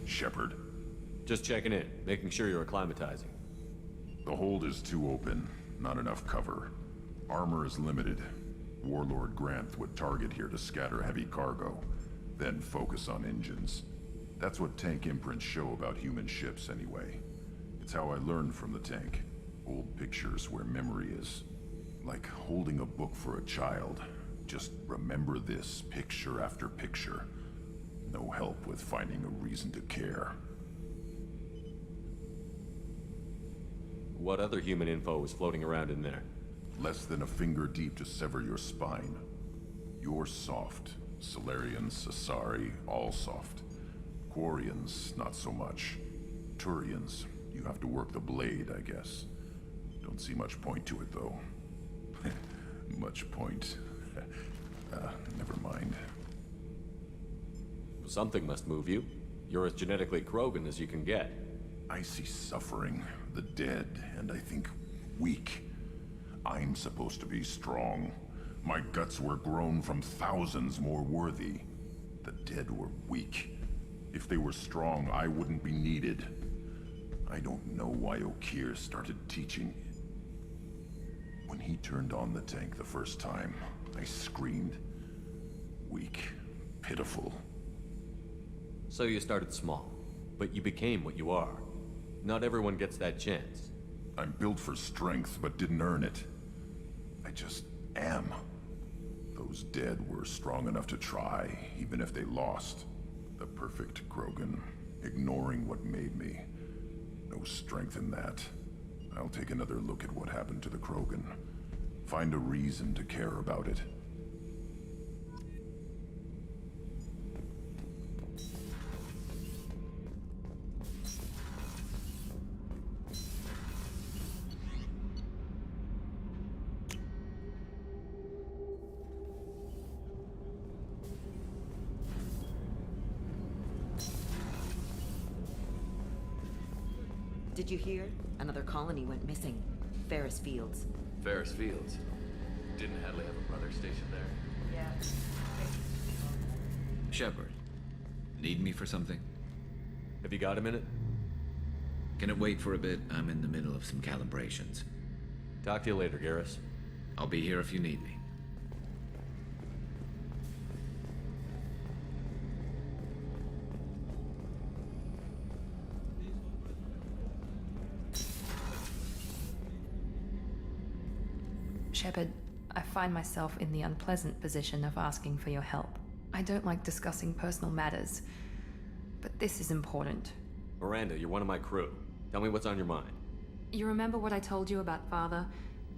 Shepard. Just checking in, making sure you're acclimatizing. The hold is too open, not enough cover. Armor is limited. Warlord Granth would target here to scatter heavy cargo, then focus on engines. That's what tank imprints show about human ships anyway. It's how I learned from the tank. Old pictures where memory is. Like holding a book for a child. Just remember this picture after picture. No help with finding a reason to care. What other human info was floating around in there? Less than a finger deep to sever your spine. You're soft. Solarians, Asari, all soft. Quarians, not so much. Turians, you have to work the blade, I guess. Don't see much point to it, though. Much point. Never mind. Something must move you. You're as genetically Krogan as you can get. I see suffering, the dead, and I think weak. I'm supposed to be strong. My guts were grown from thousands more worthy. The dead were weak. If they were strong, I wouldn't be needed. I don't know why Okeer started teaching. When he turned on the tank the first time, I screamed. Weak, pitiful. So you started small, but you became what you are. Not everyone gets that chance. I'm built for strength, but didn't earn it. I just am. Those dead were strong enough to try, even if they lost. The perfect Krogan, ignoring what made me. No strength in that. I'll take another look at what happened to the Krogan. Find a reason to care about it. Did you hear? Another colony went missing. Ferris Fields. Ferris Fields? Didn't Hadley have a brother stationed there? Yeah. Shepard, need me for something? Have you got a minute? Can it wait for a bit? I'm in the middle of some calibrations. Talk to you later, Garrus. I'll be here if you need me. Shepard, I find myself in the unpleasant position of asking for your help. I don't like discussing personal matters, but this is important. Miranda, you're one of my crew. Tell me what's on your mind. You remember what I told you about Father?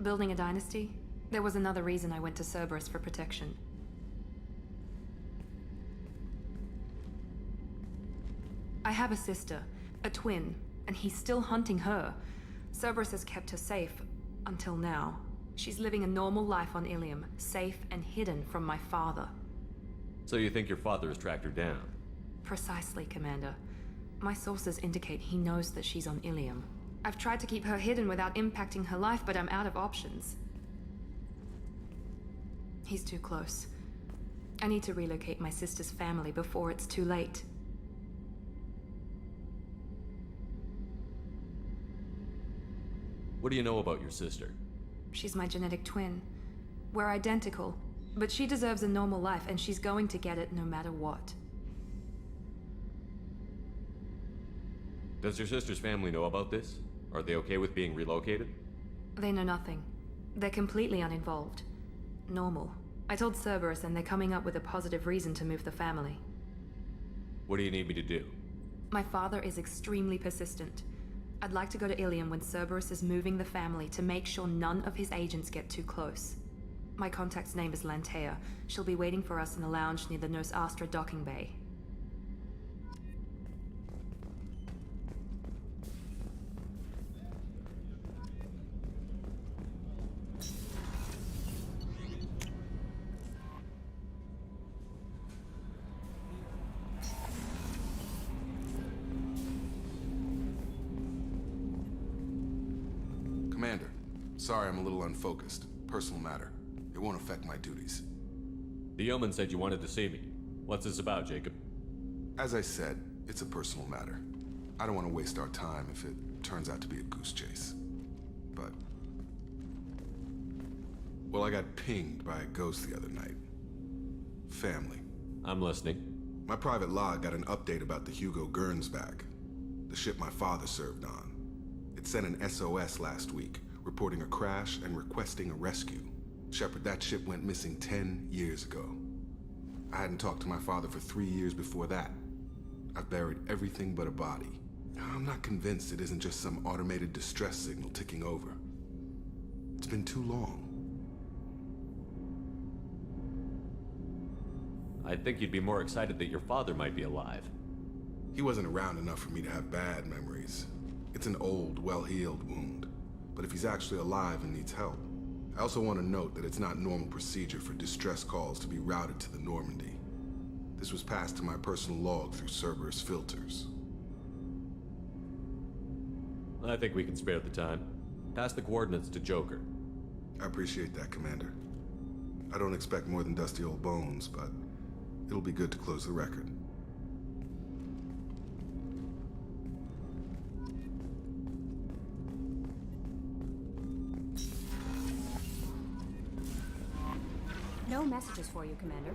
Building a dynasty? There was another reason I went to Cerberus for protection. I have a sister, a twin, and he's still hunting her. Cerberus has kept her safe, until now. She's living a normal life on Ilium, safe and hidden from my father. So you think your father has tracked her down? Precisely, Commander. My sources indicate he knows that she's on Ilium. I've tried to keep her hidden without impacting her life, but I'm out of options. He's too close. I need to relocate my sister's family before it's too late. What do you know about your sister? She's my genetic twin. We're identical, but she deserves a normal life, and she's going to get it no matter what. Does your sister's family know about this? Are they okay with being relocated? They know nothing. They're completely uninvolved. Normal. I told Cerberus, and they're coming up with a positive reason to move the family. What do you need me to do? My father is extremely persistent. I'd like to go to Ilium when Cerberus is moving the family to make sure none of his agents get too close. My contact's name is Lantea. She'll be waiting for us in a lounge near the Nos Astra docking bay. Commander, sorry I'm a little unfocused. Personal matter. It won't affect my duties. The yeoman said you wanted to see me. What's this about, Jacob? As I said, it's a personal matter. I don't want to waste our time if it turns out to be a goose chase. But... well, I got pinged by a ghost the other night. Family. I'm listening. My private log got an update about the Hugo Gernsback, the ship my father served on. It sent an SOS last week, reporting a crash and requesting a rescue. Shepard, that ship went missing 10 years ago. I hadn't talked to my father for 3 years before that. I've buried everything but a body. I'm not convinced it isn't just some automated distress signal ticking over. It's been too long. I think you'd be more excited that your father might be alive. He wasn't around enough for me to have bad memories. It's an old, well-healed wound. But if he's actually alive and needs help, I also want to note that it's not normal procedure for distress calls to be routed to the Normandy. This was passed to my personal log through Cerberus filters. I think we can spare the time. Pass the coordinates to Joker. I appreciate that, Commander. I don't expect more than dusty old bones, but it'll be good to close the record. No messages for you, Commander.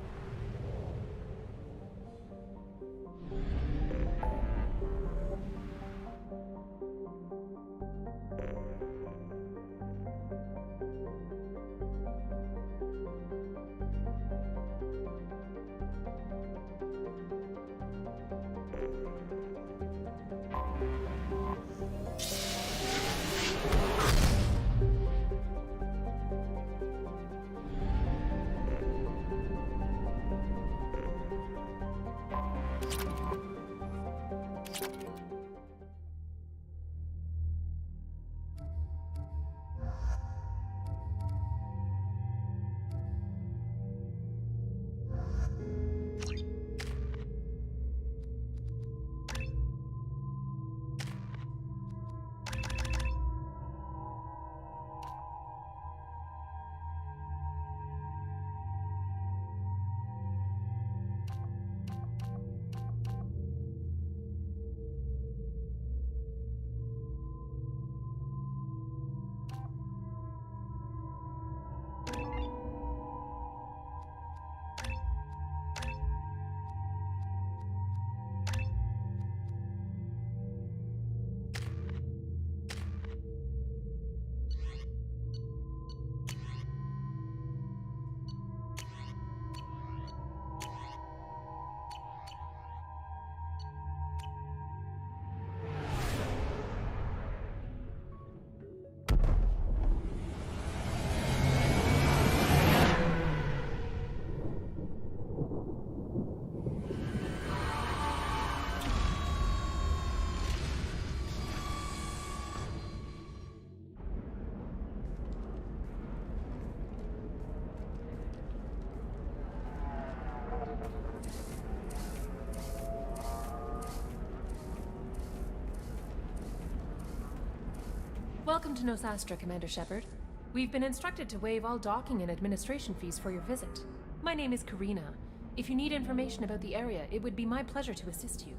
Welcome to Nosastra, Commander Shepard. We've been instructed to waive all docking and administration fees for your visit. My name is Karina. If you need information about the area, it would be my pleasure to assist you.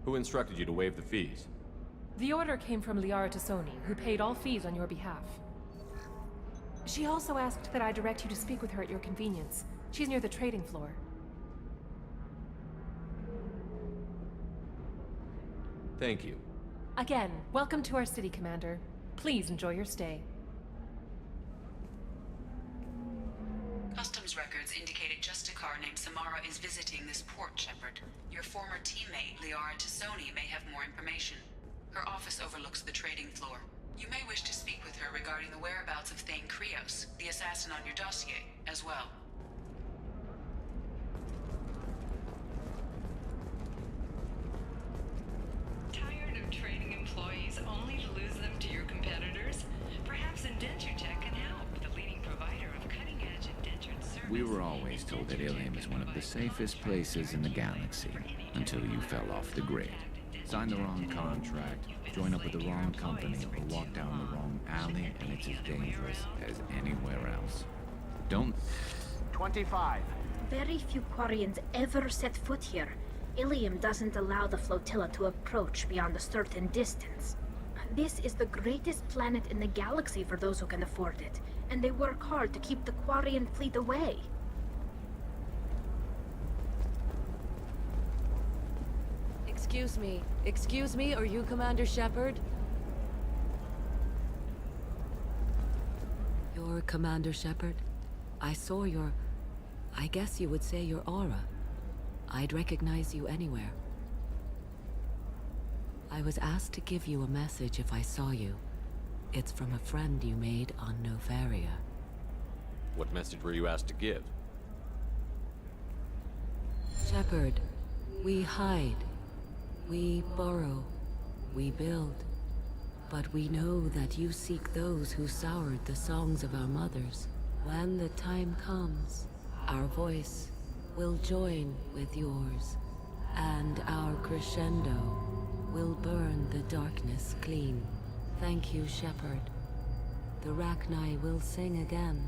Who instructed you to waive the fees? The order came from Liara Tassoni, who paid all fees on your behalf. She also asked that I direct you to speak with her at your convenience. She's near the trading floor. Thank you. Again, welcome to our city, Commander. Please enjoy your stay. Customs records indicated Justicar named Samara is visiting this port, Shepard. Your former teammate, Liara Tassoni, may have more information. Her office overlooks the trading floor. You may wish to speak with her regarding the whereabouts of Thane Krios, the assassin on your dossier, as well. Tired of trading employees only to lose them to your competitors? Perhaps IndentureTech can help, the leading provider of cutting-edge indentured services. We were always told that Ilium is one of the safest places in the galaxy, until you fell off the grid. Signed the wrong contract, join up with the wrong company, or walk down the wrong alley, and it's as dangerous as anywhere else. Don't... 25. Very few Quarians ever set foot here. Ilium doesn't allow the flotilla to approach beyond a certain distance. This is the greatest planet in the galaxy for those who can afford it, and they work hard to keep the Quarian fleet away. Excuse me, are you Commander Shepard? You're Commander Shepard? I saw your... I guess you would say your aura. I'd recognize you anywhere. I was asked to give you a message if I saw you. It's from a friend you made on Novaria. What message were you asked to give? Shepard, we hide. We borrow, we build, but we know that you seek those who soured the songs of our mothers. When the time comes, our voice will join with yours, and our crescendo will burn the darkness clean. Thank you, Shepard. The Rachni will sing again,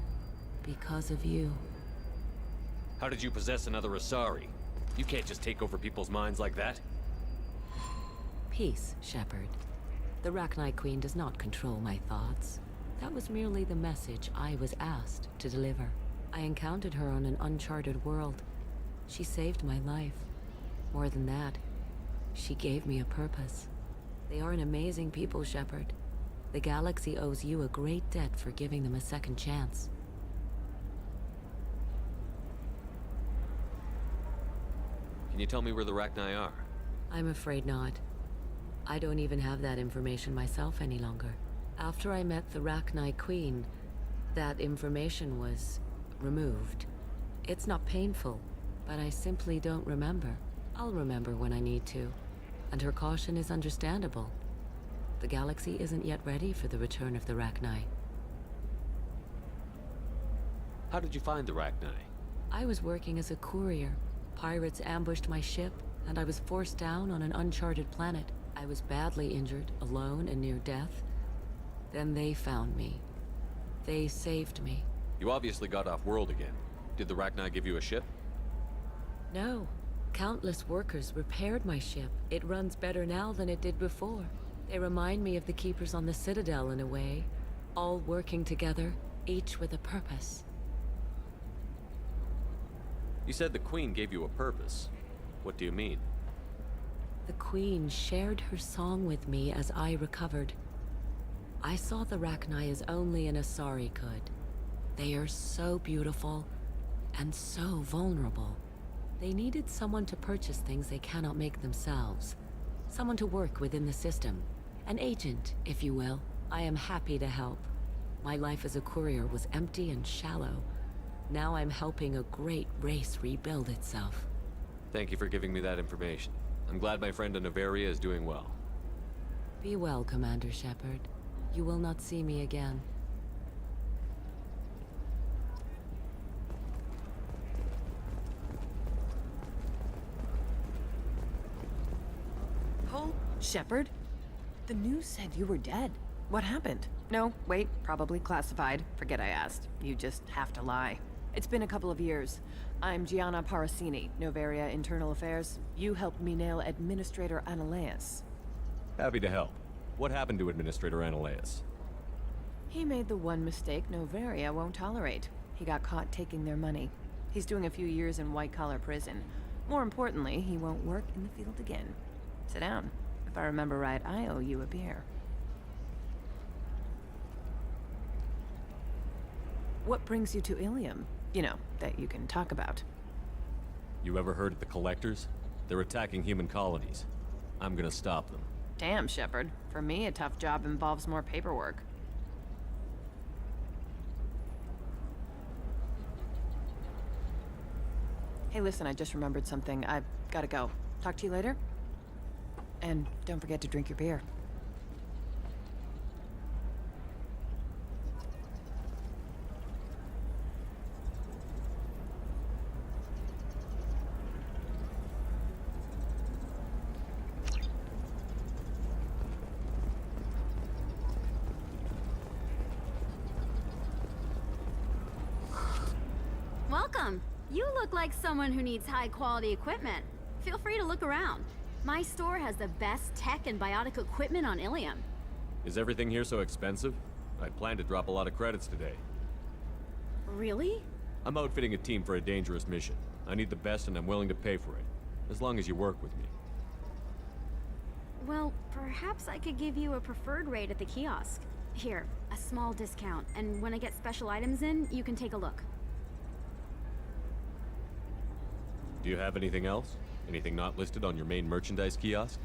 because of you. How did you possess another Asari? You can't just take over people's minds like that. Peace, Shepard. The Rachni Queen does not control my thoughts. That was merely the message I was asked to deliver. I encountered her on an uncharted world. She saved my life. More than that, she gave me a purpose. They are an amazing people, Shepard. The galaxy owes you a great debt for giving them a second chance. Can you tell me where the Rachni are? I'm afraid not. I don't even have that information myself any longer. After I met the Rachni Queen, that information was removed. It's not painful, but I simply don't remember. I'll remember when I need to, and her caution is understandable. The galaxy isn't yet ready for the return of the Rachni. How did you find the Rachni? I was working as a courier. Pirates ambushed my ship, and I was forced down on an uncharted planet. I was badly injured, alone and near death. Then they found me. They saved me. You obviously got off world again. Did the Rachni give you a ship? No. Countless workers repaired my ship. It runs better now than it did before. They remind me of the Keepers on the Citadel in a way. All working together, each with a purpose. You said the Queen gave you a purpose. What do you mean? The Queen shared her song with me as I recovered. I saw the Rachni as only an Asari could. They are so beautiful and so vulnerable. They needed someone to purchase things they cannot make themselves. Someone to work within the system. An agent, if you will. I am happy to help. My life as a courier was empty and shallow. Now I'm helping a great race rebuild itself. Thank you for giving me that information. I'm glad my friend in Novaria is doing well. Be well, Commander Shepard. You will not see me again. Shepard? The news said you were dead. What happened? No, wait, probably classified. Forget I asked. You just have to lie. It's been a couple of years. I'm Gianna Parasini, Novaria Internal Affairs. You helped me nail Administrator Analeas. Happy to help. What happened to Administrator Analeas? He made the one mistake Novaria won't tolerate. He got caught taking their money. He's doing a few years in white-collar prison. More importantly, he won't work in the field again. Sit down. If I remember right, I owe you a beer. What brings you to Ilium? You know, that you can talk about. You ever heard of the Collectors? They're attacking human colonies. I'm gonna stop them. Damn, Shepard. For me, a tough job involves more paperwork. Hey, listen, I just remembered something. I've gotta go. Talk to you later? And don't forget to drink your beer. Welcome. You look like someone who needs high-quality equipment. Feel free to look around. My store has the best tech and biotic equipment on Ilium. Is everything here so expensive? I'd planned to drop a lot of credits today. Really? I'm outfitting a team for a dangerous mission. I need the best and I'm willing to pay for it. As long as you work with me. Well, perhaps I could give you a preferred rate at the kiosk. Here, a small discount, and when I get special items in, you can take a look. Do you have anything else? Anything not listed on your main merchandise kiosk?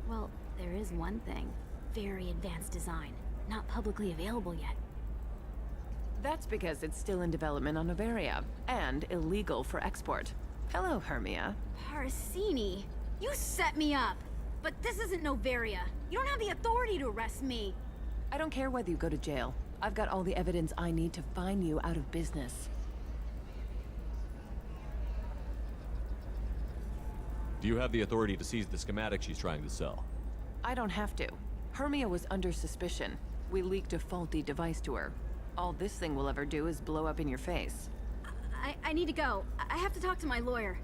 Well, there is one thing. Very advanced design. Not publicly available yet. That's because it's still in development on Novaria, and illegal for export. Hello, Hermia. Parasini, you set me up! But this isn't Novaria. You don't have the authority to arrest me. I don't care whether you go to jail. I've got all the evidence I need to fine you out of business. Do you have the authority to seize the schematic she's trying to sell? I don't have to. Hermia was under suspicion. We leaked a faulty device to her. All this thing will ever do is blow up in your face. I need to go. I have to talk to my lawyer.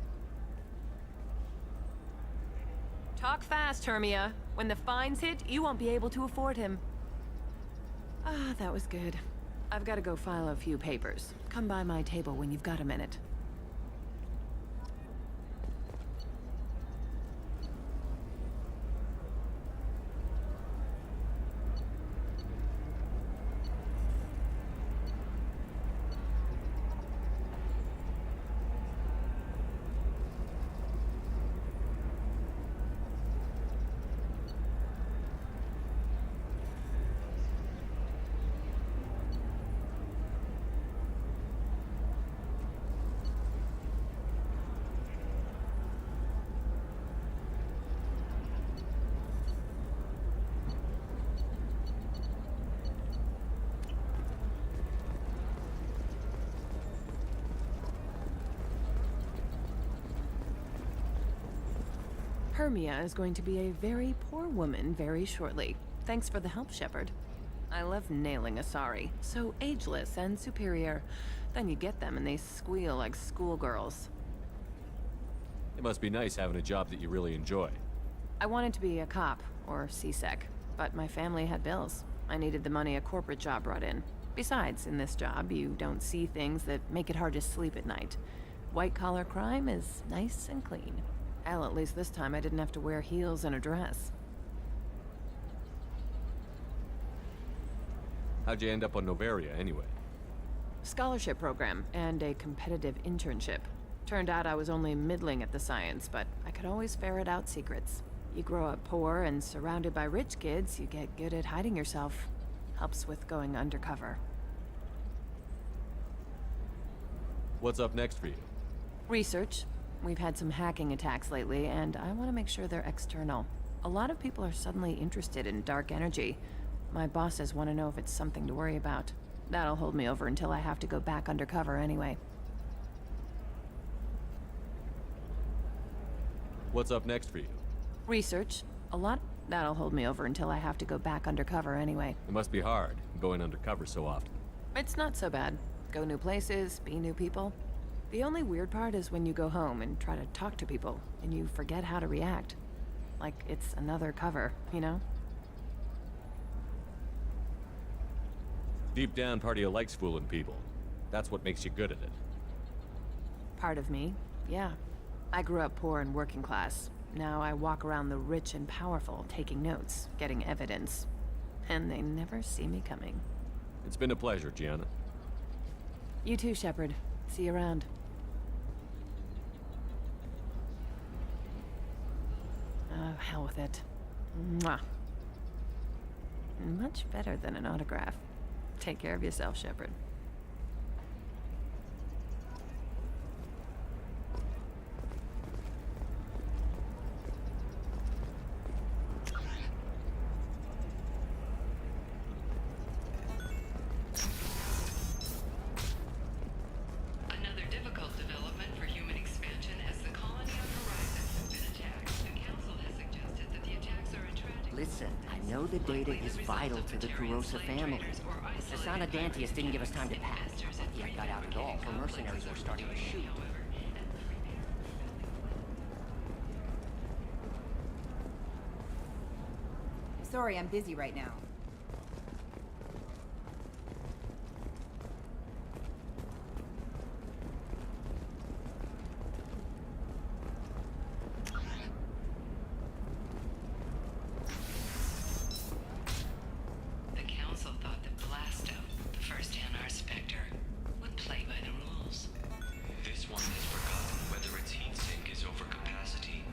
Talk fast, Hermia. When the fines hit, you won't be able to afford him. Ah, that was good. I've got to go file a few papers. Come by my table when you've got a minute. Hermia is going to be a very poor woman very shortly. Thanks for the help, Shepard. I love nailing Asari. So ageless and superior. Then you get them and they squeal like schoolgirls. It must be nice having a job that you really enjoy. I wanted to be a cop, or CSEC, but my family had bills. I needed the money a corporate job brought in. Besides, in this job, you don't see things that make it hard to sleep at night. White-collar crime is nice and clean. Hell, at least this time I didn't have to wear heels and a dress. How'd you end up on Novaria, anyway? Scholarship program and a competitive internship. Turned out I was only middling at the science, but I could always ferret out secrets. You grow up poor and surrounded by rich kids, you get good at hiding yourself. Helps with going undercover. What's up next for you? Research. We've had some hacking attacks lately, and I want to make sure they're external. A lot of people are suddenly interested in dark energy. My bosses want to know if it's something to worry about. That'll hold me over until I have to go back undercover anyway. What's up next for you? Research. A lot... That'll hold me over until I have to go back undercover anyway. It must be hard, going undercover so often. It's not so bad. Go new places, be new people. The only weird part is when you go home and try to talk to people, and you forget how to react. Like it's another cover, you know? Deep down, part of you likes fooling people. That's what makes you good at it. Part of me, yeah. I grew up poor and working class. Now I walk around the rich and powerful, taking notes, getting evidence. And they never see me coming. It's been a pleasure, Gianna. You too, Shepard. See you around. Oh, hell with it. Mwah. Much better than an autograph. Take care of yourself, Shepard. Another difficult development for human expansion as the colony on Horizon has been attacked. The Council has suggested that the attacks are a tragic... Listen, I know the data is vital to the Kurosa family. Sasana Dantius didn't give us time to pack. He got out at all. Her mercenaries were starting to shoot. Sorry, I'm busy right now. The Council thought that Blasto, the first NR Spectre, would play by the rules. This one has forgotten whether its heat sink is over capacity.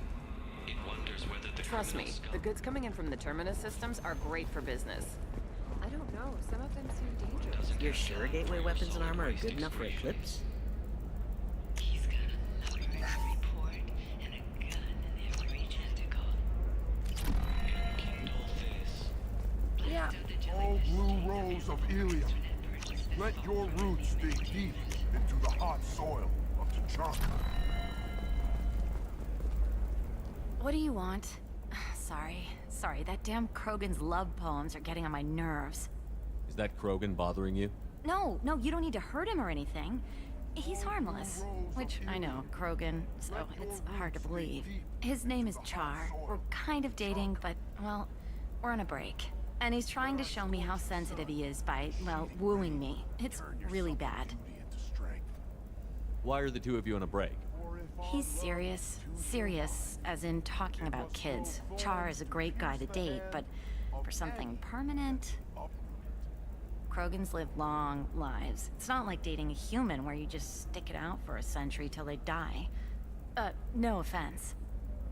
It wonders whether the Trust me, the goods coming in from the Terminus systems are great for business. I don't know. Some of them seem dangerous. You're sure gateway weapons and armor are good enough for Eclipse? He's got a number in every port and a gun in every tentacle. Yeah. Oh, blue rose of Ilium, let your roots dig deep into the hot soil of T'Chaka. What do you want? Sorry, that damn Krogan's love poems are getting on my nerves. Is that Krogan bothering you? No, you don't need to hurt him or anything. He's harmless. Which, I know, Krogan, so it's hard to believe. His name is Char. We're kind of dating, but, well, we're on a break. And he's trying to show me how sensitive he is by, well, wooing me. It's really bad. Why are the two of you on a break? He's serious. Serious, as in talking about kids. Char is a great guy to date, but for something permanent... Krogans live long lives. It's not like dating a human where you just stick it out for a century till they die. No offense.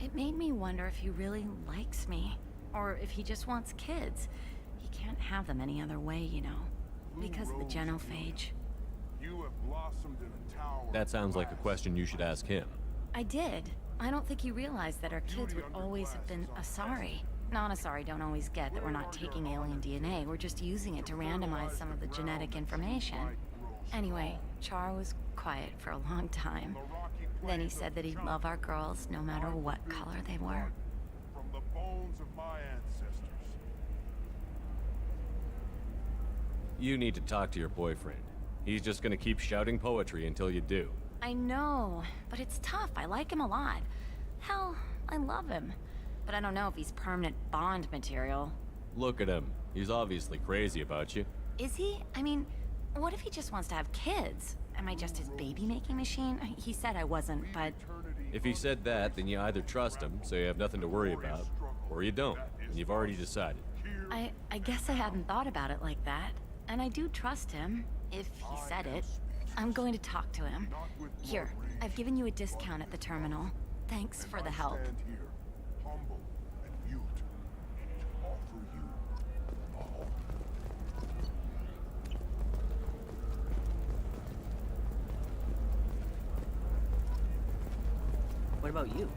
It made me wonder if he really likes me. Or if he just wants kids. He can't have them any other way, you know. Because of the genophage. You have blossomed in a tower. That sounds like a question you should ask him. I did. I don't think he realized that our kids would always have been Asari. Non-Asari don't always get that we're not taking alien DNA, we're just using it to randomize some of the genetic information. Anyway, Char was quiet for a long time. Then he said that he'd love our girls no matter what color they were. From the bones of my ancestors. You need to talk to your boyfriend. He's just gonna keep shouting poetry until you do. I know, but it's tough. I like him a lot. Hell, I love him. But I don't know if he's permanent Bond material. Look at him. He's obviously crazy about you. Is he? I mean, what if he just wants to have kids? Am I just his baby-making machine? He said I wasn't, but... If he said that, then you either trust him, so you have nothing to worry about, or you don't, and you've already decided. I guess I hadn't thought about it like that. And I do trust him, if he said it. I'm going to talk to him. Here, I've given you a discount at the terminal. Thanks for the help. Humble and mute. Offer you a hope. What about you?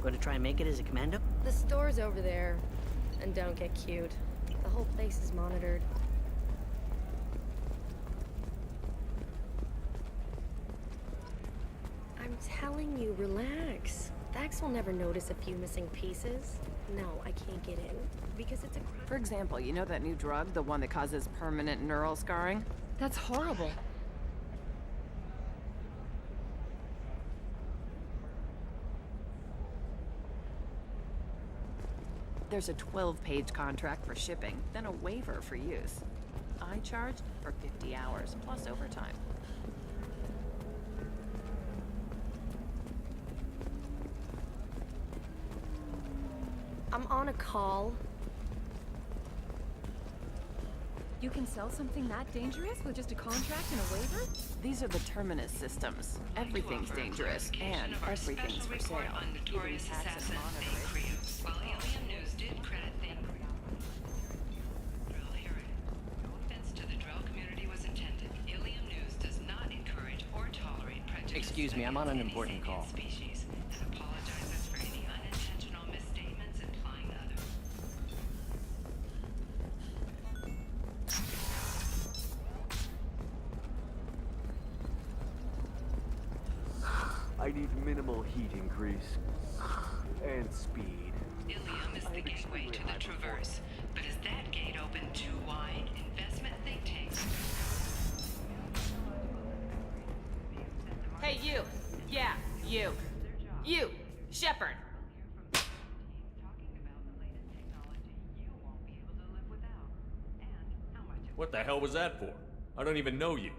Going to try and make it as a commando? The store's over there. And don't get cute. The whole place is monitored. I'm telling you, relax. That Max will never notice a few missing pieces. No, I can't get in. Because it's a crime. For example, you know that new drug, the one that causes permanent neural scarring? That's horrible. There's a 12-page contract for shipping, then a waiver for use. I charged for 50 hours, plus overtime. I'm on a call. You can sell something that dangerous with just a contract and a waiver? These are the Terminus systems. Everything's dangerous, and everything's for sale. Even tax and monitoring. While Alien News did credit the Drell hearing. No offense to the Drell community was intended. Alien News does not encourage or tolerate prejudice. Excuse me, I'm on an important call. Species and apologizes for any unintentional misstatements implying others. I need minimal heat increase. And speed. Ilium is the gateway to the Traverse, but is that gate open too wide? Investment think tank. Hey, you! Yeah, you! You! Shepard! What the hell was that for? I don't even know you.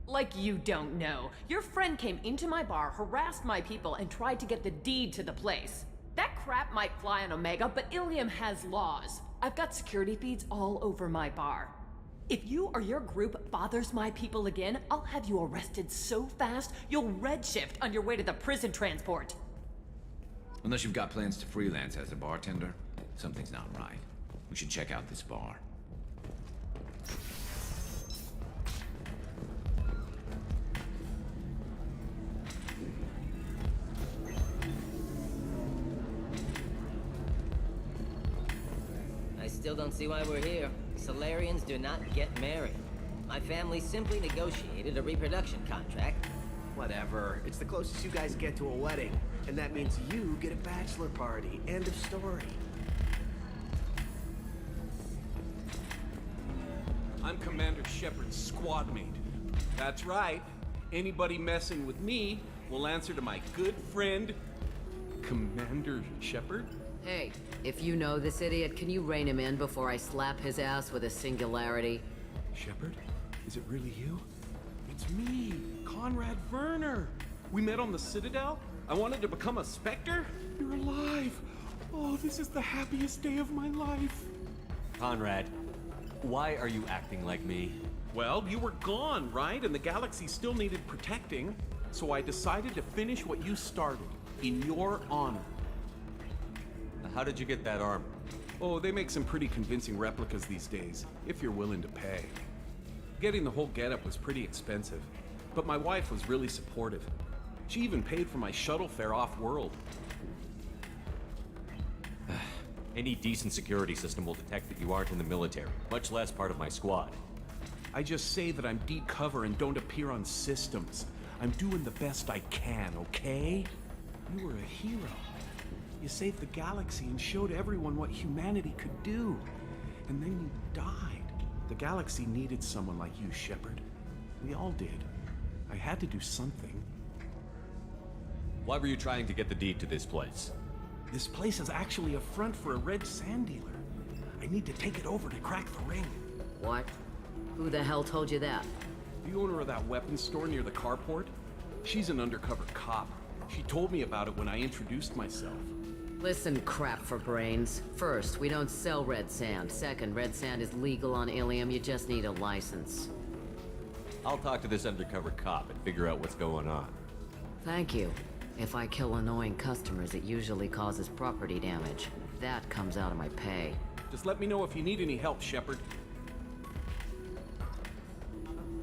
Like you don't know. Your friend came into my bar, harassed my people, and tried to get the deed to the place. That crap might fly on Omega, but Ilium has laws. I've got security feeds all over my bar. If you or your group bothers my people again, I'll have you arrested so fast, you'll redshift on your way to the prison transport. Unless you've got plans to freelance as a bartender, something's not right. We should check out this bar. Still don't see why we're here. Solarians do not get married. My family simply negotiated a reproduction contract. Whatever. It's the closest you guys get to a wedding. And that means you get a bachelor party. End of story. I'm Commander Shepard's squad mate. That's right. Anybody messing with me will answer to my good friend, Commander Shepard. Hey, if you know this idiot, can you rein him in before I slap his ass with a singularity? Shepard? Is it really you? It's me, Conrad Werner. We met on the Citadel. I wanted to become a Spectre. You're alive. Oh, this is the happiest day of my life. Conrad, why are you acting like me? Well, you were gone, right? And the galaxy still needed protecting. So I decided to finish what you started, in your honor. How did you get that armor? Oh, they make some pretty convincing replicas these days, if you're willing to pay. Getting the whole getup was pretty expensive, but my wife was really supportive. She even paid for my shuttle fare off-world. Any decent security system will detect that you aren't in the military, much less part of my squad. I just say that I'm deep cover and don't appear on systems. I'm doing the best I can, okay? You were a hero. You saved the galaxy and showed everyone what humanity could do. And then you died. The galaxy needed someone like you, Shepard. We all did. I had to do something. Why were you trying to get the deed to this place? This place is actually a front for a red sand dealer. I need to take it over to crack the ring. What? Who the hell told you that? The owner of that weapons store near the carport? She's an undercover cop. She told me about it when I introduced myself. Listen, crap for brains. First, we don't sell red sand. Second, red sand is legal on Ilium. You just need a license. I'll talk to this undercover cop and figure out what's going on. Thank you. If I kill annoying customers, it usually causes property damage. That comes out of my pay. Just let me know if you need any help, Shepard.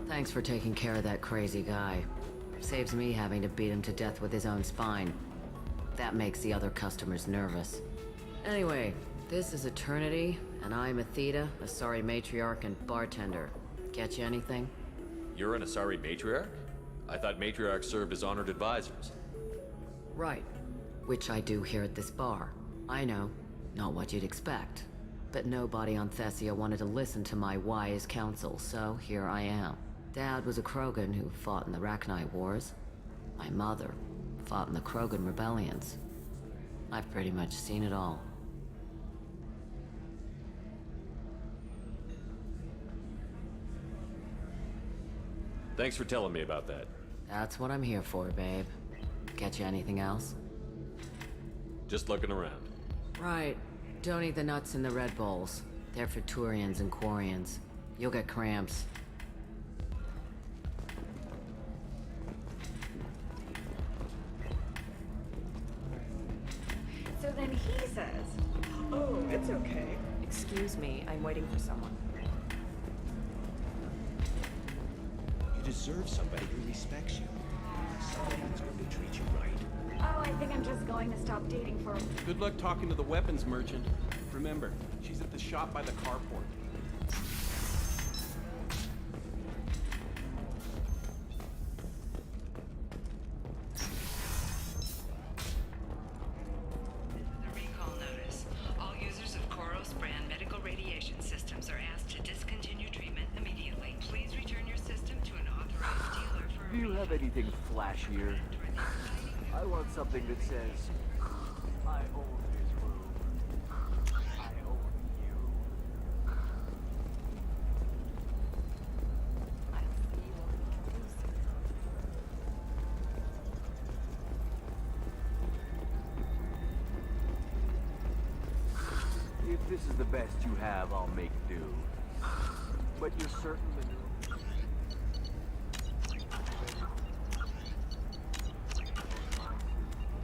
Thanks for taking care of that crazy guy. Saves me having to beat him to death with his own spine. That makes the other customers nervous. Anyway, this is Eternity, and I'm Athena, Asari matriarch and bartender. Get you anything? You're an Asari matriarch? I thought matriarchs served as honored advisors. Right. Which I do here at this bar. I know, not what you'd expect. But nobody on Thessia wanted to listen to my wise counsel, so here I am. Dad was a Krogan who fought in the Rachni Wars. My mother fought in the Krogan rebellions. I've pretty much seen it all. Thanks for telling me about that. That's what I'm here for, babe. Get you anything else? Just looking around. Right. Don't eat the nuts in the Red Bulls. They're for Turians and Quarians. You'll get cramps. So then he says, "Oh, it's okay. Excuse me, I'm waiting for someone." You deserve somebody who respects you. Somebody who's going to treat you right. Oh, I think I'm just going to stop dating for... Good luck talking to the weapons merchant. Remember, she's at the shop by the carport. The recall notice. All users of Koros brand medical radiation systems are asked to discontinue treatment immediately. Please return your system to an authorized dealer for Do you have anything flashier? I want something that says, I own this room. I own you. If this is the best you have, I'll make do. But you're certain that